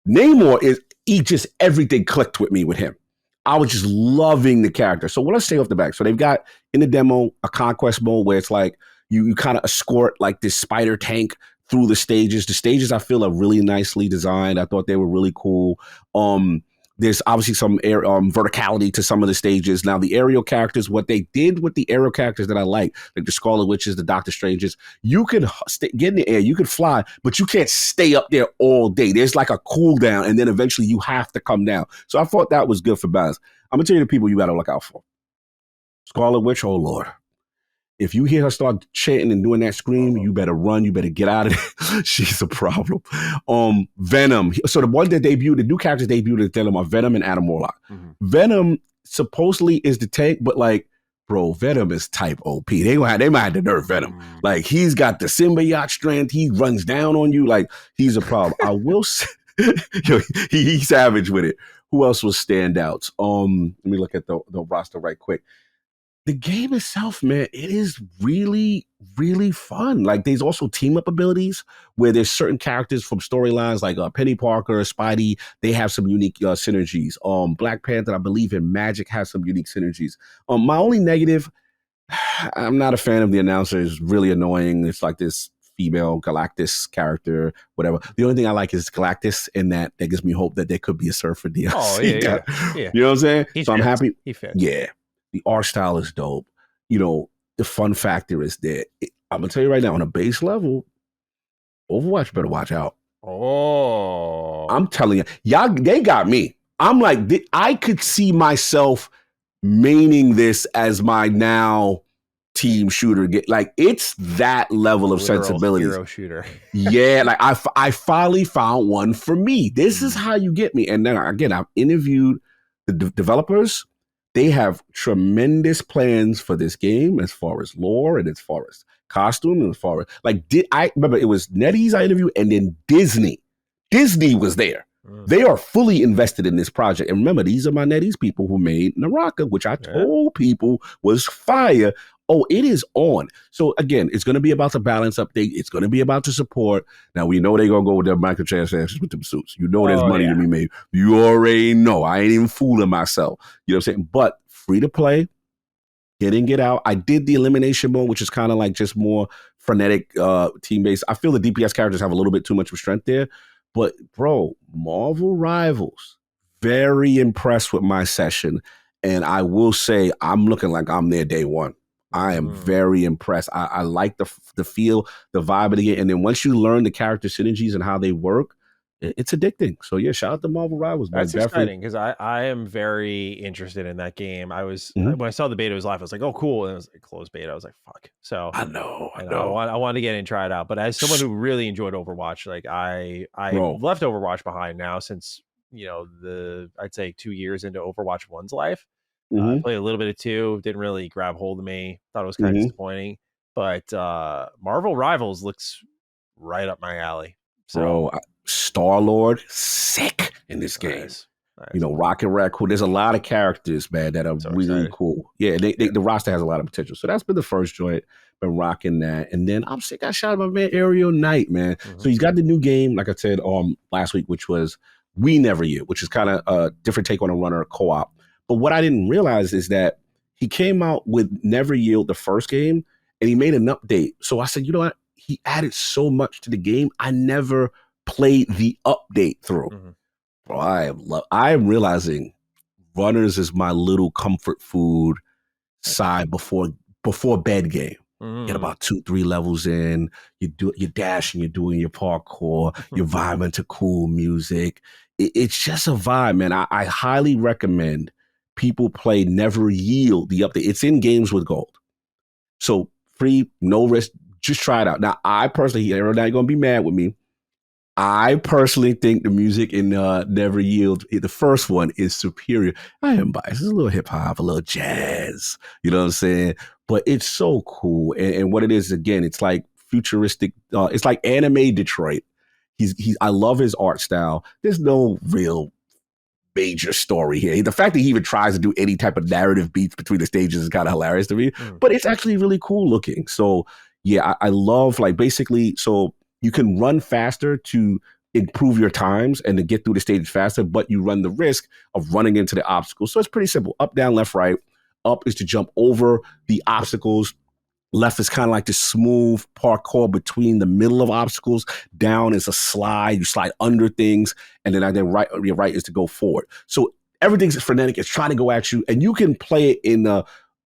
Namor just everything clicked with me with him. I was just loving the character. So let's stay off the back. So they've got in the demo a conquest mode where it's like you kind of escort like this spider tank through the stages. The stages I feel are really nicely designed. I thought they were really cool. There's obviously some verticality to some of the stages. Now, the aerial characters, what they did with the aerial characters that I like the Scarlet Witches, the Doctor Stranges, you could get in the air, you could fly, but you can't stay up there all day. There's like a cooldown, and then eventually you have to come down. So I thought that was good for balance. I'm going to tell you the people you got to look out for. Scarlet Witch, oh Lord. If you hear her start chanting and doing that scream, you better run. You better get out of there. She's a problem. Venom. So the one that debuted, the new characters debuted at Venom are Venom and Adam Warlock. Venom supposedly is the tank, but like, bro, Venom is type OP. They might have to nerf Venom. Like he's got the symbiote strength. He runs down on you. Like he's a problem. I will say, he's savage with it. Who else was standouts? Let me look at the roster right quick. The game itself, man, it is really, really fun. Like there's also team up abilities where there's certain characters from storylines like Penny Parker, Spidey. They have some unique synergies. Black Panther, I believe in Magic has some unique synergies. My only negative, I'm not a fan of the announcer. It's really annoying. It's like this female Galactus character, whatever. The only thing I like is Galactus, and that gives me hope that there could be a Surfer DLC. Oh, yeah. You know what I'm saying? He so fits. I'm happy. He fits. Yeah. The art style is dope. The fun factor is there. I'm going to tell you right now, on a base level, Overwatch better watch out. Oh. I'm telling you, y'all, they got me. I'm like, I could see myself maining this as my now team shooter. Like it's that level of Literal sensibilities. hero shooter. Yeah, like I finally found one for me. This is Mm. how you get me. And then again, I've interviewed the developers. They have tremendous plans for this game as far as lore and as far as costume and as far as like I remember it was NetEase I interviewed and then Disney. Disney was there. Mm. They are fully invested in this project. And remember, these are my NetEase people who made Naraka, which I told people was fire. Oh, it is on. So again, it's going to be about the balance update. It's going to be about the support. Now we know they're going to go with their microtransactions with them suits. You know there's money to be made. You already know. I ain't even fooling myself. You know what I'm saying? But free to play, get in, get out. I did the elimination mode, which is kind of like just more frenetic team-based. I feel the DPS characters have a little bit too much strength there. But bro, Marvel Rivals, very impressed with my session. And I will say I'm looking like I'm there day one. I am very impressed. I like the feel, the vibe of the game. And then once you learn the character synergies and how they work, it's addicting. So yeah, shout out to Marvel Rivals. That's exciting because I am very interested in that game. I was when I saw the beta was live, I was like, oh cool, and it was like closed beta. I was like, fuck. So I know. I wanted to get in and try it out. But as someone who really enjoyed Overwatch, like I left Overwatch behind now since I'd say 2 years into Overwatch 1's life. I played a little bit of 2, didn't really grab hold of me. Thought it was kind of disappointing. But Marvel Rivals looks right up my alley. So, bro, Star-Lord, sick in this game. Nice. Rocket Raccoon. There's a lot of characters, man, that are really cool. Yeah, the roster has a lot of potential. So that's been the first joint. Been rocking that. And then I'm sick. I shot my man Aerial Knight, man. So he's got the new game, like I said last week, which was We Never You, which is kind of a different take on a runner co-op. But what I didn't realize is that he came out with Never Yield, the first game, and he made an update. So I said, you know what? He added so much to the game. I never played the update through. Bro, I am realizing runners is my little comfort food side before bed game. Get about 2-3 levels in. You're dashing, you're doing your parkour, you're vibing to cool music. It's just a vibe, man. I highly recommend people play Never Yield, the update. It's in Games with Gold. So free, no risk. Just try it out. Now, I personally, everybody going to be mad with me. I personally think the music in Never Yield, the first one, is superior. I am biased. It's a little hip hop, a little jazz. You know what I'm saying? But it's so cool. And what it is, again, it's like futuristic. It's like anime Detroit. I love his art style. There's no real major story here. The fact that he even tries to do any type of narrative beats between the stages is kind of hilarious to me. But it's actually really cool looking. So yeah, I love basically, so you can run faster to improve your times and to get through the stages faster, but you run the risk of running into the obstacles. So it's pretty simple. Up, down, left, right. Up is to jump over the obstacles. Left is kind of like the smooth parkour between the middle of obstacles. Down is a slide. You slide under things. And then your right is to go forward. So everything's frenetic. It's trying to go at you. And you can play it in,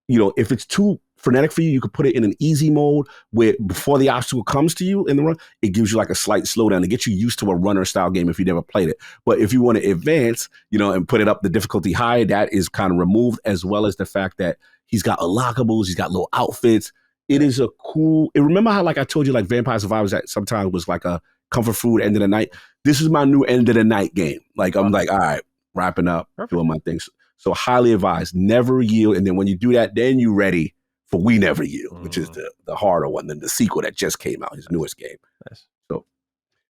if it's too frenetic for you, you could put it in an easy mode where before the obstacle comes to you in the run, it gives you like a slight slowdown to get you used to a runner style game if you never played it. But if you want to advance, and put it up the difficulty high, that is kind of removed, as well as the fact that he's got unlockables, he's got little outfits. It is a cool. Remember how, like I told you, like Vampire Survivors that sometimes was like a comfort food end of the night. This is my new end of the night game. Like I'm like, all right, wrapping up, doing my things. So highly advised, Never Yield. And then when you do that, then you're ready for We Never Yield, which is the harder one than the sequel that just came out, his newest game. Nice. So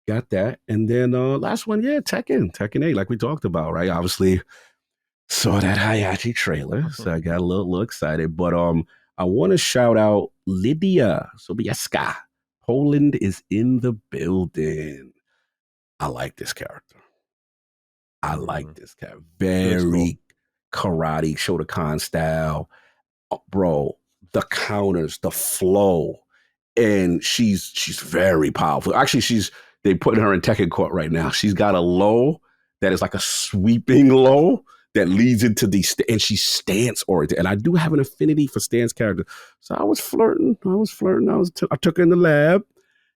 got that. And then last one, Tekken 8, like we talked about, right? Obviously saw that Heihachi trailer, so I got a little excited. But I want to shout out Lydia Sobieska. Poland is in the building. I like this character. Very karate Shotokan style. Bro, the counters, the flow. And she's very powerful. Actually, they putting her in Tekken court right now. She's got a low that is like a sweeping low that leads into and she's stance oriented. And I do have an affinity for stance characters. So I was flirting. I took her in the lab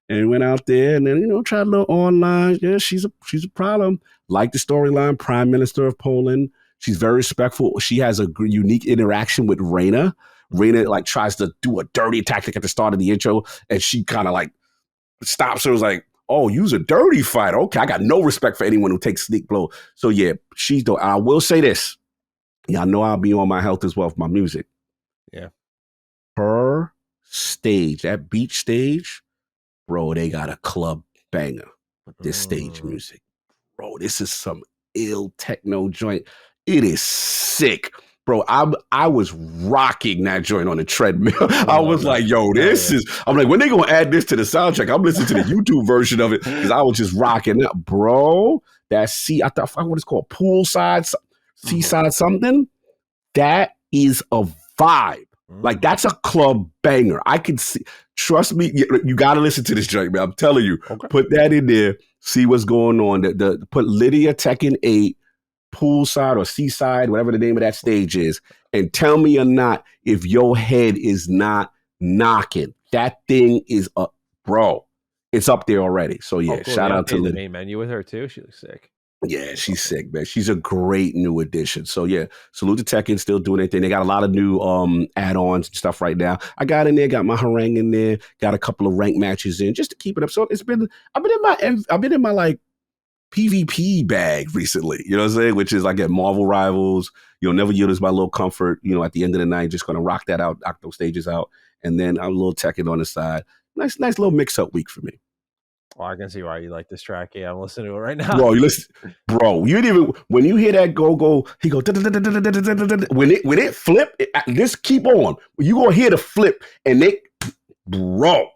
and went out there and then, tried a little online. Yeah, she's a problem. Like the storyline, Prime Minister of Poland. She's very respectful. She has a unique interaction with Reina. Reina like tries to do a dirty tactic at the start of the intro, and she kind of like stops her. Was like, "Oh, you's a dirty fighter. Okay, I got no respect for anyone who takes sneak blow." So yeah, she's dope. I will say this. Yeah, I know I'll be on my health as well for my music. Yeah. Her stage, that beach stage, bro, they got a club banger with this stage music. Bro, this is some ill techno joint. It is sick. Bro, I was rocking that joint on the treadmill. I was like, yo, this is, I'm like, when they gonna add this to the soundtrack? I'm listening to the YouTube version of it because I was just rocking it. Bro, that I forgot what it's called, poolside, seaside something. That is a vibe. Like, that's a club banger. I can see, trust me, you got to listen to this joint, man. I'm telling you, put that in there, see what's going on. Put Lydia Tekken 8, poolside or seaside, whatever the name of that stage is, and tell me or not if your head is not knocking. That thing is bro, it's up there already. So yeah, cool. Shout out to the main menu with her too. She looks sick. Yeah, she's sick, man. She's a great new addition. So yeah, salute to Tekken, still doing their thing. They got a lot of new add-ons and stuff right now. I got in there, got my harangue in there, got a couple of rank matches in just to keep it up. So I've been in my like PvP bag recently. You know what I'm saying? Which is like at Marvel Rivals. Never Yield is my little comfort. At the end of the night, just gonna rock that out, knock those stages out, and then I'm a little Tekken on the side. Nice little mix-up week for me. Oh, I can see why you like this track. Yeah, I'm listening to it right now. Bro, you listen, bro. You didn't even when you hear that go, he go when it flip. Just keep on. You gonna hear the flip, and bro,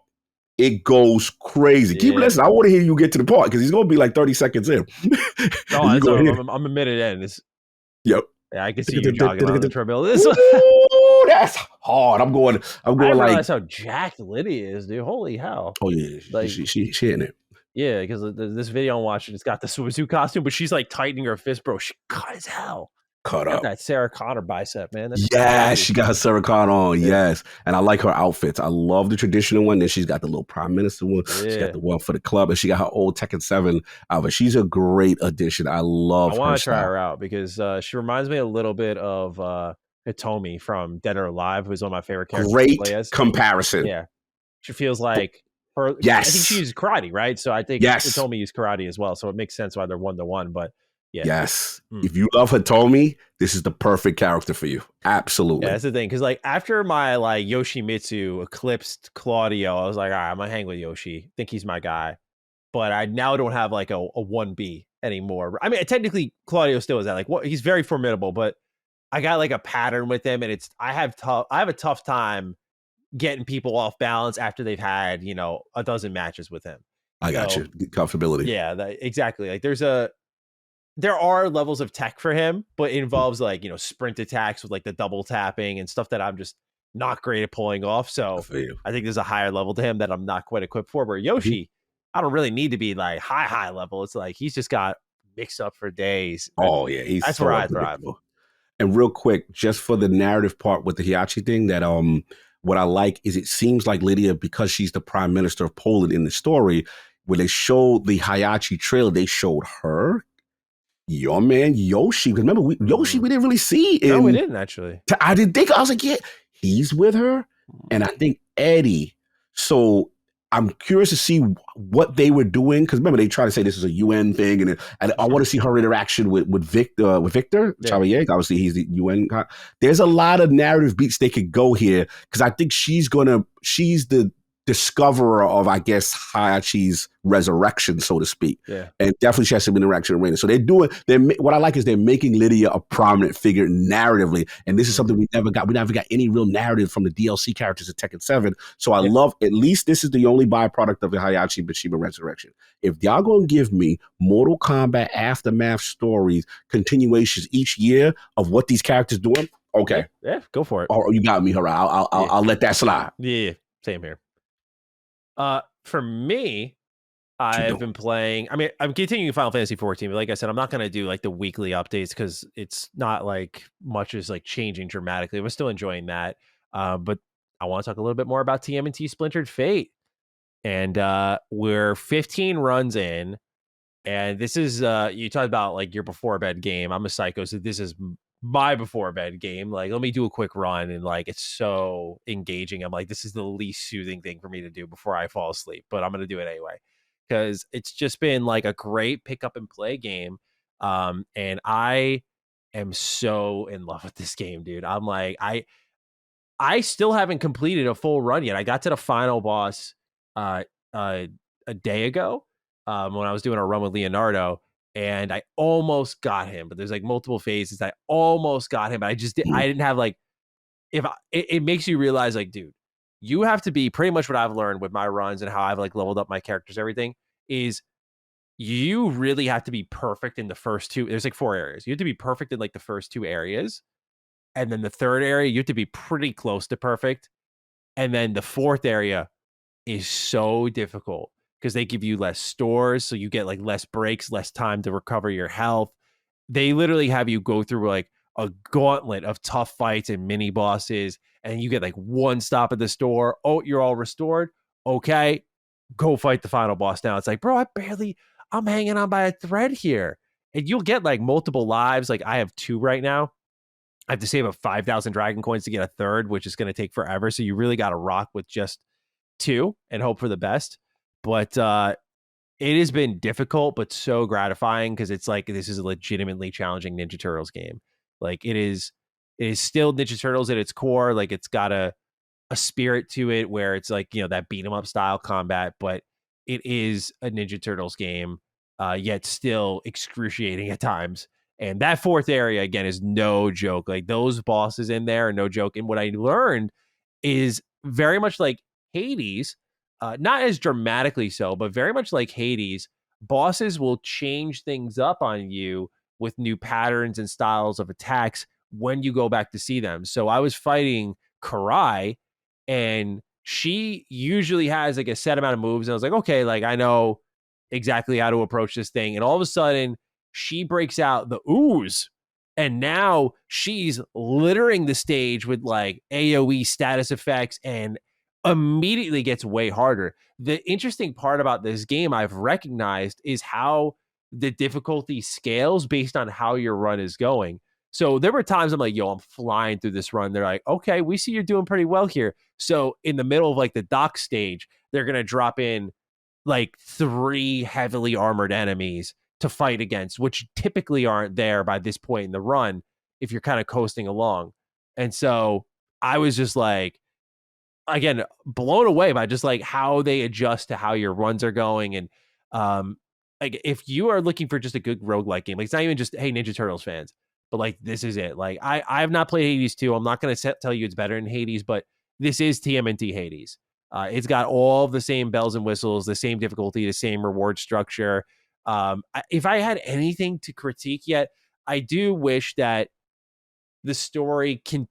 it goes crazy. Keep listening. I want to hear you get to the part because he's gonna be like 30 seconds in. No, I'm a minute in. Yep. Yeah, I can see you jogging on the treadmill. Ooh, that's hard. I'm going I like. realize how jacked Lydia is, dude. Holy hell. Oh yeah, like she hitting it. Yeah, because this video I'm watching, it's got the swimsuit costume, but she's like tightening her fist, bro. She cut as hell. Cut up. That Sarah Connor bicep, man. Yes, she got her Sarah Connor on. Yeah. Yes, and I like her outfits. I love the traditional one. Then she's got the little prime minister one. Yeah. She got the one for the club, and she got her old Tekken 7 outfit. She's a great addition. I love. I want to try her out because she reminds me a little bit of Hitomi from Dead or Alive, who's one of my favorite characters. Great comparison. Yeah, she feels like her. Yes, I think she uses karate, right? So I think Hitomi used karate as well. So it makes sense why they're 1-to-1. But yeah. Yes. If you love Hitomi, this is the perfect character for you. Absolutely. Yeah, that's the thing. Because like after my like Yoshimitsu eclipsed Claudio, I was like, all right, I'm gonna hang with Yoshi. Think he's my guy. But I now don't have like a 1B anymore. I mean, technically Claudio still is that. Like he's very formidable, but I got like a pattern with him, and I have a tough time getting people off balance after they've had, a dozen matches with him. I got you. Comfortability. Yeah, exactly. Like there are levels of tech for him, but it involves like, sprint attacks with like the double tapping and stuff that I'm just not great at pulling off. So I think there's a higher level to him that I'm not quite equipped for. Where Yoshi, I don't really need to be like high level. It's like he's just got mix up for days. Oh yeah, that's where I thrive. And real quick, just for the narrative part with the Heihachi thing, that what I like is it seems like Lydia, because she's the prime minister of Poland in the story, when they showed the Heihachi trailer, they showed her. Your man Yoshi, because remember Yoshi we didn't really see. No, we didn't actually. I didn't think. I was like, yeah, he's with her, and I think Eddie. So I'm curious to see what they were doing, because remember they try to say this is a UN thing, and I want to see her interaction with Victor Chevalier. Obviously, he's the UN. There's a lot of narrative beats they could go here, because I think she's the discoverer of, I guess, Heihachi's resurrection, so to speak. Yeah. And definitely she has some interaction with Reina. So what I like is they're making Lydia a prominent figure narratively. And this is something we never got. We never got any real narrative from the DLC characters of Tekken 7. So I love, at least this is the only byproduct of the Heihachi Mishima resurrection. If y'all gonna give me Mortal Kombat Aftermath stories, continuations each year of what these characters doing, okay. Yeah, go for it. Or you got me, Hara. I'll let that slide. Yeah, same here. For me, I've been playing. I mean, I'm continuing Final Fantasy 14, but like I said, I'm not going to do like the weekly updates because it's not like much is like changing dramatically. I'm still enjoying that. But I want to talk a little bit more about TMNT Splintered Fate. And we're 15 runs in, And this is you talked about like your before bed game. I'm a psycho, so this is my before bed game. Like, let me do a quick run, and like it's so engaging. I'm like, this is the least soothing thing for me to do before I fall asleep, but I'm gonna do it anyway because it's just been like a great pick up and play game. And I am so in love with this game, dude. I'm like, I still haven't completed a full run yet. I got to the final boss uh, uh, a day ago when I was doing a run with Leonardo, and I almost got him. But there's like multiple phases. I almost got him, but I didn't have like it makes you realize like, dude, you have to be pretty much what I've learned with my runs and how I've like leveled up my characters. Everything is you really have to be perfect in the first two. There's like 4 areas. You have to be perfect in like the first 2 areas, and then the third area you have to be pretty close to perfect, and then the fourth area is so difficult because they give you less stores, so you get like less breaks, less time to recover your health. They literally have you go through like a gauntlet of tough fights and mini bosses, and you get like one stop at the store. Oh, you're all restored. Okay, go fight the final boss now. It's like, bro, I'm hanging on by a thread here. And you'll get like multiple lives. Like I have 2 right now. I have to save up 5,000 dragon coins to get a third, which is going to take forever. So you really got to rock with just 2 and hope for the best. But it has been difficult, but so gratifying because it's like this is a legitimately challenging Ninja Turtles game. Like it is still Ninja Turtles at its core. Like it's got a spirit to it where it's like, you know, that beat 'em up style combat, but it is a Ninja Turtles game, yet still excruciating at times. And that fourth area again is no joke. Like those bosses in there are no joke. And what I learned is very much like Hades, not as dramatically so, but very much like Hades, bosses will change things up on you with new patterns and styles of attacks when you go back to see them. So I was fighting Karai, and she usually has like a set amount of moves. And I was like, okay, like I know exactly how to approach this thing. And all of a sudden, she breaks out the ooze. And now she's littering the stage with like AoE status effects and immediately gets way harder. The interesting part about this game I've recognized is how the difficulty scales based on how your run is going. So there were times I'm like, yo, I'm flying through this run. They're like, okay, we see you're doing pretty well here. So in the middle of like the dock stage, they're going to drop in like 3 heavily armored enemies to fight against, which typically aren't there by this point in the run if you're kind of coasting along. And so I was just like, again, blown away by just like how they adjust to how your runs are going. And um like if you are looking for just a good roguelike game, like it's not even just, hey, Ninja Turtles fans, but like this is it. Like I have not played Hades 2. I'm not going to tell you it's better than Hades, but this is TMNT Hades. It's got all the same bells and whistles, the same difficulty, the same reward structure. If I had anything to critique yet, I do wish that the story can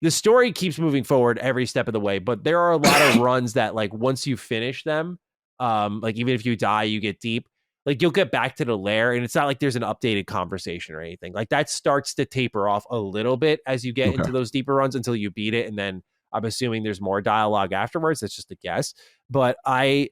the story keeps moving forward every step of the way, but there are a lot of runs that like once you finish them, like even if you die, you get deep, like you'll get back to the lair, and it's not like there's an updated conversation or anything. Like that starts to taper off a little bit as you get Okay. into those deeper runs until you beat it, and then I'm assuming there's more dialogue afterwards. That's just a guess. But I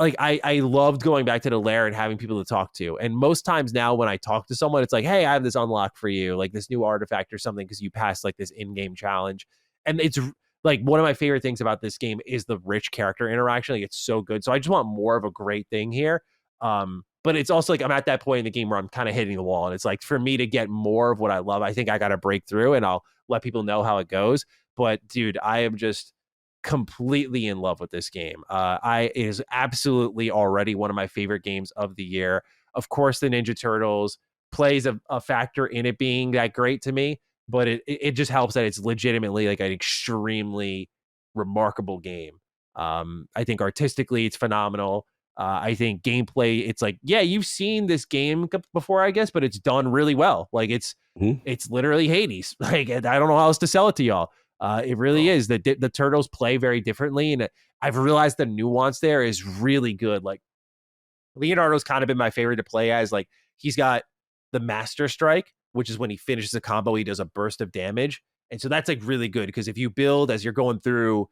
loved going back to the lair and having people to talk to. And most times now when I talk to someone, it's like, hey, I have this unlock for you, like this new artifact or something, because you passed like this in-game challenge. And it's like one of my favorite things about this game is the rich character interaction. Like it's so good. So I just want more of a great thing here. But it's also like I'm at that point in the game where I'm kind of hitting the wall. And it's like for me to get more of what I love, I think I gotta break through, and I'll let people know how it goes. But dude, I am just completely in love with this game. It is absolutely already one of my favorite games of the year. Of course, the Ninja Turtles plays a factor in it being that great to me, but it just helps that it's legitimately like an extremely remarkable game. I think artistically it's phenomenal. I think gameplay, it's like, yeah, you've seen this game before, I guess, but it's done really well. Like Mhm. it's literally Hades. Like I don't know how else to sell it to y'all. It really Oh. is. The turtles play very differently, and I've realized the nuance there is really good. Like Leonardo's kind of been my favorite to play as. Like he's got the Master Strike, which is when he finishes a combo, he does a burst of damage, and so that's like really good because if you build as you're going through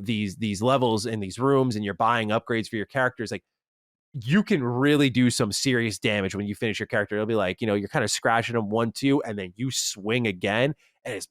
these levels in these rooms and you're buying upgrades for your characters, like you can really do some serious damage when you finish your character. It'll be like, you're kind of scratching them 1-2, and then you swing again, and it's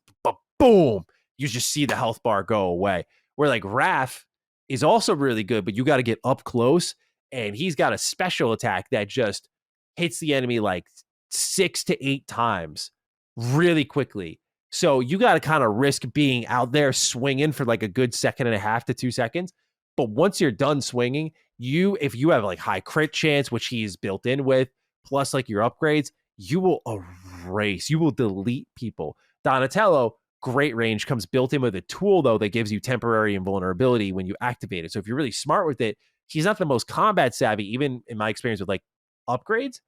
boom. You just see the health bar go away. Where like Raph is also really good, but you got to get up close, and he's got a special attack that just hits the enemy like 6 to 8 times really quickly. So you got to kind of risk being out there swinging for like a good 1.5 to 2 seconds. But once you're done swinging, if you have like high crit chance, which he's built in with, plus like your upgrades, you will erase, you will delete people. Donatello, great range, comes built in with a tool though that gives you temporary invulnerability when you activate it. So if you're really smart with it, he's not the most combat savvy, even in my experience with like upgrades.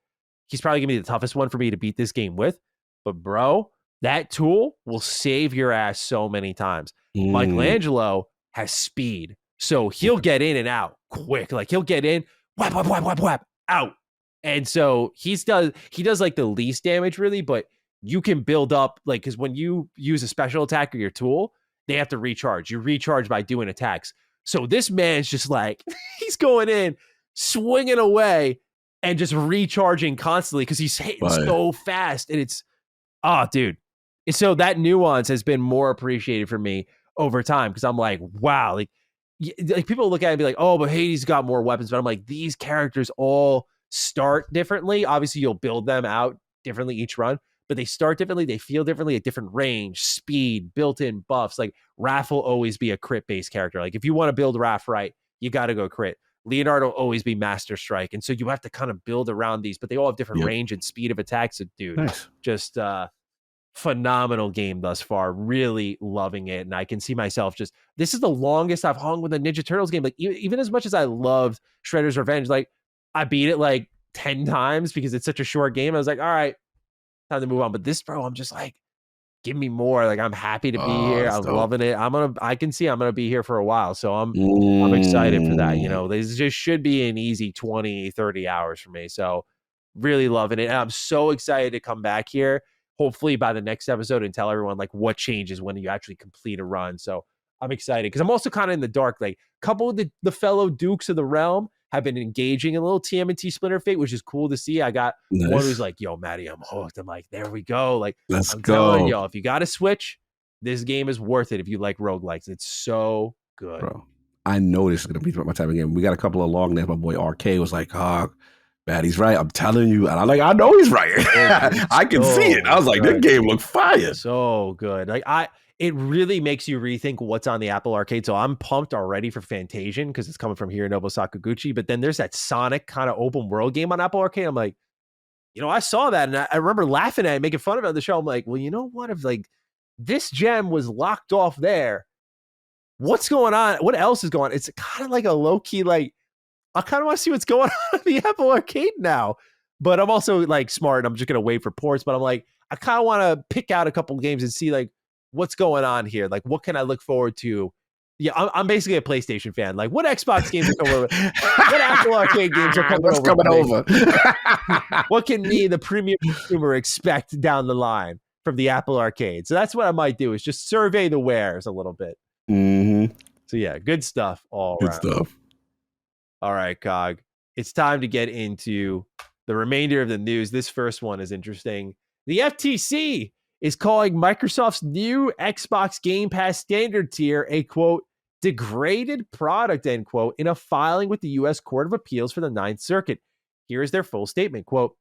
He's probably gonna be the toughest one for me to beat this game with. But bro, that tool will save your ass so many times. Michelangelo has speed. So he'll get in and out quick. Like he'll get in, whap, whap, whap, whap, whap, out. And so he does like the least damage really, but you can build up like, because when you use a special attack or your tool, they have to recharge. You recharge by doing attacks. So this man's just like, he's going in, swinging away, and just recharging constantly because he's hitting so fast. And it's, dude. And so that nuance has been more appreciated for me over time because I'm like, wow, like people look at it and be like, oh, but Hades got more weapons. But I'm like, these characters all start differently. Obviously, you'll build them out differently each run, but they start differently. They feel differently at different range, speed, built-in buffs. Like Raph will always be a crit-based character. Like if you want to build Raph right, you got to go crit. Leonardo will always be Master Strike. And so you have to kind of build around these, but they all have different range and speed of attacks. So, dude, just phenomenal game thus far. Really loving it. And I can see myself this is the longest I've hung with a Ninja Turtles game. Like even as much as I loved Shredder's Revenge, like I beat it like 10 times because it's such a short game. I was like, all right, time to move on. But this, bro, I'm just like, give me more. Like I'm happy to be here. I'm loving it. I can see I'm gonna be here for a while. So I'm excited for that. This just should be an easy 20, 30 hours for me. So really loving it. And I'm so excited to come back here, hopefully by the next episode, and tell everyone like what changes when you actually complete a run. So I'm excited because I'm also kind of in the dark. Like a couple of the fellow Dukes of the Realm have been engaging in a little TMNT Splinter Fate, which is cool to see. I got one who's like, yo, Maddie, I'm hooked. I'm like, there we go. Like, I'm telling y'all, if you got to switch, this game is worth it if you like roguelikes. It's so good. Bro, I know this is going to be my time again. We got a couple of long names. My boy RK was like, Maddie's right. I'm telling you. And I'm like, I know he's right. I can see it. I was like, this game looked fire. So good. Like, it really makes you rethink what's on the Apple Arcade. So I'm pumped already for Fantasian because it's coming from Hironobu Sakaguchi. But then there's that Sonic kind of open world game on Apple Arcade. I'm like, I saw that and I remember laughing at it, making fun of it on the show. I'm like, well, you know what? If like this gem was locked off there, what's going on? What else is going on? It's kind of like a low key, like, I kind of want to see what's going on in the Apple Arcade now. But I'm also like smart and I'm just going to wait for ports. But I'm like, I kind of want to pick out a couple of games and see like, what's going on here? Like, what can I look forward to? Yeah, I'm basically a PlayStation fan. Like, what Xbox games are coming over? What Apple Arcade games are coming over? What can me, the premium consumer, expect down the line from the Apple Arcade? So that's what I might do, is just survey the wares a little bit. Mm-hmm. So yeah, good stuff all good around. Stuff. All right, Cog. It's time to get into the remainder of the news. This first one is interesting. The FTC is calling Microsoft's new Xbox Game Pass standard tier a, quote, degraded product, end quote, in a filing with the U.S. Court of Appeals for the Ninth Circuit. Here is their full statement, quote,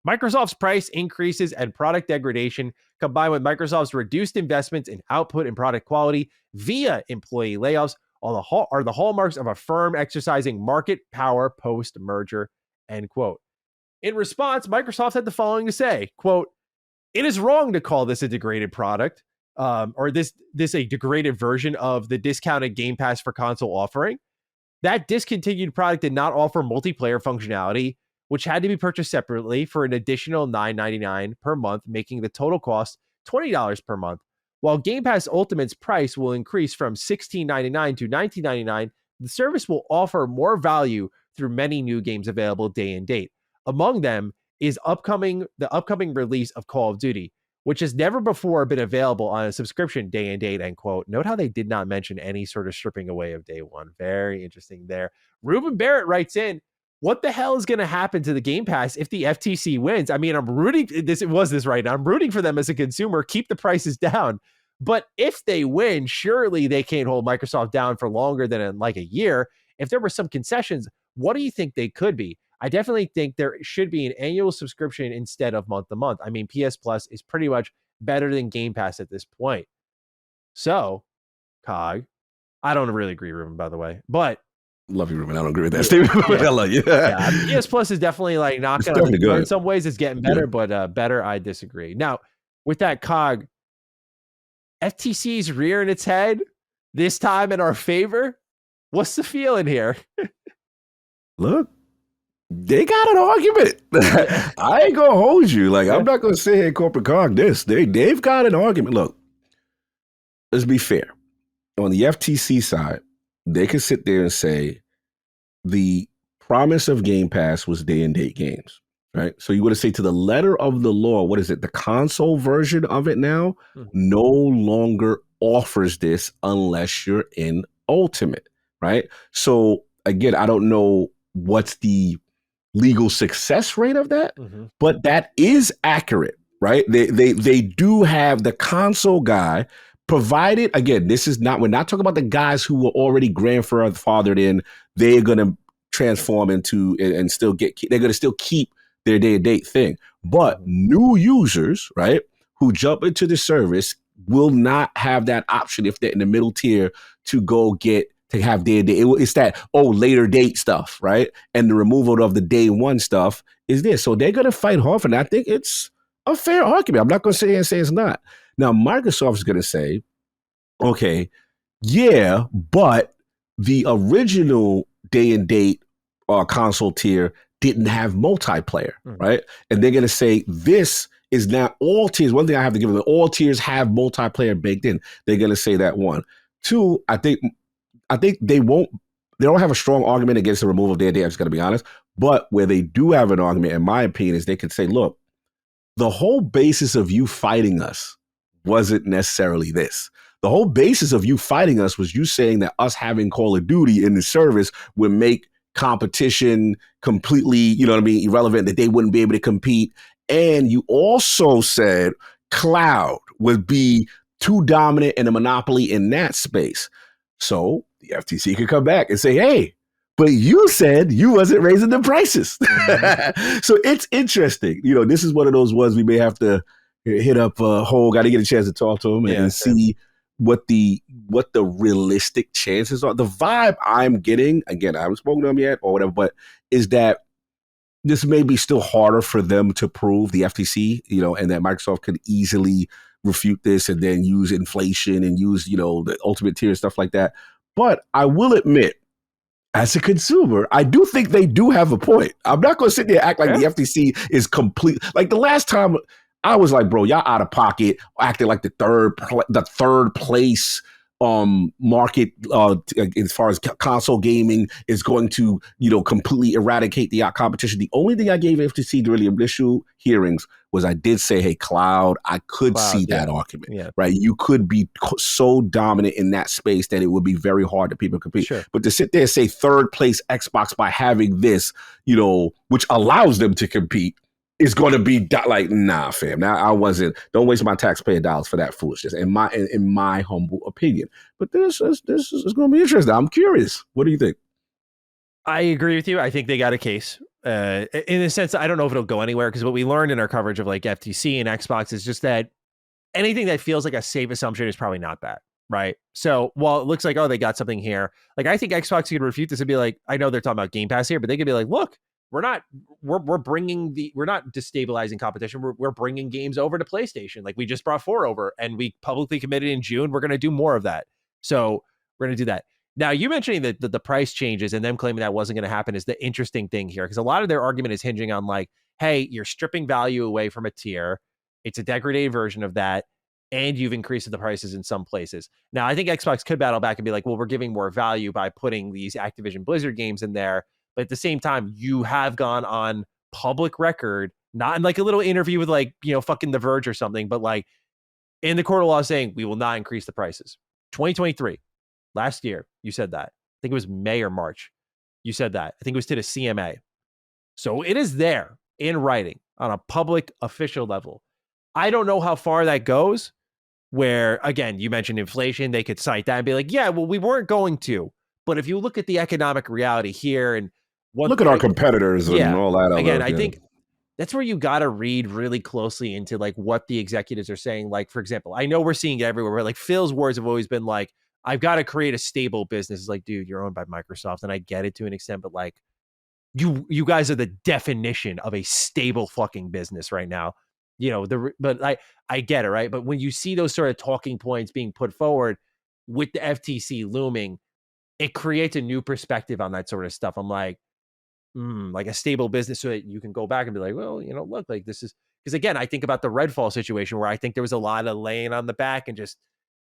Microsoft's price increases and product degradation, combined with Microsoft's reduced investments in output and product quality via employee layoffs, are the hallmarks of a firm exercising market power post-merger, end quote. In response, Microsoft had the following to say, quote, it is wrong to call this a degraded product, or this a degraded version of the discounted Game Pass for console offering. That discontinued product did not offer multiplayer functionality, which had to be purchased separately for an additional $9.99 per month, making the total cost $20 per month. While Game Pass Ultimate's price will increase from $16.99 to $19.99, the service will offer more value through many new games available day and date. Among them is the upcoming release of Call of Duty, which has never before been available on a subscription day and date, end quote. Note how they did not mention any sort of stripping away of day one. Very interesting there. Ruben Barrett writes in, what the hell is going to happen to the Game Pass if the FTC wins? I mean, I'm rooting this right now. I'm rooting for them as a consumer, keep the prices down. But if they win, surely they can't hold Microsoft down for longer than like a year. If there were some concessions, what do you think they could be? I definitely think there should be an annual subscription instead of month to month. I mean, PS Plus is pretty much better than Game Pass at this point. So, Cog, I don't really agree, Ruben, by the way, but love you, Ruben. I don't agree with that statement, but I love you. Yeah, PS Plus is definitely like not going to. In some ways, it's getting better, but better, I disagree. Now, with that, Cog, FTC's rearing its head this time in our favor. What's the feeling here? Look, they got an argument. I ain't gonna hold you. Like, I'm not gonna sit here and corporate cog this. They've got an argument. Look, let's be fair. On the FTC side, they can sit there and say the promise of Game Pass was day and date games, right? So you want to say to the letter of the law, what is it? The console version of it now no longer offers this unless you're in Ultimate, right? So again, I don't know what's the legal success rate of that, but that is accurate, right? They do have the console guy provided. Again, this is not, we're not talking about the guys who were already grandfathered in. They're going to transform into and still they're going to still keep their day and date thing. But new users, right, who jump into the service will not have that option if they're in the middle tier to have day and date. It's that, later date stuff, right? And the removal of the day one stuff is this. So they're going to fight hard for that. I think it's a fair argument. I'm not going to sit here and say it's not. Now, Microsoft is going to say, okay, yeah, but the original day and date console tier didn't have multiplayer, right? And they're going to say this is now all tiers. One thing I have to give them, all tiers have multiplayer baked in. They're going to say that one. Two, I think they don't have a strong argument against the removal of day and date, I'm just going to be honest. But where they do have an argument, in my opinion, is they could say, look, the whole basis of you fighting us wasn't necessarily this. The whole basis of you fighting us was you saying that us having Call of Duty in the service would make competition completely, irrelevant, that they wouldn't be able to compete. And you also said cloud would be too dominant and a monopoly in that space. So the FTC could come back and say, hey, but you said you wasn't raising the prices. So it's interesting. This is one of those ones we may have to hit up got to get a chance to talk to him and see what the realistic chances are. The vibe I'm getting, again, I haven't spoken to him yet or whatever, but is that this may be still harder for them to prove, the FTC, and that Microsoft could easily refute this and then use inflation and use, the ultimate tier and stuff like that. But I will admit, as a consumer, I do think they do have a point. I'm not going to sit there and act like the FTC is complete. Like the last time I was like, bro, y'all out of pocket, acting like the third place market as far as console gaming is going to, completely eradicate the competition. The only thing I gave FTC during the initial hearings was I did say, hey, cloud, I could see that argument, right? You could be so dominant in that space that it would be very hard that people compete. Sure. But to sit there and say third place Xbox by having this, which allows them to compete, is going to be like, nah, fam. Now don't waste my taxpayer dollars for that foolishness, in my humble opinion. But this is going to be interesting. I'm curious. What do you think? I agree with you. I think they got a case. In a sense, I don't know if it'll go anywhere, because what we learned in our coverage of like FTC and Xbox is just that anything that feels like a safe assumption is probably not that, right? So while it looks like, they got something here, like I think Xbox could refute this and be like, I know they're talking about Game Pass here, but they could be like, look, we're not destabilizing competition. We're bringing games over to PlayStation. Like we just brought 4 over and we publicly committed in June. We're going to do more of that. So we're going to do that. Now, you mentioning that the price changes and them claiming that wasn't going to happen is the interesting thing here, because a lot of their argument is hinging on like, hey, you're stripping value away from a tier. It's a degraded version of that. And you've increased the prices in some places. Now, I think Xbox could battle back and be like, well, we're giving more value by putting these Activision Blizzard games in there. But at the same time, you have gone on public record, not in like a little interview with like, fucking The Verge or something, but like in the court of law saying we will not increase the prices. 2023, last year, you said that. I think it was May or March. You said that. I think it was to the CMA. So it is there in writing on a public official level. I don't know how far that goes, where, again, you mentioned inflation. They could cite that and be like, yeah, well, we weren't going to. But if you look at the economic reality here and what, Look at our competitors and yeah, all that again, other. I think that's where you got to read really closely into like what the executives are saying. Like, for example, I know we're seeing it everywhere, where like Phil's words have always been like, I've got to create a stable business. It's like, dude, you're owned by Microsoft. And I get it to an extent, but like, you guys are the definition of a stable fucking business right now. But I get it, right? But when you see those sort of talking points being put forward with the FTC looming, it creates a new perspective on that sort of stuff. I'm like a stable business, so that you can go back and be like, well, look, like this is, because again, I think about the Redfall situation where I think there was a lot of laying on the back and just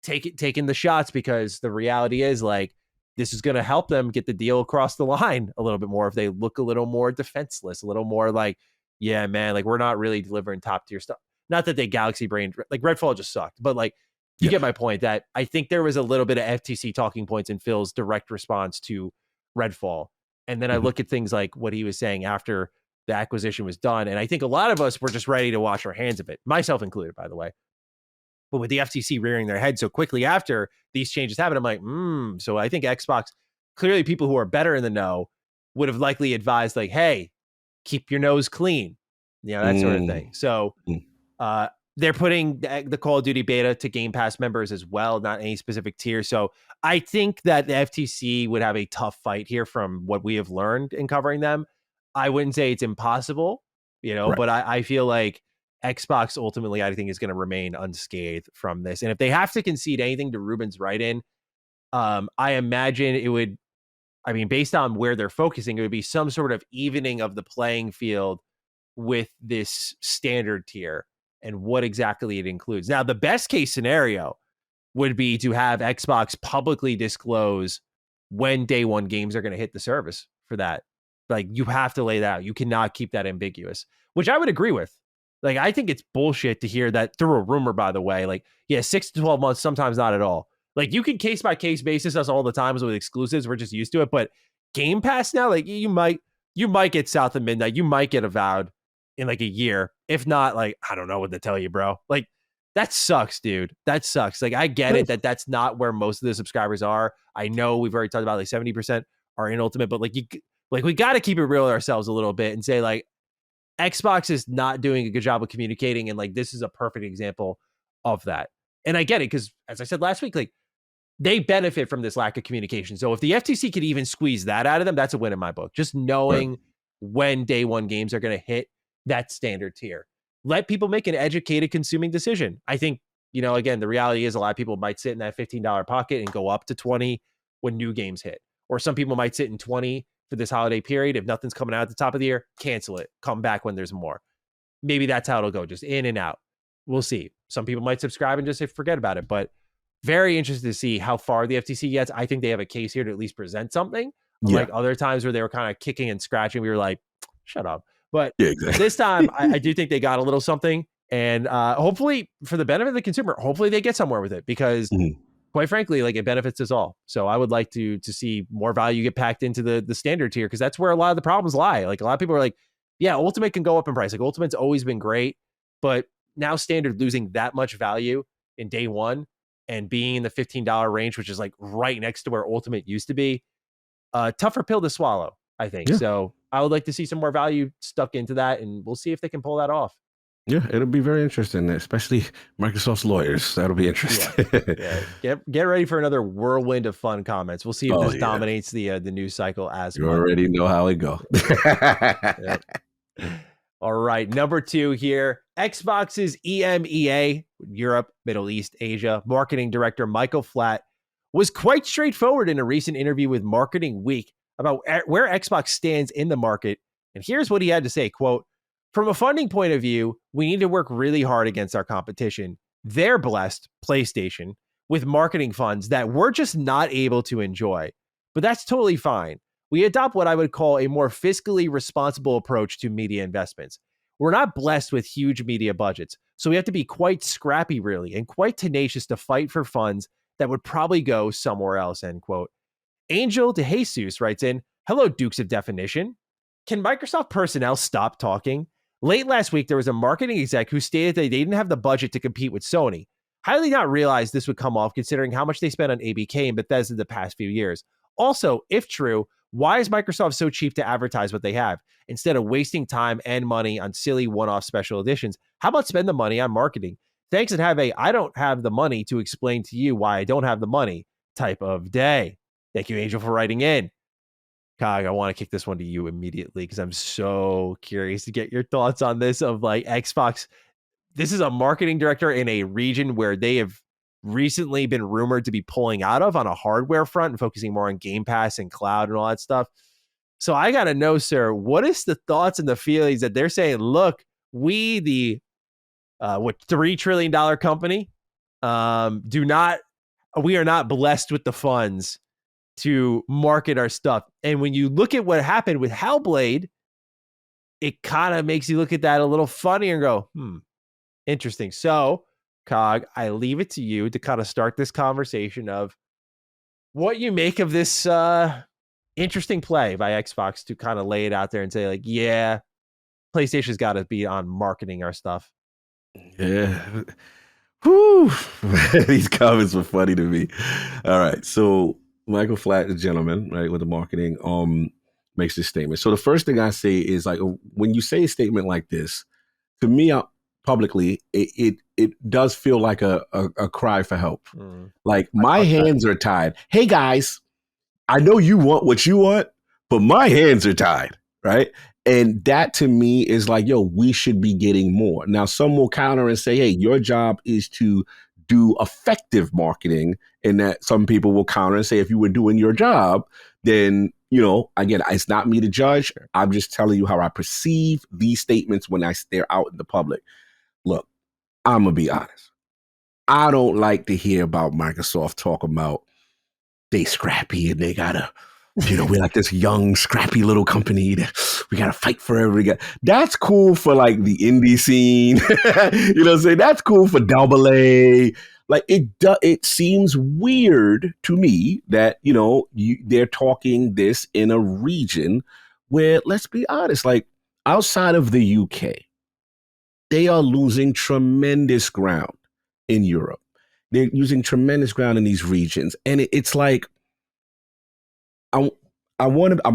taking the shots, because the reality is like, this is going to help them get the deal across the line a little bit more if they look a little more defenseless, a little more like, yeah, man, like we're not really delivering top tier stuff. Not that they galaxy brain, like Redfall just sucked, but like you get my point, that I think there was a little bit of FTC talking points in Phil's direct response to Redfall. And then I look at things like what he was saying after the acquisition was done. And I think a lot of us were just ready to wash our hands of it, myself included, by the way. But with the FTC rearing their head so quickly after these changes happened, I'm like, so I think Xbox, clearly people who are better in the know would have likely advised like, hey, keep your nose clean, that sort of thing. So they're putting the Call of Duty beta to Game Pass members as well, not any specific tier. So I think that the FTC would have a tough fight here from what we have learned in covering them. I wouldn't say it's impossible, Right. but I feel like Xbox ultimately, I think, is going to remain unscathed from this. And if they have to concede anything to Ruben's write-in, I imagine it would, based on where they're focusing, it would be some sort of evening of the playing field with this standard tier and what exactly it includes. Now, the best case scenario would be to have Xbox publicly disclose when day one games are going to hit the service for that. Like, you have to lay that out. You cannot keep that ambiguous, which I would agree with. Like, I think it's bullshit to hear that through a rumor, by the way. Like, yeah, 6 to 12 months, sometimes not at all. Like, you can case by case basis us all the times with exclusives. We're just used to it. But Game Pass now, like, you might get South of Midnight. You might get Avowed in like a year. If not, like, I don't know what to tell you, bro. Like, that sucks, dude. That sucks. Like, I get it that that's not where most of the subscribers are. I know we've already talked about like 70% are in Ultimate, but like we got to keep it real with ourselves a little bit and say like, Xbox is not doing a good job of communicating, and like this is a perfect example of that. And I get it, because as I said last week, like they benefit from this lack of communication. So if the FTC could even squeeze that out of them, that's a win in my book. Just knowing when day one games are going to hit that standard tier. Let people make an educated consuming decision. I think, again, the reality is a lot of people might sit in that $15 pocket and go up to 20 when new games hit. Or some people might sit in 20 for this holiday period. If nothing's coming out at the top of the year, cancel it. Come back when there's more. Maybe that's how it'll go, just in and out. We'll see. Some people might subscribe and just say forget about it. But very interested to see how far the FTC gets. I think they have a case here to at least present something. Like other times where they were kind of kicking and scratching, we were like, shut up. But this time, I do think they got a little something. And hopefully, for the benefit of the consumer, hopefully they get somewhere with it, because quite frankly, like it benefits us all. So I would like to see more value get packed into the standard tier, because that's where a lot of the problems lie. Like a lot of people are like, yeah, Ultimate can go up in price. Like Ultimate's always been great, but now standard losing that much value in day one and being in the $15 range, which is like right next to where Ultimate used to be, tougher pill to swallow, I think. Yeah. So I would like to see some more value stuck into that, and we'll see if they can pull that off. Yeah, it'll be very interesting, especially Microsoft's lawyers. That'll be interesting. Yeah. Get ready for another whirlwind of fun comments. We'll see if this dominates the news cycle as you already know how it goes. All right, number 2 here. Xbox's EMEA, Europe, Middle East, Asia, marketing director Michael Flatt was quite straightforward in a recent interview with Marketing Week about where Xbox stands in the market. And here's what he had to say, quote, "From a funding point of view, we need to work really hard against our competition. They're blessed, PlayStation, with marketing funds that we're just not able to enjoy. But that's totally fine. We adopt what I would call a more fiscally responsible approach to media investments. We're not blessed with huge media budgets, so we have to be quite scrappy, really, and quite tenacious to fight for funds that would probably go somewhere else," end quote. Angel De Jesus writes in, "Hello, Dukes of Definition. Can Microsoft personnel stop talking? Late last week, there was a marketing exec who stated that they didn't have the budget to compete with Sony. How did they not realize this would come off considering how much they spent on ABK and Bethesda the past few years? Also, if true, why is Microsoft so cheap to advertise what they have? Instead of wasting time and money on silly one-off special editions, how about spend the money on marketing? Thanks, and have a I don't have the money to explain to you why I don't have the money type of day. Thank you, Angel, for writing in. Cog, I want to kick this one to you immediately because I'm so curious to get your thoughts on this of like Xbox. This is a marketing director in a region where they have recently been rumored to be pulling out of on a hardware front and focusing more on Game Pass and cloud and all that stuff. So I got to know, sir, what is the thoughts and the feelings that they're saying, look, we, the $3 trillion company, we are not blessed with the funds to market our stuff. And when you look at what happened with Hellblade, it kind of makes you look at that a little funny and go, interesting. So, Cog, I leave it to you to kind of start this conversation of what you make of this interesting play by Xbox to kind of lay it out there and say, like, yeah, PlayStation's got to be on marketing our stuff. Yeah. Whew. These comments were funny to me. All right. So Michael Flatt, the gentleman, right, with the marketing, makes this statement. So the first thing I say is, like, when you say a statement like this, to me, publicly, it does feel like a cry for help. Like, my hands are tied. Hey guys, I know you want what you want, but my hands are tied, right? And that to me is like, yo, we should be getting more. Now, some will counter and say, hey, your job is to do effective marketing. And that some people will counter and say, if you were doing your job, then, you know, again, it's not me to judge. I'm just telling you how I perceive these statements when they're out in the public. Look, I'm going to be honest. I don't like to hear about Microsoft talking about they scrappy and they got to, you know, we're like this young, scrappy little company that we got to fight for every guy. That's cool for like the indie scene. You know what I'm saying? That's cool for double A. Like, it seems weird to me that, you know, they're talking this in a region where, let's be honest, like outside of the UK, they are losing tremendous ground in Europe. They're using tremendous ground in these regions. And it's like, I'm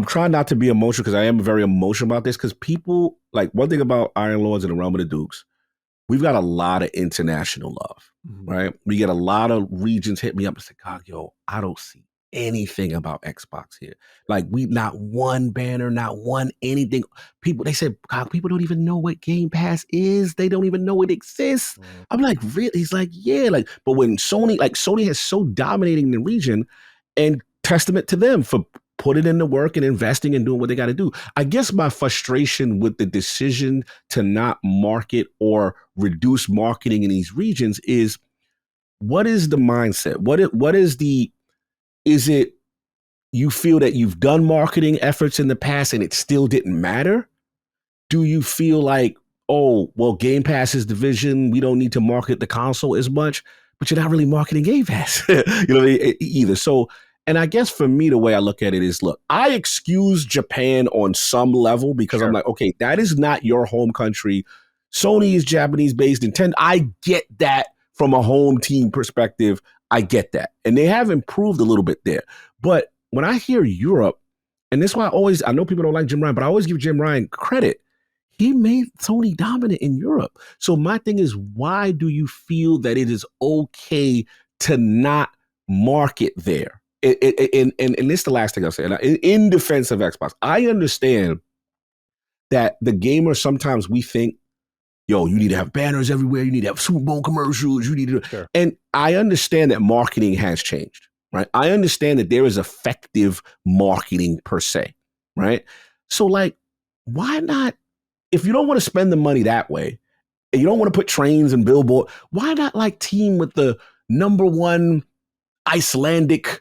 trying not to be emotional because I am very emotional about this, because people, like, one thing about Iron Lords and the Realm of the Dukes, we've got a lot of international love, right? We get a lot of regions hit me up and say, God, yo, I don't see anything about Xbox here. Like, we not one banner, not one anything. People, they said, God, people don't even know what Game Pass is. They don't even know it exists. I'm like, really? He's like, yeah. Like, but when Sony has so dominating the region, and testament to them for putting in the work and investing and doing what they got to do. I guess my frustration with the decision to not market or reduce marketing in these regions is, what is the mindset? Is it you feel that you've done marketing efforts in the past and it still didn't matter? Do you feel like, oh, well, Game Pass is division, we don't need to market the console as much, but you're not really marketing Game Pass, you know, either. So, and I guess for me, the way I look at it is, look, I excuse Japan on some level because I'm like, okay, that is not your home country. Sony is Japanese based. Nintendo, I get that from a home team perspective. I get that. And they have improved a little bit there. But when I hear Europe, and this is why I know people don't like Jim Ryan, but I always give Jim Ryan credit. He made Sony dominant in Europe. So my thing is, why do you feel that it is okay to not market there? And this is the last thing I'll say. In defense of Xbox, I understand that the gamers, sometimes we think, yo, you need to have banners everywhere. You need to have Super Bowl commercials. You need to, and I understand that marketing has changed, right? I understand that there is effective marketing per se, right? So, like, why not? If you don't want to spend the money that way, and you don't want to put trains and billboard, why not like team with the #1 Icelandic,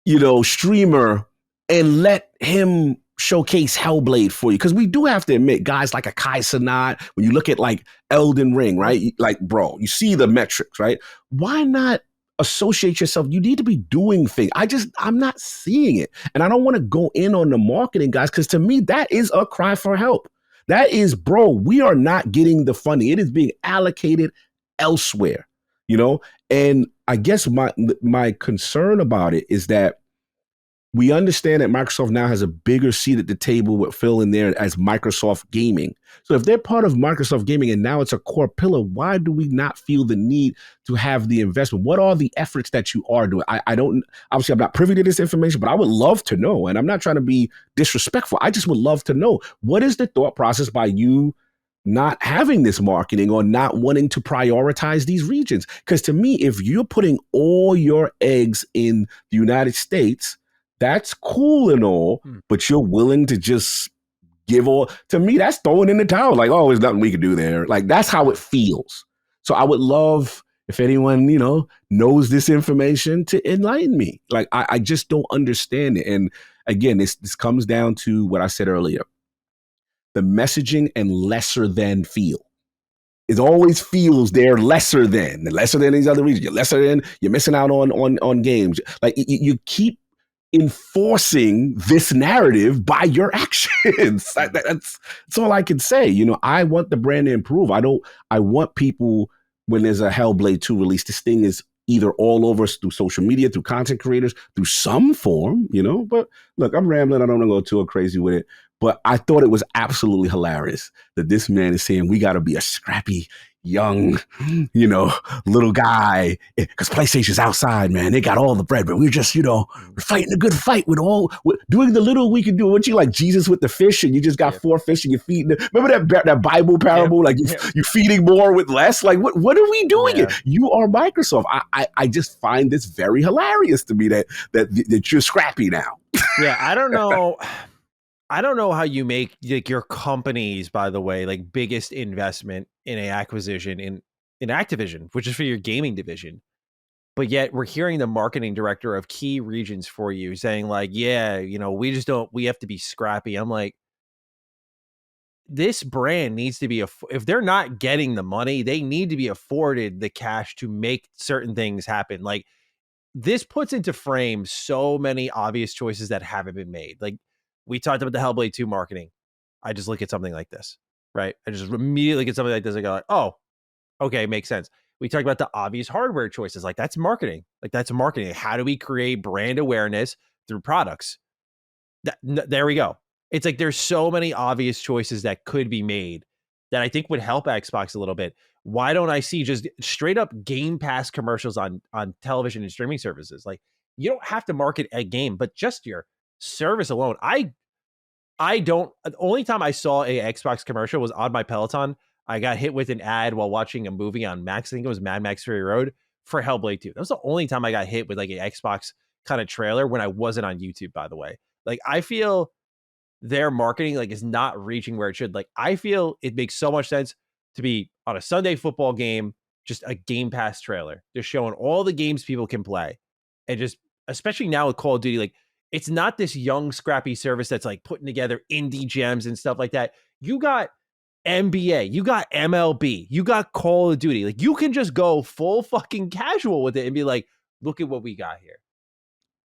you know, streamer and let him showcase Hellblade for you? Because we do have to admit, guys like a Kai Cenat, when you look at like Elden Ring, right? Like, bro, you see the metrics, right? Why not associate yourself. You need to be doing things. I'm not seeing it. And I don't want to go in on the marketing guys, because to me, that is a cry for help. That is, bro, we are not getting the funding. It is being allocated elsewhere, you know? And I guess my concern about it is that we understand that Microsoft now has a bigger seat at the table with Phil in there as Microsoft Gaming. So if they're part of Microsoft Gaming and now it's a core pillar, why do we not feel the need to have the investment? What are the efforts that you are doing? I don't, obviously I'm not privy to this information, but I would love to know. And I'm not trying to be disrespectful. I just would love to know, what is the thought process by you not having this marketing or not wanting to prioritize these regions? Because to me, if you're putting all your eggs in the United States, that's cool and all, but you're willing to just give all, to me, that's throwing in the towel. Like, oh, there's nothing we can do there. Like, that's how it feels. So I would love if anyone, knows this information to enlighten me. Like, I just don't understand it. And again, this comes down to what I said earlier, the messaging and lesser than feel. It always feels they're lesser than these other regions. You're lesser than, you're missing out on games. Like, you keep enforcing this narrative by your actions. That's all I can say. I want the brand to improve. I want people, when there's a Hellblade 2 release, this thing is either all over through social media, through content creators, through some form, But look, I'm rambling. I don't want to go too crazy with it. But I thought it was absolutely hilarious that this man is saying we got to be a scrappy, young, little guy, because PlayStation's outside, man. They got all the bread, but we're just, we're fighting a good fight with doing the little we can do. What you like Jesus with the fish, and you just got 4 fish and you're feeding. Remember that Bible parable? Like you're feeding more with less. Like what are we doing here? You are Microsoft. I just find this very hilarious to me that you're scrappy now. Yeah, I don't know. I don't know how you make like your company's, by the way, like biggest investment in a acquisition in Activision, which is for your gaming division. But yet we're hearing the marketing director of key regions for you saying like, yeah, we have to be scrappy. I'm like, this brand needs to be, if they're not getting the money, they need to be afforded the cash to make certain things happen. Like, this puts into frame so many obvious choices that haven't been made. Like, we talked about the Hellblade 2 marketing. I just look at something like this, right? I just immediately get something like this. I go like, oh, okay, makes sense. We talked about the obvious hardware choices. Like, that's marketing. Like, that's marketing. How do we create brand awareness through products? There we go. It's like there's so many obvious choices that could be made that I think would help Xbox a little bit. Why don't I see just straight up Game Pass commercials on television and streaming services? Like, you don't have to market a game, but just your service alone. I don't, the only time I saw a Xbox commercial was on my Peloton. I got hit with an ad while watching a movie on Max. I think it was Mad Max Fury Road for Hellblade 2. That was the only time I got hit with like an Xbox kind of trailer when I wasn't on YouTube, by the way. Like, I feel their marketing like is not reaching where it should. Like, I feel it makes so much sense to be on a Sunday football game, just a Game Pass trailer, just showing all the games people can play. And just, especially now with Call of Duty, like, it's not this young, scrappy service that's like putting together indie gems and stuff like that. You got NBA, you got MLB, you got Call of Duty. Like, you can just go full fucking casual with it and be like, look at what we got here.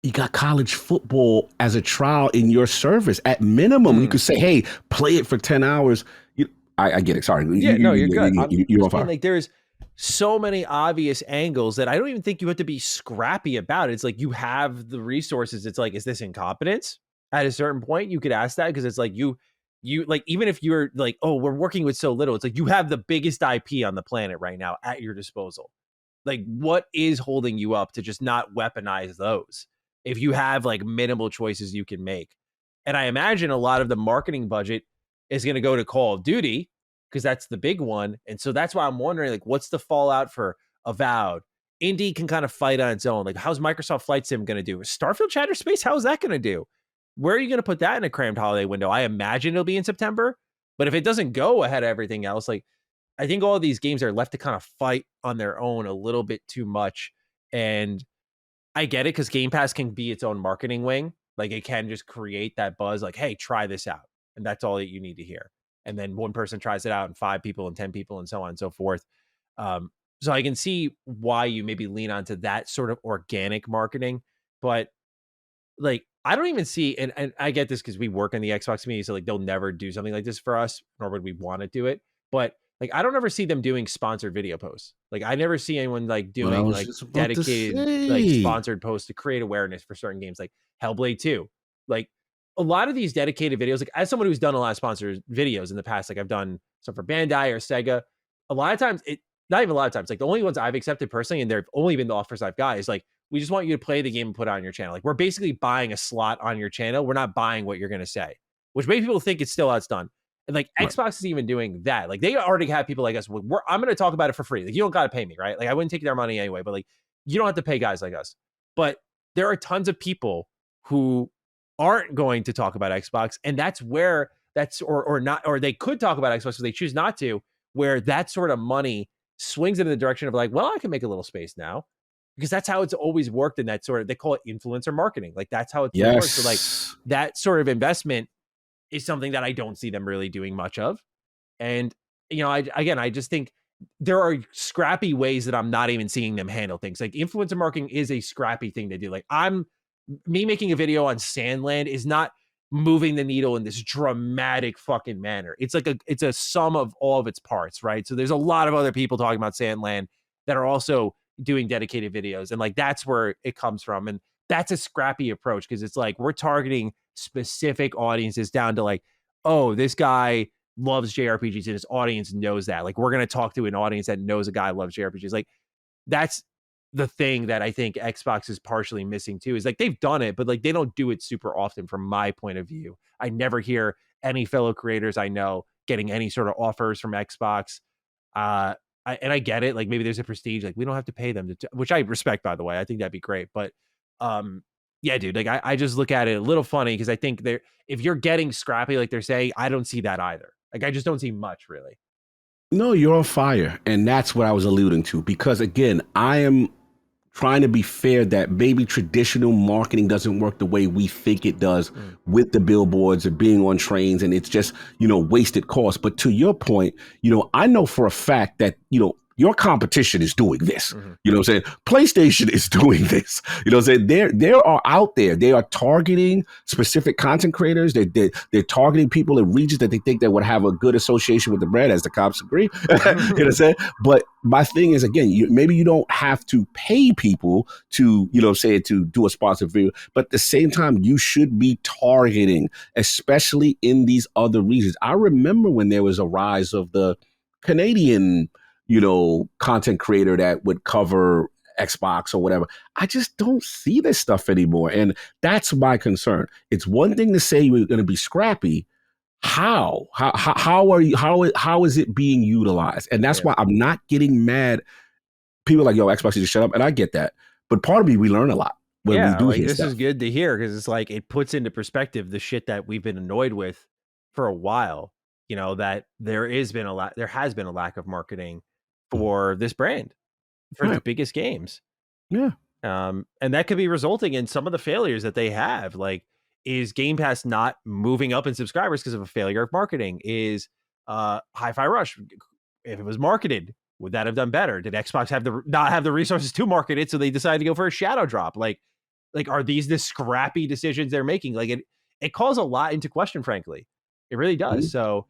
You got college football as a trial in your service. At minimum, you could say, hey, play it for 10 hours. I get it. Sorry. Yeah, you're good. You're on fire. Like, there's so many obvious angles that I don't even think you have to be scrappy about it. It's like, you have the resources. It's like, is this incompetence? At a certain point, you could ask that, because it's like you like, even if you're like, oh, we're working with so little, it's like you have the biggest IP on the planet right now at your disposal. Like, what is holding you up to just not weaponize those if you have like minimal choices you can make? And I imagine a lot of the marketing budget is going to go to Call of Duty, because that's the big one. And so that's why I'm wondering, like, what's the fallout for Avowed? Indie can kind of fight on its own. Like, how's Microsoft Flight Sim going to do? Starfield Shatter Space, how is that going to do? Where are you going to put that in a crammed holiday window? I imagine it'll be in September, but if it doesn't go ahead of everything else, like, I think all of these games are left to kind of fight on their own a little bit too much. And I get it, because Game Pass can be its own marketing wing. Like, it can just create that buzz, like, hey, try this out. And that's all that you need to hear. And then one person tries it out, and 5 people and 10 people and so on and so forth. So I can see why you maybe lean onto that sort of organic marketing, but like I don't even see, and I get this because we work in the Xbox community, so like they'll never do something like this for us, nor would we want to do it. But like I don't ever see them doing sponsored video posts. Like I never see anyone like What I doing was like just about to dedicated like say. sponsored posts to create awareness for certain games, like Hellblade 2. Like a lot of these dedicated videos, like as someone who's done a lot of sponsored videos in the past, like I've done some for Bandai or Sega. A lot of times, it not even a lot of times, like the only ones I've accepted personally, and they've only been the offers I've got, is like we just want you to play the game and put it on your channel. Like we're basically buying a slot on your channel. We're not buying what you're going to say, which many people think it's still how it's done. And like Right. Xbox is even doing that. Like they already have people like us. I'm going to talk about it for free. Like you don't got to pay me, right? Like I wouldn't take their money anyway, but like you don't have to pay guys like us. But there are tons of people who aren't going to talk about Xbox, and that's where that's or not, or they could talk about Xbox, but they choose not to. Where that sort of money swings in the direction of like, well, I can make a little space now, because that's how it's always worked in that sort of, they call it influencer marketing. Like that's how it's worked. So like Yes. that sort of investment is something that I don't see them really doing much of. And, you know, I just think there are scrappy ways that I'm not even seeing them handle things. Like influencer marketing is a scrappy thing to do. Like me making a video on Sandland is not moving the needle in this dramatic fucking manner. It's like it's a sum of all of its parts, right? So there's a lot of other people talking about Sandland that are also doing dedicated videos, and like that's where it comes from. And that's a scrappy approach, because it's like we're targeting specific audiences down to like, oh, this guy loves JRPGs and his audience knows that. Like we're going to talk to an audience that knows a guy loves JRPGs. Like that's the thing that I think Xbox is partially missing too, is like they've done it, but like they don't do it super often from my point of view. I never hear any fellow creators I know getting any sort of offers from Xbox. And I get it. Like maybe there's a prestige, like we don't have to pay them to, which I respect, by the way. I think that'd be great. But yeah, dude, like I just look at it a little funny, because I think if you're getting scrappy, like they're saying, I don't see that either. Like I just don't see much really. No, you're on fire. And that's what I was alluding to. Because again, I am trying to be fair that maybe traditional marketing doesn't work the way we think it does with the billboards and being on trains, and it's just, wasted cost. But to your point, I know for a fact that, your competition is doing this. Mm-hmm. You know what I'm saying? PlayStation is doing this. You know what I'm saying? They are out there. They are targeting specific content creators. They're targeting people in regions that they think that would have a good association with the brand, as the cops agree. You know what I'm saying? But my thing is, again, maybe you don't have to pay people to, to do a sponsored video, but at the same time, you should be targeting, especially in these other regions. I remember when there was a rise of the Canadian, content creator that would cover Xbox or whatever. I just don't see this stuff anymore. And that's my concern. It's one thing to say you're going to be scrappy. How is it being utilized? And that's why I'm not getting mad. People are like, yo, Xbox, you just shut up. And I get that. But part of me, we learn a lot when we do hear this stuff. is good to hear, because it's like it puts into perspective the shit that we've been annoyed with for a while. That there has been a lack of marketing for this brand, for the biggest games. Yeah. And that could be resulting in some of the failures that they have. Like, is Game Pass not moving up in subscribers because of a failure of marketing? Is Hi-Fi Rush, if it was marketed, would that have done better? Did Xbox not have the resources to market it, so they decided to go for a shadow drop? Like are these the scrappy decisions they're making? Like it calls a lot into question, frankly. It really does. So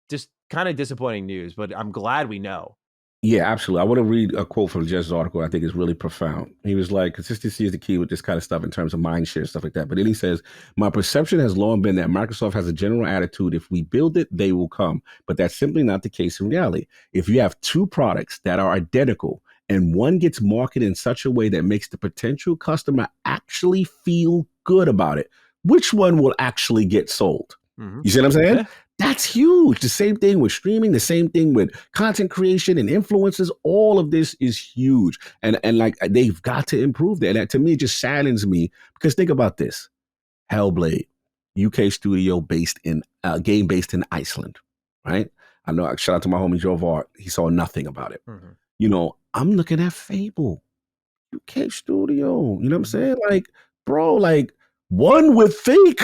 just kind of disappointing news, but I'm glad we know. Yeah, absolutely. I want to read a quote from Jess's article. I think is really profound. He was like, consistency is the key with this kind of stuff in terms of mind share, stuff like that. But then he says, my perception has long been that Microsoft has a general attitude. If we build it, they will come. But that's simply not the case in reality. If you have two products that are identical and one gets marketed in such a way that makes the potential customer actually feel good about it, which one will actually get sold? Mm-hmm. You see what I'm saying? Yeah. That's huge. The same thing with streaming, the same thing with content creation and influencers. All of this is huge. And like they've got to improve that. And that, to me, it just saddens me, because think about this. Hellblade, UK studio game based in Iceland, right? I know, shout out to my homie Joe Vart. He saw nothing about it. Mm-hmm. I'm looking at Fable, UK studio. You know what I'm saying? Like, bro, like, one would think,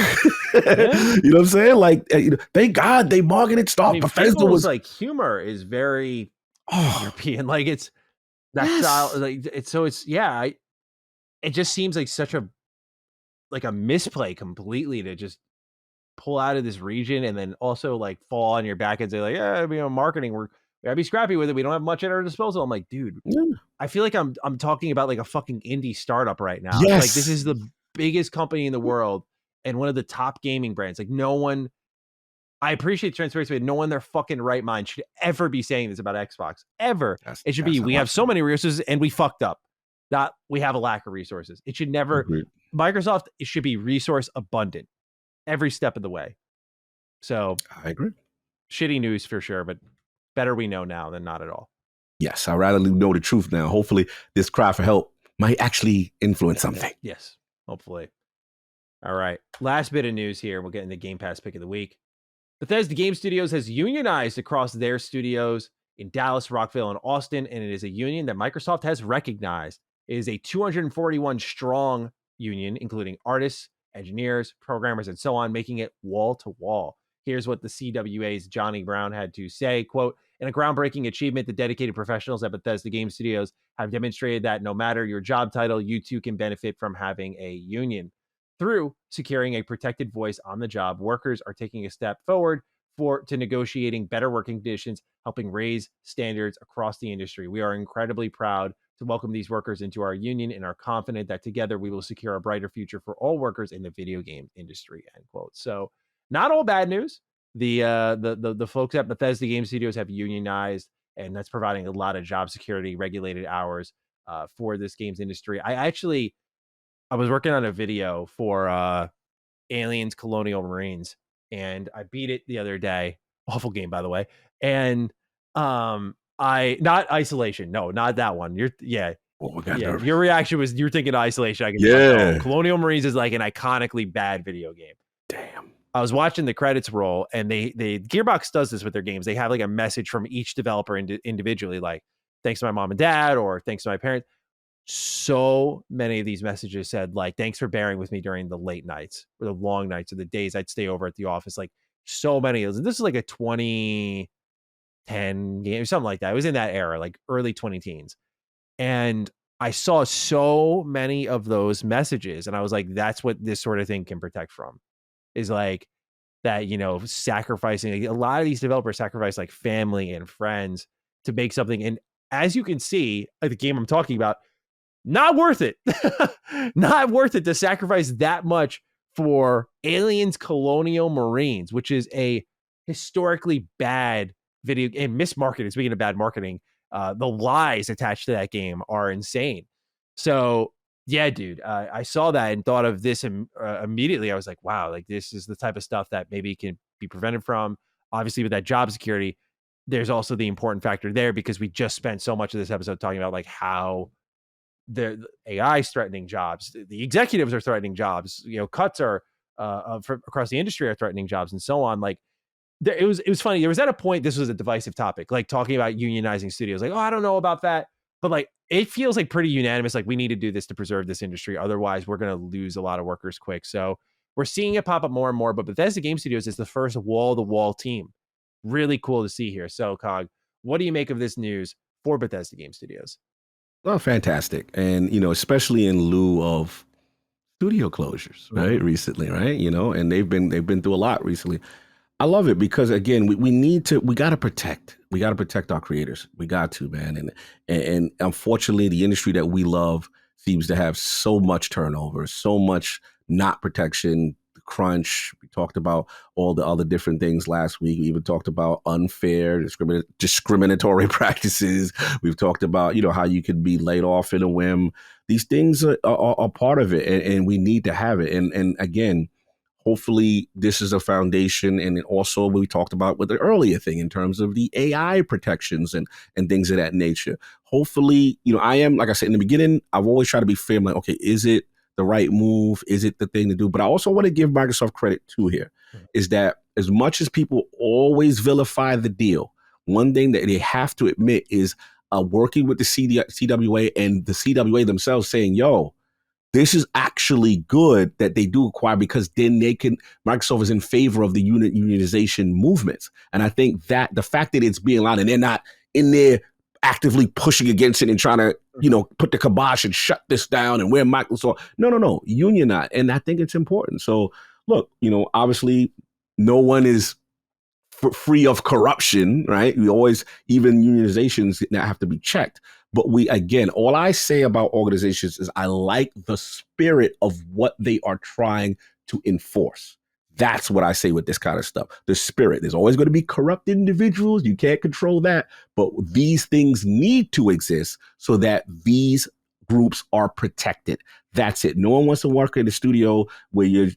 you know what I'm saying? Like, thank God they marketed stuff. Bethesda was like, humor is very Oh, European. Like it's that style. yes. Like it just seems like such a misplay completely to just pull out of this region and then also like fall on your back and say like, yeah, marketing, we gotta be scrappy with it. We don't have much at our disposal. I'm like, dude, Yeah. I feel like I'm talking about like a fucking indie startup right now. Like this Yes. is the biggest company in the world and one of the top gaming brands. Like no one, I appreciate transparency, but no one in their fucking right mind should ever be saying this about Xbox. Ever. It should be, That's how we I have so feel. many resources and we fucked up. Not we have a lack of resources. It should never, Agreed. Microsoft, it should be resource abundant every step of the way. So I agree. shitty news for sure, but better we know now than not at all. Yes, I'd rather know the truth now. Hopefully, this cry for help might actually influence something. Yes, hopefully. All right. Last bit of news here. We'll get into Game Pass pick of the week. Bethesda Game Studios has unionized across their studios in Dallas, Rockville, and Austin, and it is a union that Microsoft has recognized. It is a 241 strong union, including artists, engineers, programmers, and so on, making it wall to wall. Here's what the CWA's Johnny Brown had to say, quote, in a groundbreaking achievement, the dedicated professionals at Bethesda Game Studios have demonstrated that no matter your job title, you too can benefit from having a union. Through securing a protected voice on the job, workers are taking a step forward to negotiating better working conditions, helping raise standards across the industry. We are incredibly proud to welcome these workers into our union and are confident that together we will secure a brighter future for all workers in the video game industry, end quote. So not all bad news. The folks at Bethesda Game Studios have unionized, and that's providing a lot of job security, regulated hours for this games industry. I was working on a video for Aliens Colonial Marines, and I beat it the other day. Awful game, by the way. And I not Isolation. No, not that one. Oh, I got nervous. Your reaction was you're thinking Isolation. I can tell. No, Yeah. Colonial Marines is like an iconically bad video game. Damn. I was watching the credits roll, and they Gearbox does this with their games. They have like a message from each developer individually, like thanks to my mom and dad, or thanks to my parents. So many of these messages said like, thanks for bearing with me during the late nights or the long nights or the days I'd stay over at the office. Like so many of those. This is like a 2010 game or something like that. It was in that era, like early 20 teens. And I saw so many of those messages and I was like, that's what this sort of thing can protect from, is like that, sacrificing. Like, a lot of these developers sacrifice like family and friends to make something. And as you can see, like the game I'm talking about, not worth it. Not worth it to sacrifice that much for Aliens Colonial Marines, which is a historically bad video and mismarketed. Speaking of bad marketing, the lies attached to that game are insane. So yeah, dude, I saw that and thought of this immediately. I was like, wow, like this is the type of stuff that maybe can be prevented from. Obviously, with that job security, there's also the important factor there because we just spent so much of this episode talking about like how the AI is threatening jobs, the executives are threatening jobs, cuts are across the industry are threatening jobs, and so on. Like it was funny. There was at a point, this was a divisive topic, like talking about unionizing studios. Like, oh, I don't know about that, but like it feels like pretty unanimous. Like we need to do this to preserve this industry, otherwise we're going to lose a lot of workers quick. So we're seeing it pop up more and more. But Bethesda Game Studios is the first wall-to-wall team. Really cool to see here. So, Cog, what do you make of this news for Bethesda Game Studios? Well, fantastic. And, especially in lieu of studio closures, right? Recently, right? And they've been through a lot recently. I love it because again, we got to protect our creators. We got to, man. And unfortunately, the industry that we love seems to have so much turnover, so much not protection, crunch. We talked about all the other different things last week. We even talked about unfair, discriminatory practices. We've talked about, how you could be laid off in a whim. These things are part of it, and we need to have it. And again, hopefully this is a foundation. And also we talked about with the earlier thing in terms of the AI protections and things of that nature. Hopefully, I am, like I said in the beginning, I've always tried to be fair. I'm like, okay, is it the right move? Is it the thing to do? But I also want to give Microsoft credit too here, is that as much as people always vilify the deal, one thing that they have to admit is working with the CWA and the CWA themselves saying, yo, this is actually good that they do acquire, because then Microsoft is in favor of the unionization movements. And I think that the fact that it's being allowed and they're not in there actively pushing against it and trying to, put the kibosh and shut this down and where Microsoft. No. Unionize. And I think it's important. So look, obviously no one is free of corruption, right? We always, even unionizations now have to be checked. But all I say about organizations is I like the spirit of what they are trying to enforce. That's what I say with this kind of stuff. The spirit. There's always going to be corrupt individuals. You can't control that. But these things need to exist so that these groups are protected. That's it. No one wants to work in the studio where you're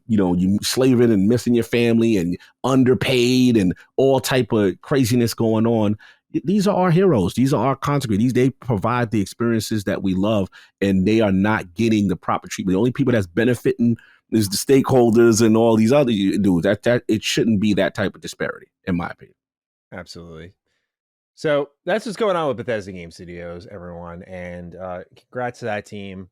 slaving and missing your family and underpaid and all type of craziness going on. These are our heroes. These are our consecrated. They provide the experiences that we love, and they are not getting the proper treatment. The only people that's benefiting is the stakeholders and all these other dudes. That it shouldn't be that type of disparity, in my opinion. Absolutely. So that's what's going on with Bethesda Game Studios, everyone. And congrats to that team.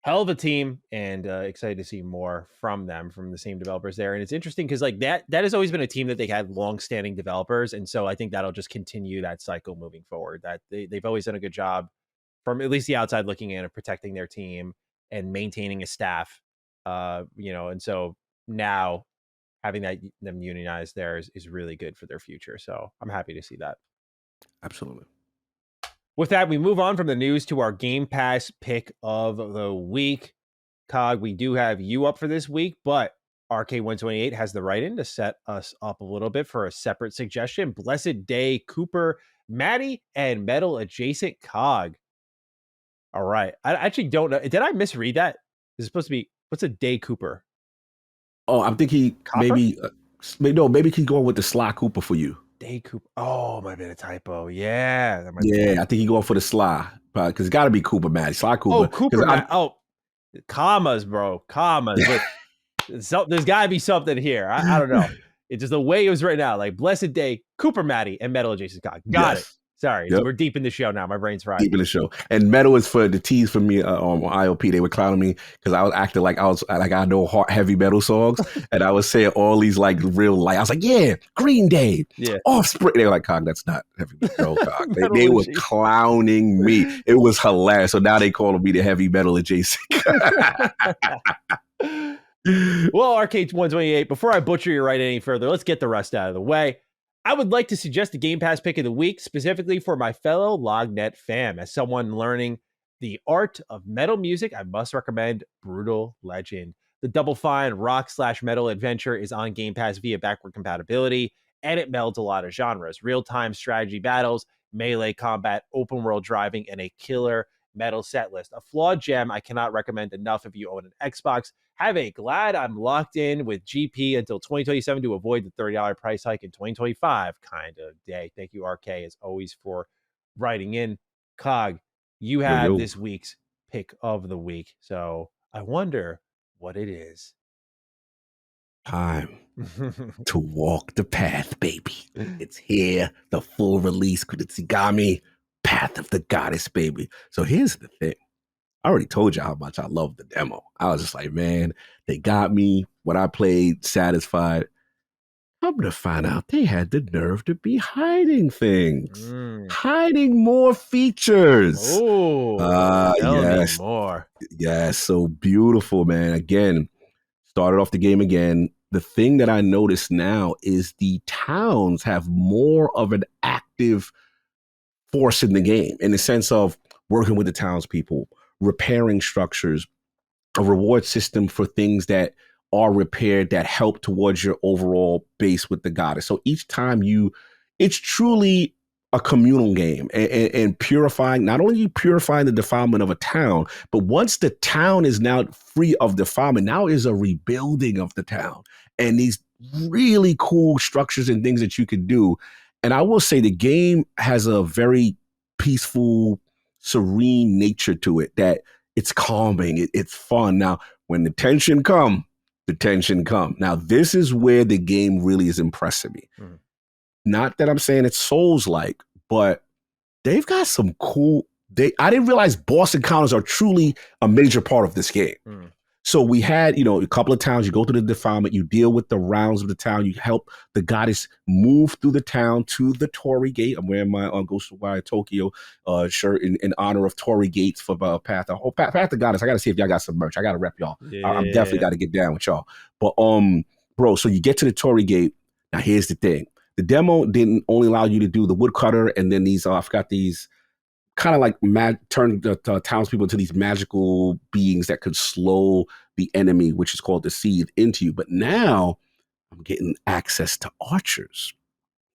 Hell of a team, and excited to see more from them, from the same developers there. And it's interesting because that has always been a team that they had long-standing developers. And so I think that'll just continue that cycle moving forward, that they've always done a good job from at least the outside looking in of protecting their team and maintaining a staff, and so now having them unionized there is really good for their future. So I'm happy to see that. Absolutely. With that, we move on from the news to our Game Pass pick of the week. Cog, we do have you up for this week, but RK128 has the right in to set us up a little bit for a separate suggestion. Blessed Day, Cooper, Maddie, and Metal Adjacent Cog. All right. I actually don't know. Did I misread that? This is supposed to be, what's a Day Cooper? Oh, I'm thinking maybe he's going with the Sly Cooper for you. Day Cooper. Oh, might have been a typo. Yeah. I think he's going for the Sly, because it's got to be Cooper, Maddie. Sly Cooper. Oh, Cooper. Commas, bro. Commas. There's got to be something here. I don't know. It's just the way it was written out. Like Blessed Day, Cooper, Maddie, and Metal Adjacent Cog. Got it. Sorry, we're deep in the show now. My brain's fried. Deep in the show. And Metal is for the tease for me on IOP. They were clowning me because I was acting like I know heavy metal songs, and I was saying all these like real light. I was like, yeah, Green Day, Offspring. They were like, Cog, that's not heavy metal. Cog. They were clowning me. It was hilarious. So now they call me the heavy metal adjacent. Well, Arcade128, before I butcher your right any further, let's get the rest out of the way. I would like to suggest a Game Pass pick of the week, specifically for my fellow LogNet fam. As someone learning the art of metal music, I must recommend Brutal Legend. The Double Fine rock/metal adventure is on Game Pass via backward compatibility, and it melds a lot of genres: real-time strategy battles, melee combat, open world driving, and a killer metal set list. A flawed gem I cannot recommend enough if you own an Xbox. Have a glad I'm locked in with GP until 2027 to avoid the $30 price hike in 2025 kind of day. Thank you, RK, as always, for writing in. Cog, you have this week's pick of the week. So I wonder what it is. Time to walk the path, baby. It's here. The full release Kunitsigami, Path of the Goddess, baby. So here's the thing. I already told you how much I love the demo. I was just like, man, they got me. What I played, satisfied. I'm to find out they had the nerve to be hiding things, hiding more features. Oh, yes, more. Yes, so beautiful, man. Again, started off the game again. The thing that I notice now is the towns have more of an active force in the game, in the sense of working with the townspeople, repairing structures, a reward system for things that are repaired that help towards your overall base with the goddess. So each time it's truly a communal game, and purifying, not only purifying the defilement of a town, but once the town is now free of defilement, now is a rebuilding of the town and these really cool structures and things that you can do. And I will say the game has a very peaceful, serene nature to it, that it's calming. It's fun. Now, when the tension come. Now, this is where the game really is impressing me. Not that I'm saying it's Souls-like, but they've got some cool. I didn't realize boss encounters are truly a major part of this game. So we had, a couple of towns. You go through the defilement, you deal with the rounds of the town, you help the goddess move through the town to the Torii Gate. I'm wearing my Ghost of Wire Tokyo shirt in honor of Torii Gates for Path. Oh, Path of Goddess. I gotta see if y'all got some merch. I gotta rep y'all. I'm definitely gotta get down with y'all. But bro, so you get to the Torii Gate. Now here's the thing: the demo didn't only allow you to do the woodcutter and then these. I forgot these. Kind of like turn the townspeople into these magical beings that could slow the enemy, which is called the seed, into you. But now I'm getting access to archers.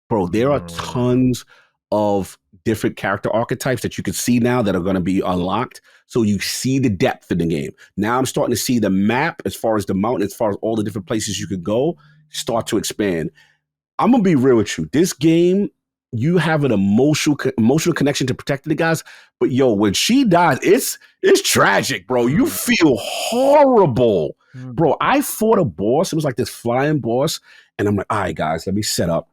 Bro, there are tons of different character archetypes that you can see now that are going to be unlocked. So you see the depth in the game. Now I'm starting to see the map as far as the mountain, as far as all the different places you could go, start to expand. I'm going to be real with you. This game, you have an emotional connection to protect the guys, but yo, when she dies, it's tragic, bro. You feel horrible, bro. I fought a boss. It was like this flying boss, and I'm like, all right, guys, let me set up.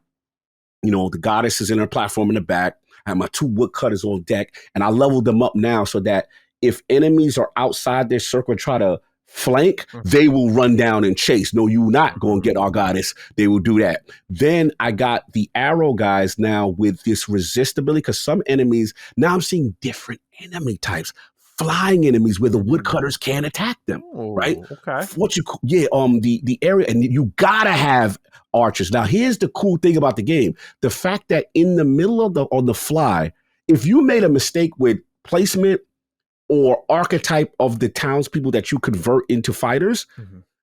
The goddess is in her platform in the back. I have my 2 woodcutters on deck, and I leveled them up now so that if enemies are outside their circle and try to flank, they will run down and chase. No, you not going to get our goddess. They will do that. Then I got the arrow guys now with this resistibility, because some enemies, now I'm seeing different enemy types. Flying enemies where the woodcutters can't attack them, right? Okay. The area, and you gotta have archers. Now, here's the cool thing about the game: the fact that in the middle of on the fly, if you made a mistake with placement or archetype of the townspeople that you convert into fighters,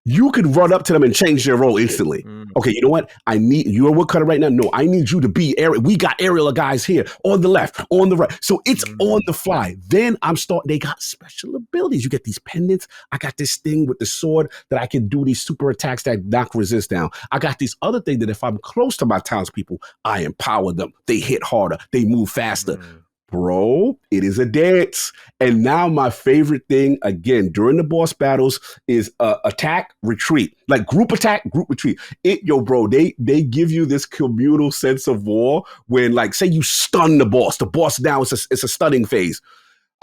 you could run up to them and change their role instantly. Okay, you know what? You're a woodcutter right now. No, I need you to be Ariel. We got aerial guys here on the left, on the right. So it's on the fly. Then they got special abilities. You get these pendants. I got this thing with the sword that I can do these super attacks that knock resist down. I got this other thing that if I'm close to my townspeople, I empower them. They hit harder. They move faster. Bro, it is a dance. And now my favorite thing, again, during the boss battles is attack, retreat. Like group attack, group retreat. Bro, they give you this communal sense of war when, like, say you stun the boss. The boss now, it's a stunning phase.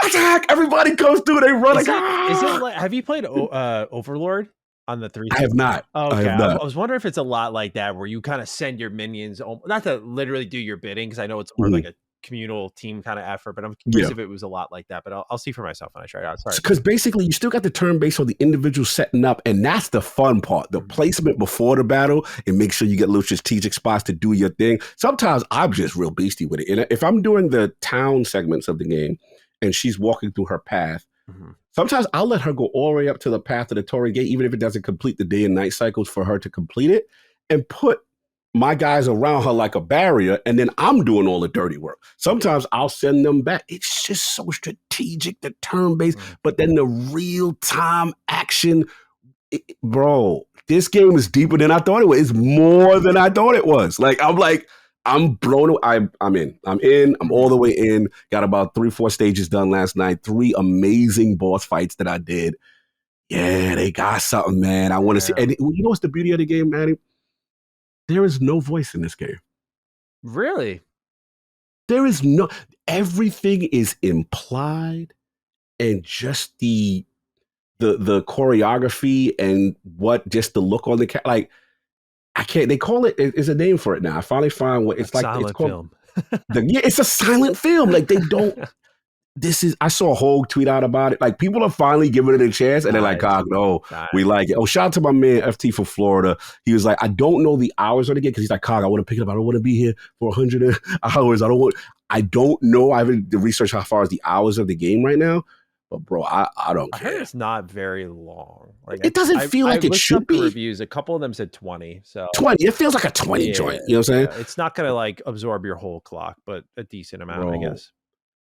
Attack! Everybody comes through, they run. Is it like, have you played Overlord? On the 360? I have not. Okay. I have not. I was wondering if it's a lot like that, where you kind of send your minions, not to literally do your bidding, because I know it's more like a communal team kind of effort, but I'm curious if it was a lot like that, but I'll see for myself when I try it out. Sorry. Because basically you still got the turn based on the individual setting up, and that's the fun part. The placement before the battle, and make sure you get little strategic spots to do your thing. Sometimes I'm just real beastie with it. And if I'm doing the town segments of the game and she's walking through her path, sometimes I'll let her go all the way up to the path of the Torii Gate, even if it doesn't complete the day and night cycles for her to complete it, and put my guys around her like a barrier, and then I'm doing all the dirty work. Sometimes I'll send them back. It's just so strategic, the turn-based, but then the real-time action. Bro, this game is deeper than I thought it was. It's more than I thought it was. I'm blown away. I'm in. I'm all the way in. Got about 3-4 stages done last night. 3 amazing boss fights that I did. Yeah, they got something, man. I want to see. And you know what's the beauty of the game, Manny? There is no voice in this game. Really? There is everything is implied, and just the choreography and just the look on the like, I can't, they call it's a name for it now. I finally find what it's like. Silent it's called film. It's a silent film. Like, they don't, I saw a whole tweet out about it. Like, people are finally giving it a chance, and they're like, "God, no, we like it." Oh, shout out to my man FT from Florida. He was like, "I don't know the hours on the game," because he's like, "Cog, I want to pick it up. I don't want to be here for 100 hours. I don't know. I haven't researched how far as the hours of the game right now." But bro, I don't care. I heard it's not very long. Like, it doesn't feel like it should be. Reviews. A couple of them said 20. So 20. It feels like a 20 joint. You know what I'm saying? It's not gonna like absorb your whole clock, but a decent amount, I guess.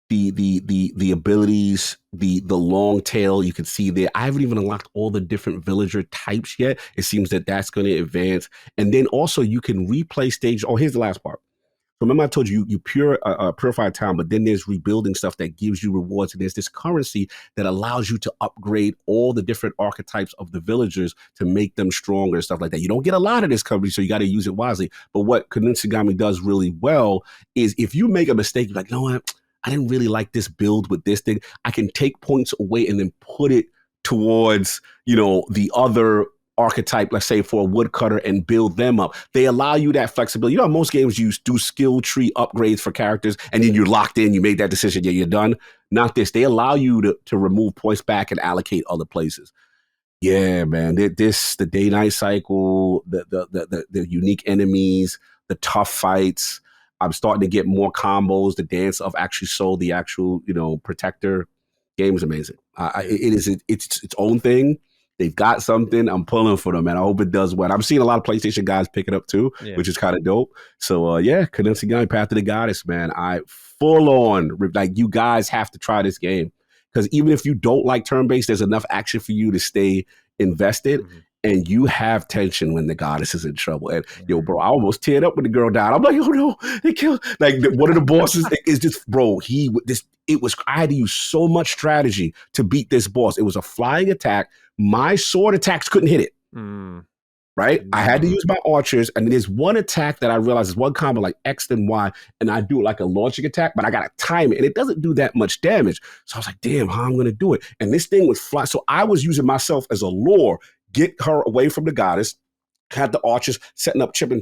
The abilities, the long tail you can see there. I haven't even unlocked all the different villager types yet. It seems that that's going to advance. And then also you can replay stage. Oh, here's the last part. So remember I told you purify a town, but then there's rebuilding stuff that gives you rewards. And there's this currency that allows you to upgrade all the different archetypes of the villagers to make them stronger and stuff like that. You don't get a lot of this currency, so you got to use it wisely. But what Kunitsigami does really well is, if you make a mistake, you're like, you know what? I didn't really like this build with this thing. I can take points away and then put it towards, the other archetype, let's say for a woodcutter, and build them up. They allow you that flexibility. Most games you do skill tree upgrades for characters and then you're locked in, you made that decision, yeah, you're done. Not this. They allow you to remove points back and allocate other places. Yeah, man. The day-night cycle, the unique enemies, the tough fights. I'm starting to get more combos. The dance of actually Soul, the actual, protector game is amazing. It's its own thing. They've got something. I'm pulling for them, and I hope it does well. I'm seeing a lot of PlayStation guys pick it up too, which is kind of dope. So, Konami Path to the Goddess, man. I full on, like, you guys have to try this game. Because even if you don't like turn-based, there's enough action for you to stay invested, and you have tension when the goddess is in trouble. And bro, I almost teared up when the girl died. I'm like, oh no, they killed. Like one of the bosses is just, bro. I had to use so much strategy to beat this boss. It was a flying attack. My sword attacks couldn't hit it. Right? I had to use my archers, and there's one attack that I realized is one combo like X and Y, and I do like a launching attack, but I gotta time it, and it doesn't do that much damage. So I was like, damn, how I'm gonna do it? And this thing would fly. So I was using myself as a lure, get her away from the goddess, had the archers setting up, chipping.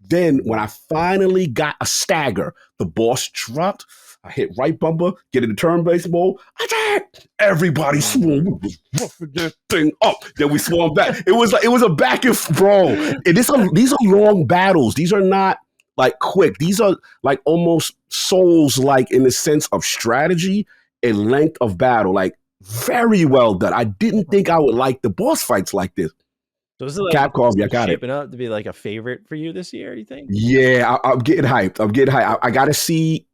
Then when I finally got a stagger, the boss dropped. I hit right bumper, get into turn-based mode, attack! Everybody swarmed, roughing that thing up. Then we swarmed back. It was a back and bro. And these are long battles. These are not like quick. These are like almost Souls-like in the sense of strategy and length of battle. Like very well done. I didn't think I would like the boss fights like this. So is it like Capcom, I got it. Shaping up to be like a favorite for you this year, you think? Yeah, I'm getting hyped. I got to see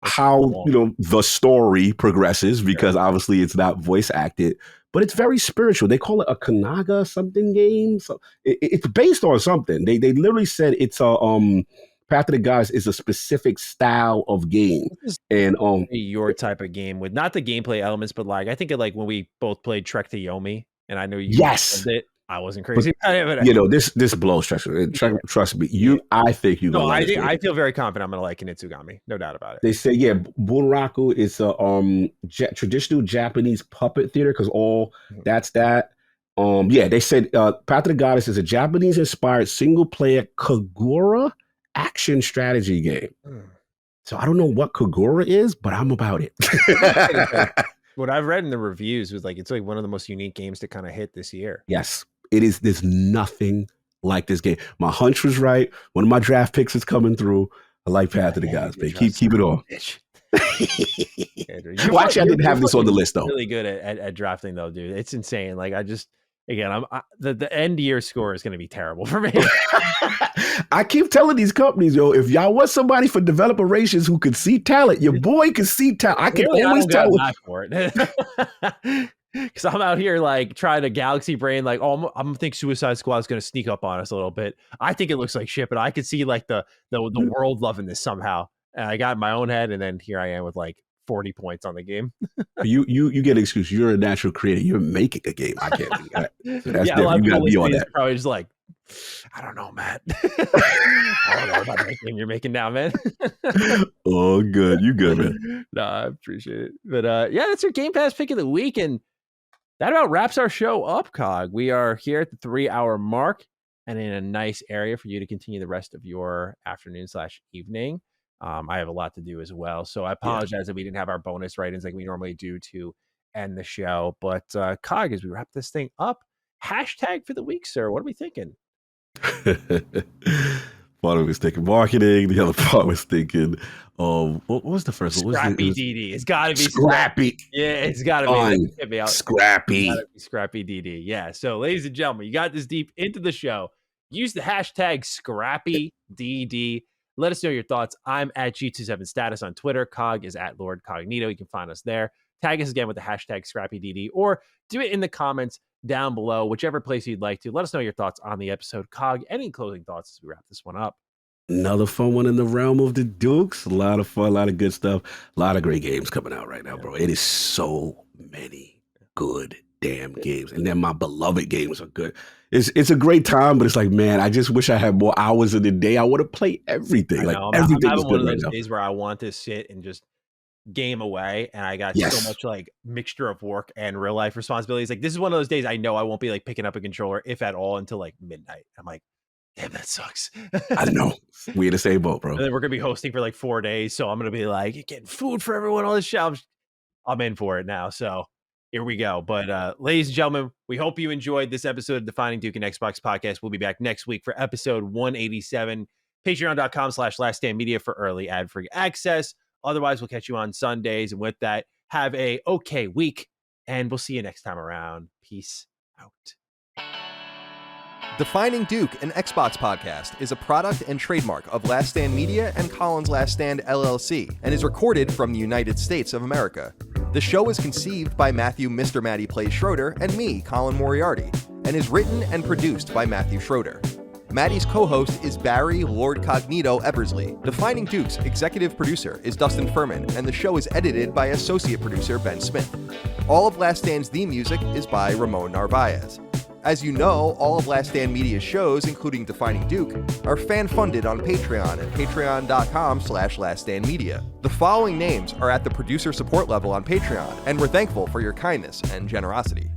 how the story progresses, because obviously it's not voice acted, but it's very spiritual. They call it a Kanaga something game. So it's based on something. They literally said it's a Path of the Gods is a specific style of game, and your type of game with not the gameplay elements, but like I think of like when we both played Trek to Yomi, and I know you loved it. I wasn't crazy about it, but this blows. Trust me. I think you. No, I feel very confident I'm gonna like Initsugami, no doubt about it. They say Bunraku is a traditional Japanese puppet theater, because that's that. They said Path of the Goddess is a Japanese-inspired single-player Kagura action strategy game. So I don't know what Kagura is, but I'm about it. What I've read in the reviews was like it's like one of the most unique games to kind of hit this year. Yes, it is. There's nothing like this game. My hunch was right. One of my draft picks is coming through. I like Path of the Gods, man. Keep it on. Well, actually, I didn't have this on the list though. Really good at drafting though, dude. It's insane. Like the end year score is going to be terrible for me. I keep telling these companies, if y'all want somebody for developer relations who can see talent, your boy can see talent. I can always tell. For it. Because I'm out here like trying to galaxy brain, like, I'm gonna think Suicide Squad is gonna sneak up on us a little bit. I think it looks like shit, but I could see like the world loving this somehow. And I got in my own head, and then here I am with like 40 points on the game. you get an excuse. You're a natural creator. You're making a game. I can't do that. So that's a lot of you gotta be on that. Probably just like, I don't know, Matt. I don't know about that game you're making now, man. Oh, good. You good, man. No, I appreciate it. But that's your Game Pass pick of the week, and that about wraps our show up, Cog. We are here at the 3-hour mark and in a nice area for you to continue the rest of your afternoon/evening. I have a lot to do as well, so I apologize that we didn't have our bonus write-ins like we normally do to end the show. But Cog, as we wrap this thing up, hashtag for the week, sir. What are we thinking? Part of it was thinking marketing. The other part was thinking, what was the first one? Scrappy DD. It's got to be Scrappy. Yeah, it's got to be. Hit me out. Scrappy. Scrappy DD. Yeah. So, ladies and gentlemen, you got this deep into the show. Use the hashtag Scrappy DD. Let us know your thoughts. I'm at G27status on Twitter. Cog is at Lord Cognito. You can find us there. Tag us again with the hashtag ScrappyDD, or do it in the comments down below, whichever place you'd like to. Let us know your thoughts on the episode. Cog, any closing thoughts as we wrap this one up? Another fun one in the realm of the Dukes. A lot of fun, a lot of good stuff. A lot of great games coming out right now, bro. It is so many good damn games. And then my beloved games are good. It's a great time, but it's like, man, I just wish I had more hours in the day. I want to play everything. Like everything is good one of right those now. days where I want to sit and just game away, and I got Yes. so much like mixture of work and real life responsibilities. Like this is one of those days I know I won't be like picking up a controller, if at all, until like midnight. I'm like, damn, that sucks. I know. We in the same boat, bro. And then we're gonna be hosting for like 4 days, so I'm gonna be like getting food for everyone on the show. I'm in for it now. So here we go. But ladies and gentlemen, we hope you enjoyed this episode of Defining Duke and Xbox podcast. We'll be back next week for episode 187. Patreon.com/laststandmedia for early ad-free access. Otherwise, we'll catch you on Sundays. And with that, have a okay week, and we'll see you next time around. Peace out. Defining Duke, an Xbox podcast, is a product and trademark of Last Stand Media and Collins Last Stand LLC, and is recorded from the United States of America. The show is conceived by Matthew Mr. Matty Plays Schroeder and me, Colin Moriarty, and is written and produced by Matthew Schroeder. Matty's co-host is Barry Lord Cognito Eversley. Defining Duke's executive producer is Dustin Furman, and the show is edited by associate producer Ben Smith. All of Last Stand's theme music is by Ramon Narvaez. As you know, all of Last Stand Media's shows, including Defining Duke, are fan-funded on Patreon at patreon.com/laststandmedia. The following names are at the producer support level on Patreon, and we're thankful for your kindness and generosity.